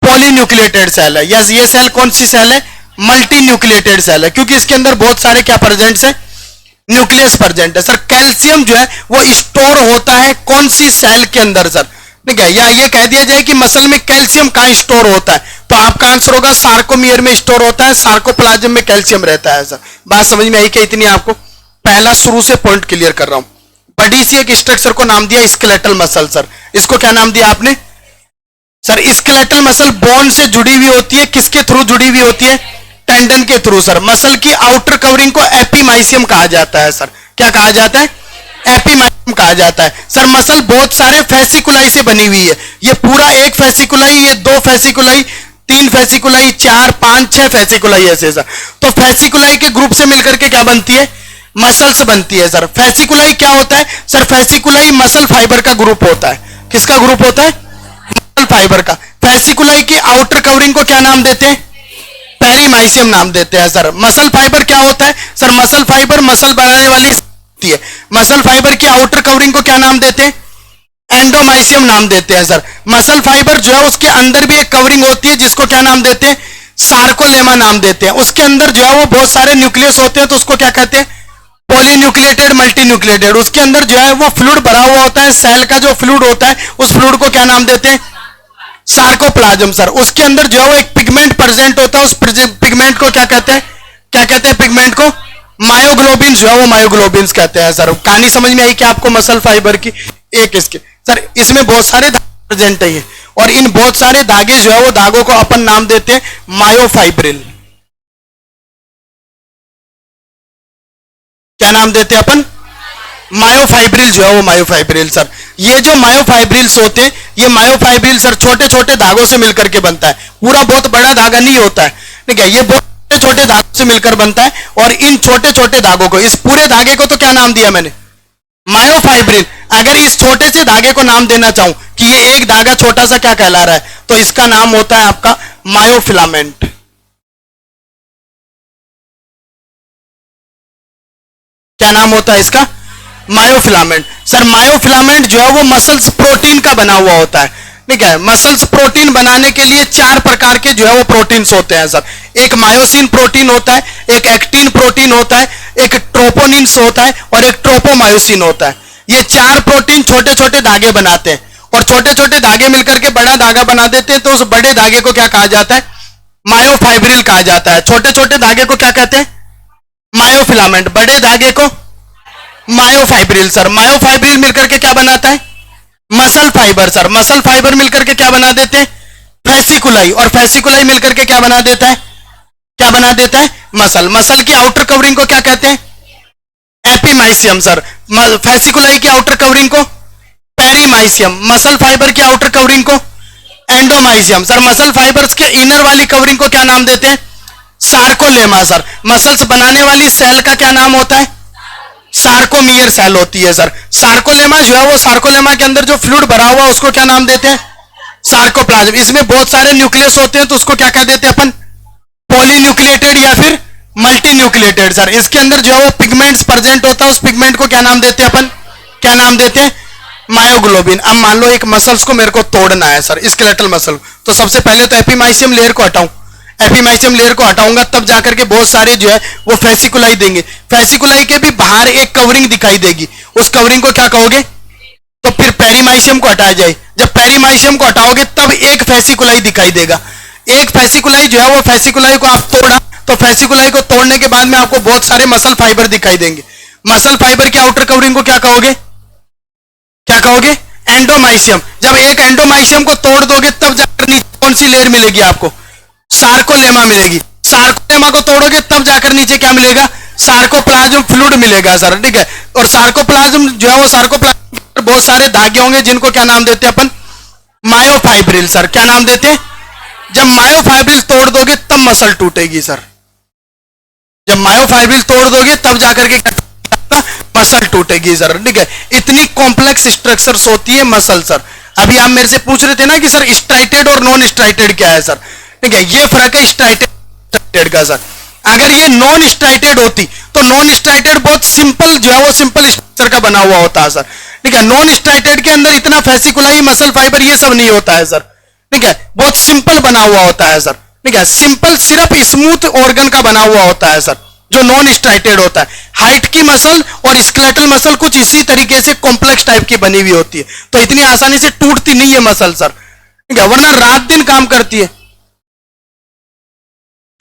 पॉली न्यूक्लिएटेड सेल है। यस, ये सेल कौन सी सेल है? मल्टी न्यूक्लिएटेड सेल है, क्योंकि इसके अंदर बहुत सारे क्या प्रेजेंट है? न्यूक्लियस प्रेजेंट है। सर कैल्शियम जो है वो स्टोर होता है कौन सी सेल के अंदर? सर ठीक है, या ये कह दिया जाए कि मसल में कैल्शियम कहां स्टोर होता है, तो आपका आंसर होगा सार्कोमियर में स्टोर होता है, सार्कोप्लाज्म में कैल्शियम रहता है। सर बात समझ में आई क्या? इतनी आपको पहला शुरू से पॉइंट क्लियर कर रहा हूं। बड़ी सी एक स्ट्रक्चर को नाम दिया स्केलेटल मसल। सर इसको क्या नाम दिया आपने? सर स्केलेटल मसल बोन से जुड़ी हुई होती है, किसके थ्रू जुड़ी हुई होती है? टेंडन के थ्रू। सर मसल की आउटर कवरिंग को एपीमाइसियम कहा जाता है। सर क्या कहा जाता है? एपीमाइसियम कहा जाता है। सर मसल बहुत सारे फेसिकुलाई से बनी हुई है। ये पूरा एक फेसिकुलाई, ये दो फेसिकुलाई, तीन फेसिकुलाई, 4, 5, 6 फेसिकुलाई ऐसे। सर तो फेसिकुलाई के ग्रुप से मिलकर के क्या बनती है? मसल्स बनती है। सर फेसिकुलाई क्या होता है? सर फेसिकुलाई मसल फाइबर का ग्रुप होता है। किसका ग्रुप होता है? मसल फाइबर का। फेसिकुलाई की आउटर कवरिंग को क्या नाम देते हैं? पेरीमाइसियम नाम देते हैं सर। मसल फाइबर क्या होता है सर? मसल फाइबर मसल बनाने वाली होती है। मसल फाइबर की आउटर कवरिंग को क्या नाम देते हैं? एंडोमाइसियम नाम देते हैं सर। मसल फाइबर जो है उसके अंदर भी एक कवरिंग होती है जिसको क्या नाम देते हैं? सार्कोलेमा नाम देते हैं। उसके अंदर जो है वो बहुत सारे न्यूक्लियस होते हैं, तो उसको क्या कहते हैं? पॉलीन्यूक्लिएटेड मल्टीन्यूक्लिएटेड। उसके अंदर जो है वो फ्लूइड भरा हुआ होता है, सेल का जो फ्लूइड होता है उस फ्लूइड को क्या नाम देते हैं? Sarcoplasm sir. उसके अंदर जो है वो एक पिगमेंट प्रेजेंट होता है, उस पिगमेंट को क्या कहते हैं? क्या कहते हैं पिगमेंट को? मायोग्लोबिन जो है वो मायोग्लोबिन कहते हैं सर। कहानी समझ में आई क्या आपको मसल फाइबर की? एक इसके सर इसमें बहुत सारे धागे प्रेजेंट है, और इन बहुत सारे धागे जो है वो धागों को अपन नाम देते हैं मायोफाइब्रिल। क्या नाम देते हैं अपन? मायोफाइब्रिल जो है वो मायोफाइब्रिल सर। ये जो मायोफाइब्रिल्स होते हैं, ये मायोफाइब्रिल सर छोटे छोटे धागों से मिलकर के बनता है। पूरा बहुत बड़ा धागा नहीं होता है, ठीक है? ये बहुत छोटे छोटे धागों से मिलकर बनता है, और इन छोटे छोटे धागों को, इस पूरे धागे को तो क्या नाम दिया मैंने? मायोफाइब्रिल। अगर इस छोटे से धागे को नाम देना चाहूं कि ये एक धागा छोटा सा क्या कहला रहा है, तो इसका नाम होता है आपका मायोफिलामेंट। क्या नाम होता है इसका? Myofilament sir. मायोफिलामेंट जो है वो मसल्स प्रोटीन का बना हुआ होता है, ठीक है? मसल्स प्रोटीन बनाने के लिए 4 प्रकार के जो है वो प्रोटीन्स होते हैं सर। एक मायोसिन प्रोटीन होता है, एक एक्टिन प्रोटीन होता है, एक ट्रोपोनिन्स होता है, और एक ट्रोपोमायोसिन होता है। ये 4 प्रोटीन छोटे छोटे धागे बनाते हैं, और छोटे छोटे धागे मिलकर के बड़ा धागा बना देते हैं, तो उस बड़े धागे को क्या कहा जाता है? मायोफाइब्रिल कहा जाता है। छोटे छोटे धागे को क्या कहते हैं? मायोफिलामेंट। बड़े धागे को मायोफाइब्रिल सर। मायोफाइब्रिल मिलकर के क्या बनाता है? Muscle fibre sir. Muscle fibre मिलकर के क्या बना देते हैं? फेसिकुलाई। और फेसिकुलाई मिलकर के क्या बना देता है? क्या बना देता है? मसल। मसल की आउटर कवरिंग को क्या कहते हैं? Epimysium sir. फेसिकुलाई की आउटर कवरिंग को पेरीमाइसियम। मसल फाइबर की आउटर कवरिंग को एंडोमाइसियम सर। मसल फाइबर्स के इनर वाली कवरिंग को क्या नाम देते हैं? Sarcolemma sir. मसल्स बनाने वाली सेल का क्या नाम होता है? सार्कोमियर सेल होती है सर। सार्कोलेमा जो है वो, सार्कोलेमा के अंदर जो फ्लूइड भरा हुआ उसको क्या नाम देते हैं? सार्कोप्लाज्म। इसमें बहुत सारे न्यूक्लियस होते हैं, तो उसको क्या कह देते हैं अपन? पॉलीन्यूक्लिएटेड या फिर मल्टीन्यूक्लिएटेड सर। इसके अंदर जो है वो पिगमेंट्स प्रेजेंट होता है, उस पिगमेंट को क्या नाम देते हैं अपन? क्या नाम देते हैं? मायोग्लोबिन। अब मान लो एक मसल्स को मेरे को तोड़ना है सर, स्केलेटल मसल, तो सबसे पहले तो एपीमाइसियम लेयर को हटाऊं। एपीमाइसियम लेयर को हटाऊंगा तब जाकर के बहुत सारे जो है वो फेसिकुलाई देंगे। फेसिकुलाई के भी बाहर एक कवरिंग दिखाई देगी, उस कवरिंग को क्या कहोगे? तो फिर पेरीमाइसियम को हटाया जाए। जब पेरीमाइसियम को हटाओगे तब एक फेसिकुलाई दिखाई देगा। एक फेसिकुलाई जो है वो, फेसिकुलाई को आप तोड़ा, तो फेसिकुलाई को तोड़ने के बाद में आपको बहुत सारे मसल फाइबर दिखाई देंगे। मसल फाइबर की आउटर कवरिंग को क्या कहोगे? क्या कहोगे? एंडोमाइसियम। जब एक एंडोमाइसियम को तोड़ दोगे तब जाकर नीचे कौन सी लेयर मिलेगी आपको? सार्कोलेमा मिलेगी। सार्कोलेमा को तोड़ोगे तब जाकर नीचे क्या मिलेगा? सार्कोप्लाज्म फ्लूइड मिलेगा सर, ठीक है? और सार्कोप्लाज्म जो है वो, सार्कोप्लाज्म बहुत सारे धागे होंगे जिनको क्या नाम देते हैं अपन? Myofibril sir. क्या नाम देते हैं? जब मायोफाइब्रिल तोड़ दोगे तब मसल टूटेगी सर। जब मायोफाइब्रिल तोड़ दोगे तब जाकर के क्या मसल टूटेगी सर, ठीक है? इतनी कॉम्प्लेक्स स्ट्रक्चर्स होती है मसल सर। अभी आप मेरे से पूछ रहे थे ना कि सर स्ट्राइटेड और नॉन स्ट्राइटेड क्या है सर, ठीक है? ये फर्क है स्ट्राइटेड का सर। अगर ये नॉन स्ट्राइटेड होती तो नॉन स्ट्राइटेड बहुत सिंपल जो है वो सिंपल स्ट्रक्चर का बना हुआ होता है सर, ठीक है? नॉन स्ट्राइटेड के अंदर इतना फेसिकुलाई, मसल फाइबर ये सब नहीं होता है सर, ठीक है? बहुत सिंपल बना हुआ होता है सर, ठीक है? सिंपल सिर्फ स्मूथ ऑर्गन का बना हुआ होता है सर, जो नॉन स्ट्राइटेड होता है। हाइट की मसल और स्केलेटल मसल कुछ इसी तरीके से कॉम्प्लेक्स टाइप की बनी हुई होती है, तो इतनी आसानी से टूटती नहीं है मसल सर, ठीक है? वरना रात दिन काम करती है।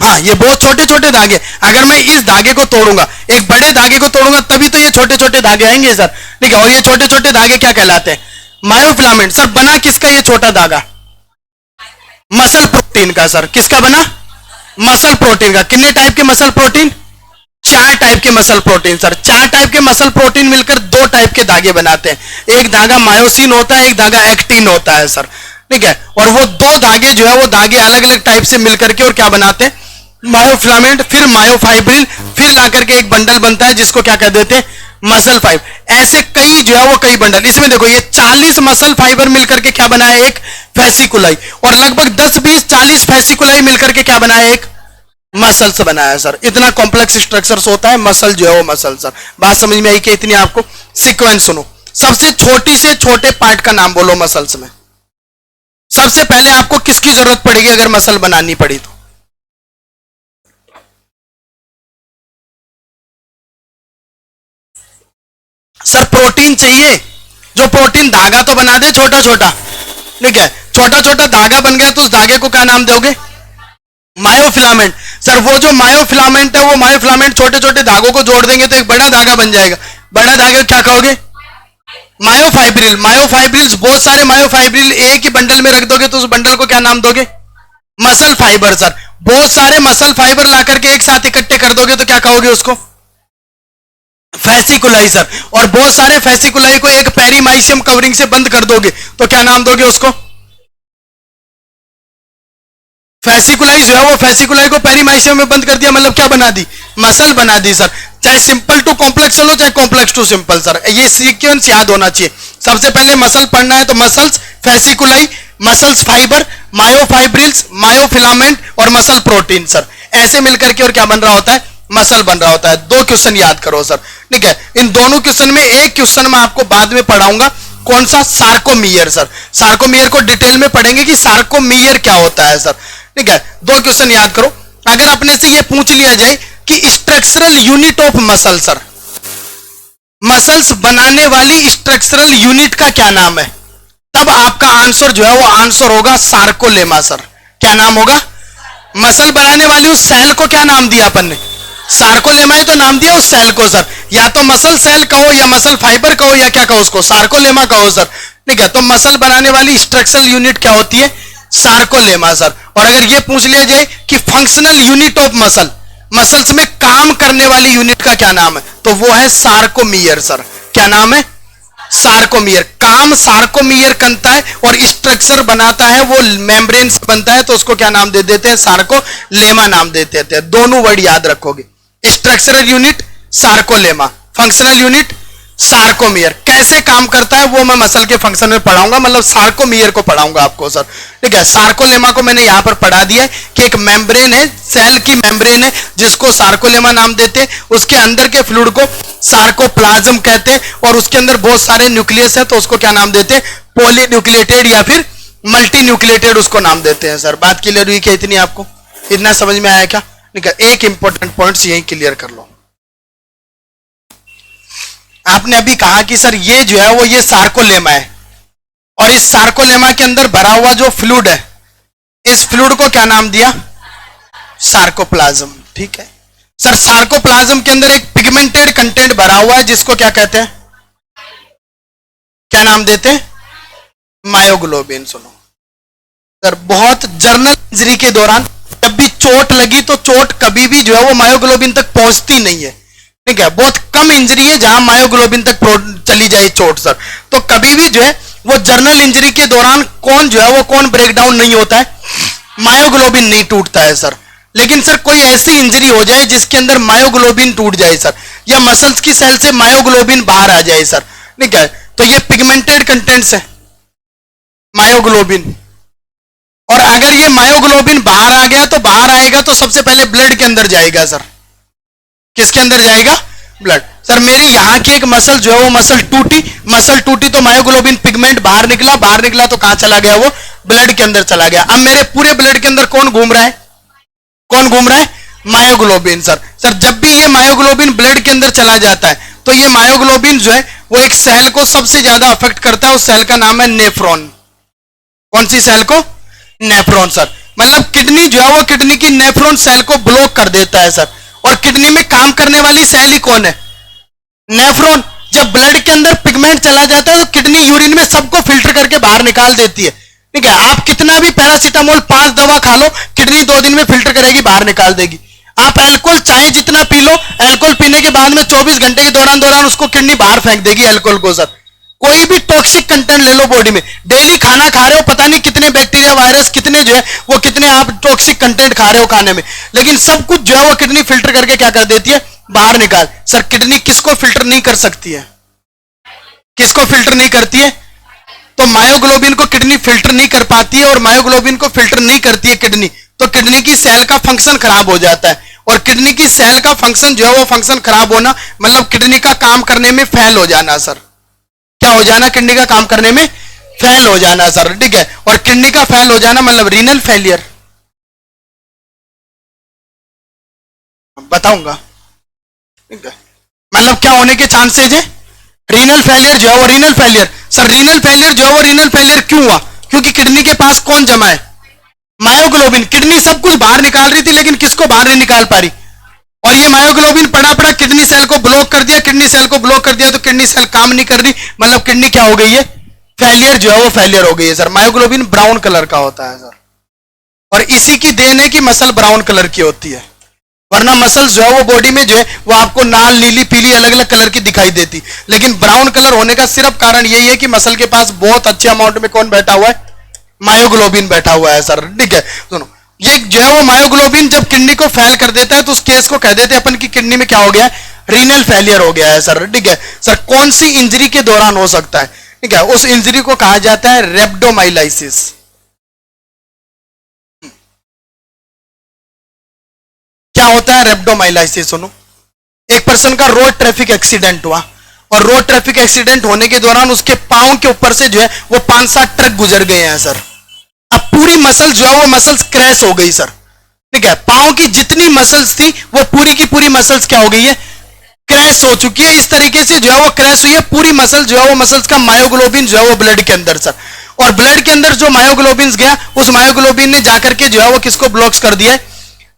हाँ, ये बहुत छोटे छोटे धागे, अगर मैं इस धागे को तोड़ूंगा, एक बड़े धागे को तोड़ूंगा तभी तो ये छोटे छोटे धागे आएंगे सर, ठीक है? और ये छोटे छोटे धागे क्या कहलाते हैं? Myofilament sir. बना किसका ये छोटा धागा? मसल प्रोटीन का सर। किसका बना? मसल प्रोटीन का। कितने टाइप के मसल प्रोटीन? 4 टाइप के मसल प्रोटीन सर। 4 टाइप के मसल प्रोटीन मिलकर 2 टाइप के धागे बनाते हैं। एक धागा मायोसिन होता है, एक धागा एक्टिन होता है सर, ठीक है? और वो 2 धागे जो है वो धागे अलग अलग टाइप से मिलकर के और क्या बनाते हैं? मायोफिलामेंट, फिर मायोफाइब्रिल, फिर लाकर के एक बंडल बनता है जिसको क्या कह देते हैं? Muscle fibre. ऐसे कई जो है वो कई बंडल। इसमें देखो ये 40 मसल फाइबर मिलकर के क्या बनाया? एक फेसिकुलाई। और लगभग 10, 20, 40 फेसिकुलाई मिलकर के क्या बनाया? एक मसल से बना है सर। इतना कॉम्प्लेक्स स्ट्रक्चर्स होता है मसल जो है वो मसल सर। बात समझ में आई कि इतनी आपको सीक्वेंस सुनो। सबसे छोटी से छोटे पार्ट का नाम बोलो मसल्स में। सबसे पहले आपको किसकी जरूरत पड़ेगी अगर मसल बनानी पड़ी तो? सर प्रोटीन चाहिए। जो प्रोटीन धागा तो बना दे छोटा छोटा, ठीक है, छोटा छोटा धागा बन गया तो उस धागे को क्या नाम दोगे? मायोफिलामेंट। सर वो जो मायोफिलामेंट है वो मायोफिलामेंट छोटे छोटे धागों को जोड़ देंगे तो एक बड़ा धागा बन जाएगा। बड़ा धागे क्या कहोगे? मायोफाइब्रिल। मायोफाइब्रिल्स, बहुत सारे मायोफाइब्रिल एक ही बंडल में रख दोगे तो उस बंडल को क्या नाम दोगे? Muscle fibre. सर बहुत सारे मसल फाइबर ला करके एक साथ इकट्ठे कर दोगे तो क्या कहोगे उसको? फैसिकुलाई। सर और बहुत सारे फैसिकुलाई को एक पेरीमाइसियम कवरिंग से बंद कर दोगे तो क्या नाम दोगे उसको? फैसिकुलाई जो है वो फैसिकुलाई को पेरीमाइसियम में बंद कर दिया मतलब क्या बना दी? मसल बना दी सर। चाहे सिंपल टू कॉम्प्लेक्स लो चाहे कॉम्प्लेक्स टू सिंपल सर, ये सीक्वेंस याद होना चाहिए। सबसे पहले मसल पढ़ना है तो muscles, fasciculi, muscles fibre, myofibrils, myofilament और मसल प्रोटीन सर। ऐसे मिलकर के और क्या बन रहा होता है? मसल बन रहा होता है। दो क्वेश्चन याद करो सर, ठीक है। इन दोनों क्वेश्चन में एक क्वेश्चन मैं आपको बाद में पढ़ाऊंगा, कौन सा? Sarcomere sir. सार्कोमियर को डिटेल में पढ़ेंगे कि सार्कोमियर क्या होता है सर, ठीक है। दो क्वेश्चन याद करो। अगर अपने से ये पूछ लिया जाए कि structural unit of muscle sir, muscles बनाने वाली स्ट्रक्चरल यूनिट का क्या नाम है, तब आपका आंसर जो है वो आंसर होगा सार्कोलेमा सर। क्या नाम होगा? मसल बनाने वाली उस सेल को क्या नाम दिया अपन ने? सार्कोलेमा ही तो नाम दिया उस सेल को सर। या तो मसल सेल कहो या मसल फाइबर कहो या क्या कहो उसको? सार्कोलेमा कहो सर, ठीक है। तो मसल बनाने वाली स्ट्रक्चरल यूनिट क्या होती है? Sarcolemma sir. और अगर ये पूछ लिया जाए कि functional unit of muscle, muscles में काम करने वाली यूनिट का क्या नाम है, तो वो है सार्कोमियर सर। क्या नाम है? सार्कोमियर। काम सार्कोमियर करता है और स्ट्रक्चर बनाता है वो मेम्ब्रेन से बनता है तो उसको क्या नाम दे देते हैं? सार्कोलेमा नाम दे देते हैं। दोनों वर्ड याद रखोगे, structural unit sarcolemma, functional unit sarcomere. कैसे काम करता है वो मैं मसल के फंक्शन में पढ़ाऊंगा, मतलब सार्कोमियर को पढ़ाऊंगा आपको सर, ठीक है। सार्कोलेमा को मैंने यहां पर पढ़ा दिया है कि एक मेम्ब्रेन है, सेल की मेम्ब्रेन है जिसको सार्कोलेमा नाम देते हैं। उसके अंदर के फ्लूइड को सार्कोप्लाज्म कहते हैं और उसके अंदर बहुत सारे न्यूक्लियस है तो उसको क्या नाम देते हैं? पॉलीन्यूक्लिएटेड या फिर मल्टी न्यूक्लिएटेड उसको नाम देते हैं सर। बात क्लियर हुई क्या इतनी? आपको इतना समझ में आया क्या? ठीक है, एक इंपॉर्टेंट पॉइंट्स यही क्लियर कर लो। आपने अभी कहा कि सर ये जो है वो ये सार्कोलेमा है और इस सार्कोलेमा के अंदर भरा हुआ जो फ्लूइड है, इस फ्लूइड को क्या नाम दिया? सार्कोप्लाज्म, ठीक है सर। सार्कोप्लाज्म के अंदर एक पिगमेंटेड कंटेंट भरा हुआ है जिसको क्या कहते हैं? क्या नाम देते हैं? मायोग्लोबिन। सुनो सर, बहुत जर्नल इंजरी के दौरान जब भी चोट लगी तो चोट कभी भी जो है वो मायोग्लोबिन तक पहुंचती नहीं है, ठीक है। बहुत कम इंजरी है जहां मायोग्लोबिन तक चली जाए चोट सर। तो कभी भी जो है वो जर्नल इंजरी के दौरान कौन जो है वो कौन ब्रेकडाउन नहीं होता है? मायोग्लोबिन नहीं टूटता है सर। लेकिन सर कोई ऐसी इंजरी हो जाए जिसके अंदर मायोग्लोबिन टूट जाए सर, या मसल्स की सेल से मायोग्लोबिन बाहर आ जाए सर, ठीक है, तो ये पिगमेंटेड कंटेंट्स है मायोग्लोबिन। और अगर ये मायोग्लोबिन बाहर आ गया तो बाहर आएगा तो सबसे पहले ब्लड के अंदर जाएगा सर। किसके अंदर जाएगा? ब्लड। सर मेरी यहां की एक मसल जो है वो मसल टूटी तो मायोग्लोबिन पिगमेंट बाहर निकला तो कहां चला गया? वो ब्लड के अंदर चला गया। अब मेरे पूरे ब्लड के अंदर कौन घूम रहा है? कौन घूम रहा है? Myoglobin sir. सर जब भी ये मायोग्लोबिन ब्लड के अंदर चला जाता है तो ये मायोग्लोबिन जो है वो एक सेल को सबसे ज्यादा अफेक्ट करता है। उस सेल का नाम है नेफ्रॉन। कौन सी सेल को? Nephron sir. मतलब किडनी जो है वो किडनी की नेफ्रॉन सेल को ब्लॉक कर देता है सर। और किडनी में काम करने वाली सेल ही कौन है? नेफ्रॉन। जब ब्लड के अंदर पिगमेंट चला जाता है तो किडनी यूरिन में सबको फिल्टर करके बाहर निकाल देती है, ठीक है। आप कितना भी पैरासीटामोल 5 दवा खा लो, किडनी 2 दिन में फिल्टर करेगी, बाहर निकाल देगी। आप अल्कोहल चाहे जितना पी लो, अल्कोहल पीने के बाद में 24 घंटे के दौरान उसको किडनी बाहर फेंक देगी अल्कोहल को सर। कोई भी टॉक्सिक कंटेंट ले लो बॉडी में, डेली खाना खा रहे हो, पता नहीं कितने बैक्टीरिया वायरस कितने जो है वो कितने आप टॉक्सिक कंटेंट खा रहे हो खाने में, लेकिन सब कुछ जो है वो किडनी फिल्टर करके क्या कर देती है? बाहर निकाल। सर किडनी किसको फिल्टर नहीं कर सकती है? किसको फिल्टर नहीं करती है? तो मायोग्लोबिन को किडनी फिल्टर नहीं कर पाती है और मायोग्लोबिन को फिल्टर नहीं करती है किडनी, तो किडनी की सेल का फंक्शन खराब हो जाता है, और किडनी की सेल का फंक्शन जो है वो फंक्शन खराब होना मतलब किडनी का काम करने में फेल हो जाना सर। क्या हो जाना? किडनी का काम करने में फेल हो जाना सर, ठीक है। और किडनी का फेल हो जाना मतलब रीनल फेलियर, बताऊंगा, ठीक है। मतलब क्या होने के चांसेज है? रीनल फेलियर जो है वो renal failure. Sir renal failure जो है वो रीनल फेलियर क्यों हुआ? क्योंकि किडनी के पास कौन जमा है? मायोग्लोबिन। किडनी सब कुछ बाहर निकाल रही थी लेकिन किसको बाहर नहीं निकाल पा रही, और ये मायोग्लोबिन पड़ा पड़ा किडनी सेल को ब्लॉक कर दिया। किडनी सेल को ब्लॉक कर दिया तो किडनी सेल काम नहीं कर रही, मतलब किडनी क्या हो गई है? फेलियर जो है वो फेलियर हो गई है सर। मायोग्लोबिन ब्राउन कलर का होता है सर, और इसी की देन है कि मसल ब्राउन कलर की होती है, वरना मसल्स जो है वो बॉडी में जो है वो आपको लाल, नीली, पीली अलग अलग कलर की दिखाई देती, लेकिन ब्राउन कलर होने का सिर्फ कारण यही है कि मसल के पास बहुत अच्छे अमाउंट में कौन बैठा हुआ है? मायोग्लोबिन बैठा हुआ है सर, ठीक है। सुनो, ये जो है वो मायोग्लोबिन जब किडनी को फेल कर देता है तो उस केस को कह देते हैं अपन की किडनी में क्या हो गया है? रीनल फेलियर हो गया है सर, ठीक है। सर कौन सी इंजरी के दौरान हो सकता है? ठीक है, उस इंजरी को कहा जाता है रेब्डोमाइलाइसिस। क्या होता है रेब्डोमाइलाइसिस? सुनो, एक पर्सन का रोड ट्रैफिक एक्सीडेंट हुआ, और रोड ट्रैफिक एक्सीडेंट होने के दौरान उसके पांव के ऊपर से जो है वो 5-7 ट्रक गुजर गए हैं सर। अब पूरी मसल जो है वो मसल्स क्रैश हो गई सर, ठीक है। पांव की जितनी मसल्स थी वो पूरी की पूरी मसल्स क्या हो गई है? क्रैश हो चुकी है। इस तरीके से जो है वो क्रैश हुई है पूरी मसल जो है वो मसल्स का मायोग्लोबिन जो है वो ब्लड के अंदर सर, और ब्लड के अंदर जो मायोग्लोबिन गया उस मायोग्लोबिन ने जाकर के जो है वो किसको ब्लॉक्स कर दिया है?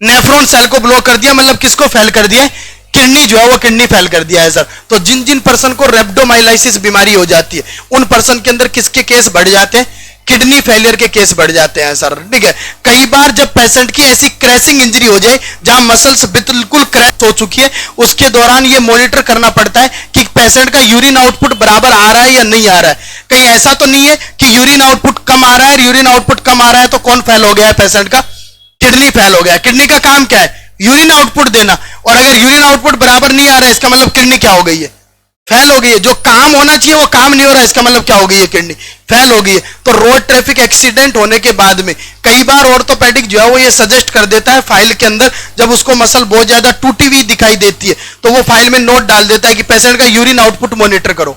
नेफ्रॉन सेल को ब्लॉक कर दिया, मतलब किसको फेल कर दिया है? किडनी जो है वो किडनी फेल कर दिया है सर। तो जिन जिन पर्सन को रेब्डोमाइलाइसिस बीमारी हो जाती है उन पर्सन के अंदर किसके केस बढ़ जाते हैं? किडनी फेलियर के केस बढ़ जाते हैं सर, ठीक है। कई बार जब पेशेंट की ऐसी क्रैशिंग इंजरी हो जाए जहां मसल्स बिल्कुल क्रैश हो चुकी है, उसके दौरान ये मॉनिटर करना पड़ता है कि पेशेंट का यूरिन आउटपुट बराबर आ रहा है या नहीं आ रहा है। कहीं ऐसा तो नहीं है कि यूरिन आउटपुट कम आ रहा है, यूरिन आउटपुट कम आ रहा है तो कौन फेल हो गया है? पेशेंट का किडनी फेल हो गया। किडनी का काम क्या है? यूरिन आउटपुट देना, और अगर यूरिन आउटपुट बराबर नहीं आ रहा है इसका मतलब किडनी क्या हो गई है? फेल हो गई है। जो काम होना चाहिए वो काम नहीं हो रहा है, इसका मतलब क्या हो गई है? किडनी फेल हो गई है। तो रोड ट्रैफिक एक्सीडेंट होने के बाद में कई बार ऑर्थोपेडिक जो है वो ये सजेस्ट कर देता है फाइल के अंदर, जब उसको मसल बहुत ज्यादा टूटी हुई दिखाई देती है तो वो फाइल में नोट डाल देता है कि पेशेंट का यूरिन आउटपुट मॉनिटर करो,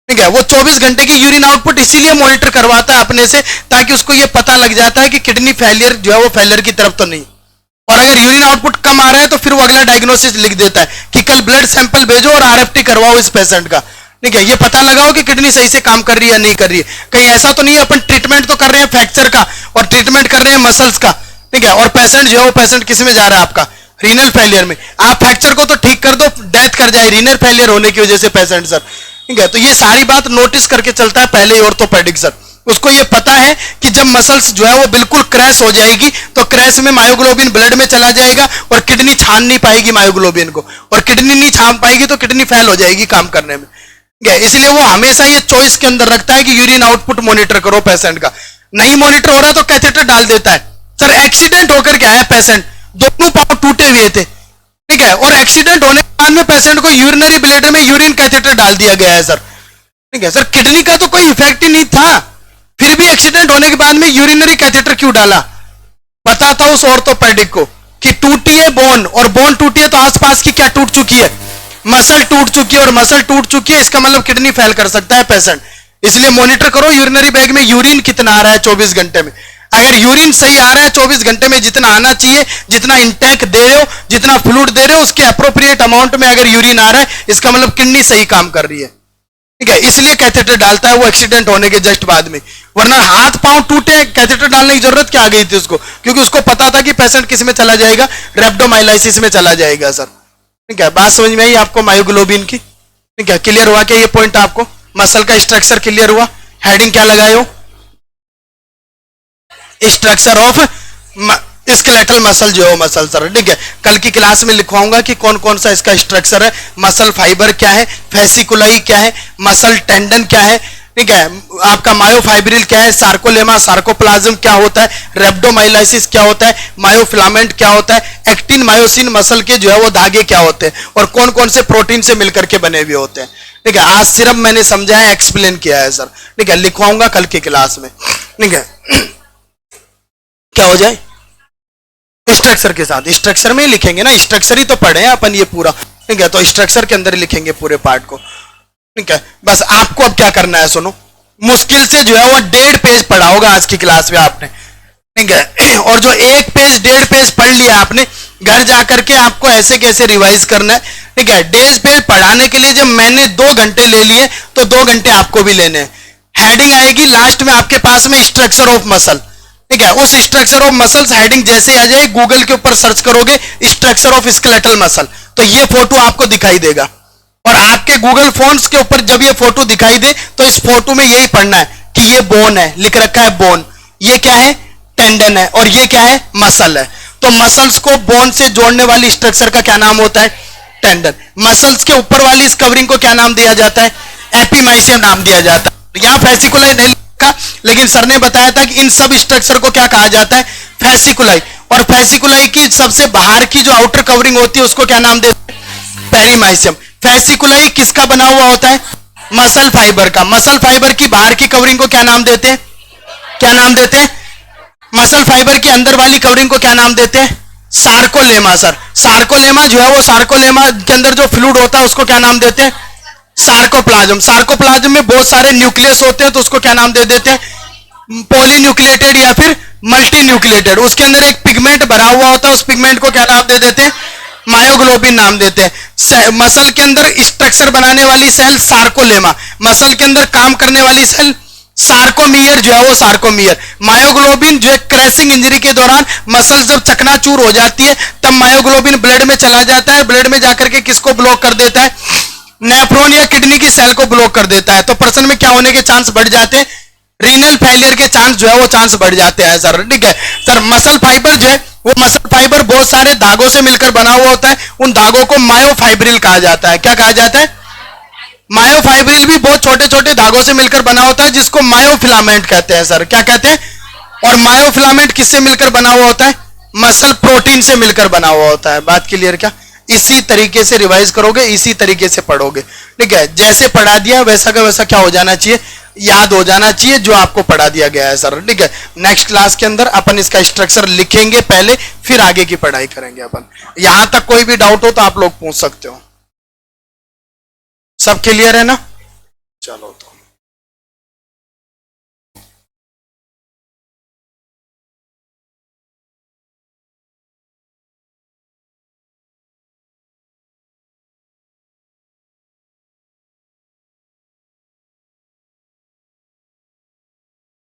ठीक है। वो 24 घंटे की यूरिन आउटपुट इसीलिए मॉनिटर करवाता है अपने से, ताकि उसको ये पता लग जाता है कि किडनी फेलियर जो है वो फेलियर की तरफ तो नहीं, और अगर यूरिन आउटपुट कम आ रहा है तो फिर वो अगला डायग्नोसिस लिख देता है कि कल ब्लड सैंपल भेजो और आरएफटी करवाओ इस पेशेंट का, ठीक है। ये पता लगाओ कि किडनी सही से काम कर रही है या नहीं कर रही है। कहीं ऐसा तो नहीं है अपन ट्रीटमेंट तो कर रहे हैं फ्रैक्चर का और ट्रीटमेंट कर रहे हैं मसल्स का, ठीक है, और पेशेंट जो है वो पेशेंट किस में जा रहा है? आपका रीनल फेलियर में। आप फ्रैक्चर को तो ठीक कर दो, डेथ कर जाए रीनल फेलियर होने की वजह से पेशेंट सर, ठीक है। तो ये सारी बात नोटिस करके चलता है पहले ही ऑर्थोपेडिक सर। उसको ये पता है कि जब मसल्स जो है वो बिल्कुल क्रैश हो जाएगी तो क्रैश में मायोग्लोबिन ब्लड में चला जाएगा और किडनी छान नहीं पाएगी मायोग्लोबिन को, और किडनी नहीं छान पाएगी तो किडनी फेल हो जाएगी काम करने में, ठीक है। इसलिए वो हमेशा ये चॉइस के अंदर रखता है कि यूरिन आउटपुट मॉनिटर करो पेशेंट का। नहीं मॉनिटर हो रहा तो कैथेटर डाल देता है। सर एक्सीडेंट होकर के आया पेशेंट, दोनों पांव टूटे हुए थे, ठीक है, और एक्सीडेंट होने के बाद में पेशेंट को यूरिनरी ब्लैडर में यूरिन कैथेटर डाल दिया गया है सर, ठीक है। सर किडनी का तो कोई इफेक्ट ही नहीं था, फिर भी एक्सीडेंट होने के बाद में यूरिनरी कैथेटर क्यों डाला? बताता हूं उस ऑर्थोपेडिक को कि टूटी है बोन, और बोन टूटी है तो आसपास की क्या टूट चुकी है? मसल टूट चुकी है, और मसल टूट चुकी है इसका मतलब किडनी फेल कर सकता है पेशेंट। इसलिए मॉनिटर करो यूरिनरी बैग में यूरिन कितना आ रहा है 24 घंटे में। अगर यूरिन सही आ रहा है 24 घंटे में, जितना आना चाहिए, जितना इंटेक दे रहे हो, जितना फ्लूइड दे रहे हो, उसके अप्रोप्रिएट अमाउंट में अगर यूरिन आ रहा है इसका मतलब किडनी सही काम कर रही है, ठीक है। इसलिए कैथेटर डालता है वो एक्सीडेंट होने के जस्ट बाद में, वरना हाथ पांव टूटे कैथेटर डालने की जरूरत क्या आ गई थी उसको? क्योंकि उसको पता था कि पेशेंट किस में चला जाएगा? रेब्डोमाइलाइसिस में चला जाएगा सर, ठीक है। बात समझ में आई आपको मायोग्लोबिन की? ठीक है, क्लियर हुआ क्या ये पॉइंट आपको? मसल का स्ट्रक्चर क्लियर हुआ? हेडिंग क्या लगाए हो? स्ट्रक्चर ऑफ स्केलेटल मसल जो है मसल सर, ठीक है। कल की क्लास में लिखवाऊंगा कि कौन कौन सा इसका स्ट्रक्चर है, मसल फाइबर क्या है, फेसिकुलाई क्या है, मसल टेंडन क्या है, ठीक है, आपका मायोफाइब्रिल क्या है, सार्कोलेमा सार्कोप्लाज्म क्या होता है, रेब्डोमाइलाइसिस क्या होता है, मायोफिलामेंट क्या होता है, एक्टिन मायोसिन मसल के जो है वो धागे क्या होते हैं, और कौन कौन से प्रोटीन से मिलकर के बने हुए होते हैं, ठीक है। आज सिर्फ मैंने समझाया, एक्सप्लेन किया है सर, ठीक है। लिखवाऊंगा कल की क्लास में, ठीक है। क्या हो जाए? स्ट्रक्चर के साथ, स्ट्रक्चर में ही लिखेंगे ना, स्ट्रक्चर ही तो पढ़े हैं अपन ये पूरा, ठीक है, तो स्ट्रक्चर के अंदर ही लिखेंगे पूरे पार्ट को, ठीक है। बस आपको अब क्या करना है सुनो, मुश्किल से जो है वो 1.5 पेज पढ़ा होगा आज की क्लास में आपने, ठीक है, और जो 1 पेज 1.5 पेज पढ़ लिया आपने, घर जाकर के आपको ऐसे कैसे रिवाइज करना है, ठीक है। 1.5 पेज पढ़ाने के लिए जब मैंने 2 घंटे ले लिए तो 2 घंटे आपको भी लेने हैं। हेडिंग आएगी लास्ट में आपके पास में स्ट्रक्चर ऑफ मसल, ठीक है, उस स्ट्रक्चर ऑफ मसल्स हेडिंग जैसे आ जाए, गूगल के ऊपर सर्च करोगे स्ट्रक्चर ऑफ स्केलेटल मसल, तो ये फोटो आपको दिखाई देगा, और आपके गूगल फोन्स के ऊपर जब ये फोटो दिखाई दे तो इस फोटो में यही पढ़ना है कि ये बोन है, लिख रखा है बोन, ये क्या है, टेंडन है, और ये क्या है, मसल है। तो मसल्स को बोन से जोड़ने वाली स्ट्रक्चर का क्या नाम होता है, टेंडन। मसल्स के ऊपर वाली इस कवरिंग को क्या नाम दिया जाता है, एपिमाइसियम नाम दिया जाता है। यहां फैसिकुलाई नहीं लिखा, लेकिन सर ने बताया था कि इन सब स्ट्रक्चर को क्या कहा जाता है, फैसिकुलाई, और फैसिकुलाई की सबसे बाहर की जो आउटर कवरिंग होती है उसको क्या नाम देते हैं, पेरीमाइसियम। फैसिकुलाई किसका बना हुआ होता है, मसल फाइबर का। मसल फाइबर की बाहर की कवरिंग को क्या नाम देते हैं, क्या नाम देते हैं, मसल फाइबर की अंदर वाली कवरिंग को क्या नाम देते हैं, सार्कोलेमा। सर सार्कोलेमा जो है वो, सार्कोलेमा के अंदर जो फ्लूइड होता है उसको क्या नाम देते हैं, सार्कोप्लाज्म। सार्कोप्लाज्म में बहुत सारे न्यूक्लियस होते हैं तो उसको क्या नाम दे देते हैं, पॉलीन्यूक्लिएटेड या फिर मल्टी न्यूक्लिएटेड। उसके अंदर एक पिगमेंट भरा हुआ होता है, उस पिगमेंट को क्या नाम दे देते हैं, मायोग्लोबिन नाम देते हैं। मसल के अंदर स्ट्रक्चर बनाने वाली सेल सार्कोलेमा, मसल के अंदर काम करने वाली सेल सार्कोमियर जो है वो सार्कोमियर। मायोग्लोबिन जो है क्रैशिंग इंजरी के दौरान मसल जब चकनाचूर हो जाती है तब मायोग्लोबिन ब्लड में चला जाता है, ब्लड में जाकर के किसको ब्लॉक कर देता है, नेफ्रॉन या किडनी की सेल को ब्लॉक कर देता है। तो पर्सन में क्या होने के चांस बढ़ जाते हैं, रीनल फेलियर के चांस जो है वो चांस बढ़ जाते हैं सर, ठीक है। सर मसल फाइबर जो है वो, मसल फाइबर बहुत सारे धागों से मिलकर बना हुआ होता है, उन धागों को मायोफाइब्रिल कहा जाता है। क्या कहा जाता है, मायोफाइब्रिल भी बहुत छोटे छोटे धागों से मिलकर बना होता है जिसको मायोफिलामेंट कहते हैं सर। क्या कहते हैं, और मायोफिलामेंट किससे मिलकर बना हुआ होता है, मसल प्रोटीन से मिलकर बना हुआ होता है। बात क्लियर क्या, इसी तरीके से रिवाइज करोगे, इसी तरीके से पढ़ोगे, ठीक है। जैसे पढ़ा दिया वैसा का वैसा क्या हो जाना चाहिए, याद हो जाना चाहिए जो आपको पढ़ा दिया गया है सर, ठीक है। नेक्स्ट क्लास के अंदर अपन इसका स्ट्रक्चर लिखेंगे पहले, फिर आगे की पढ़ाई करेंगे अपन। यहां तक कोई भी डाउट हो तो आप लोग पूछ सकते हो। सब क्लियर है ना, चलो तो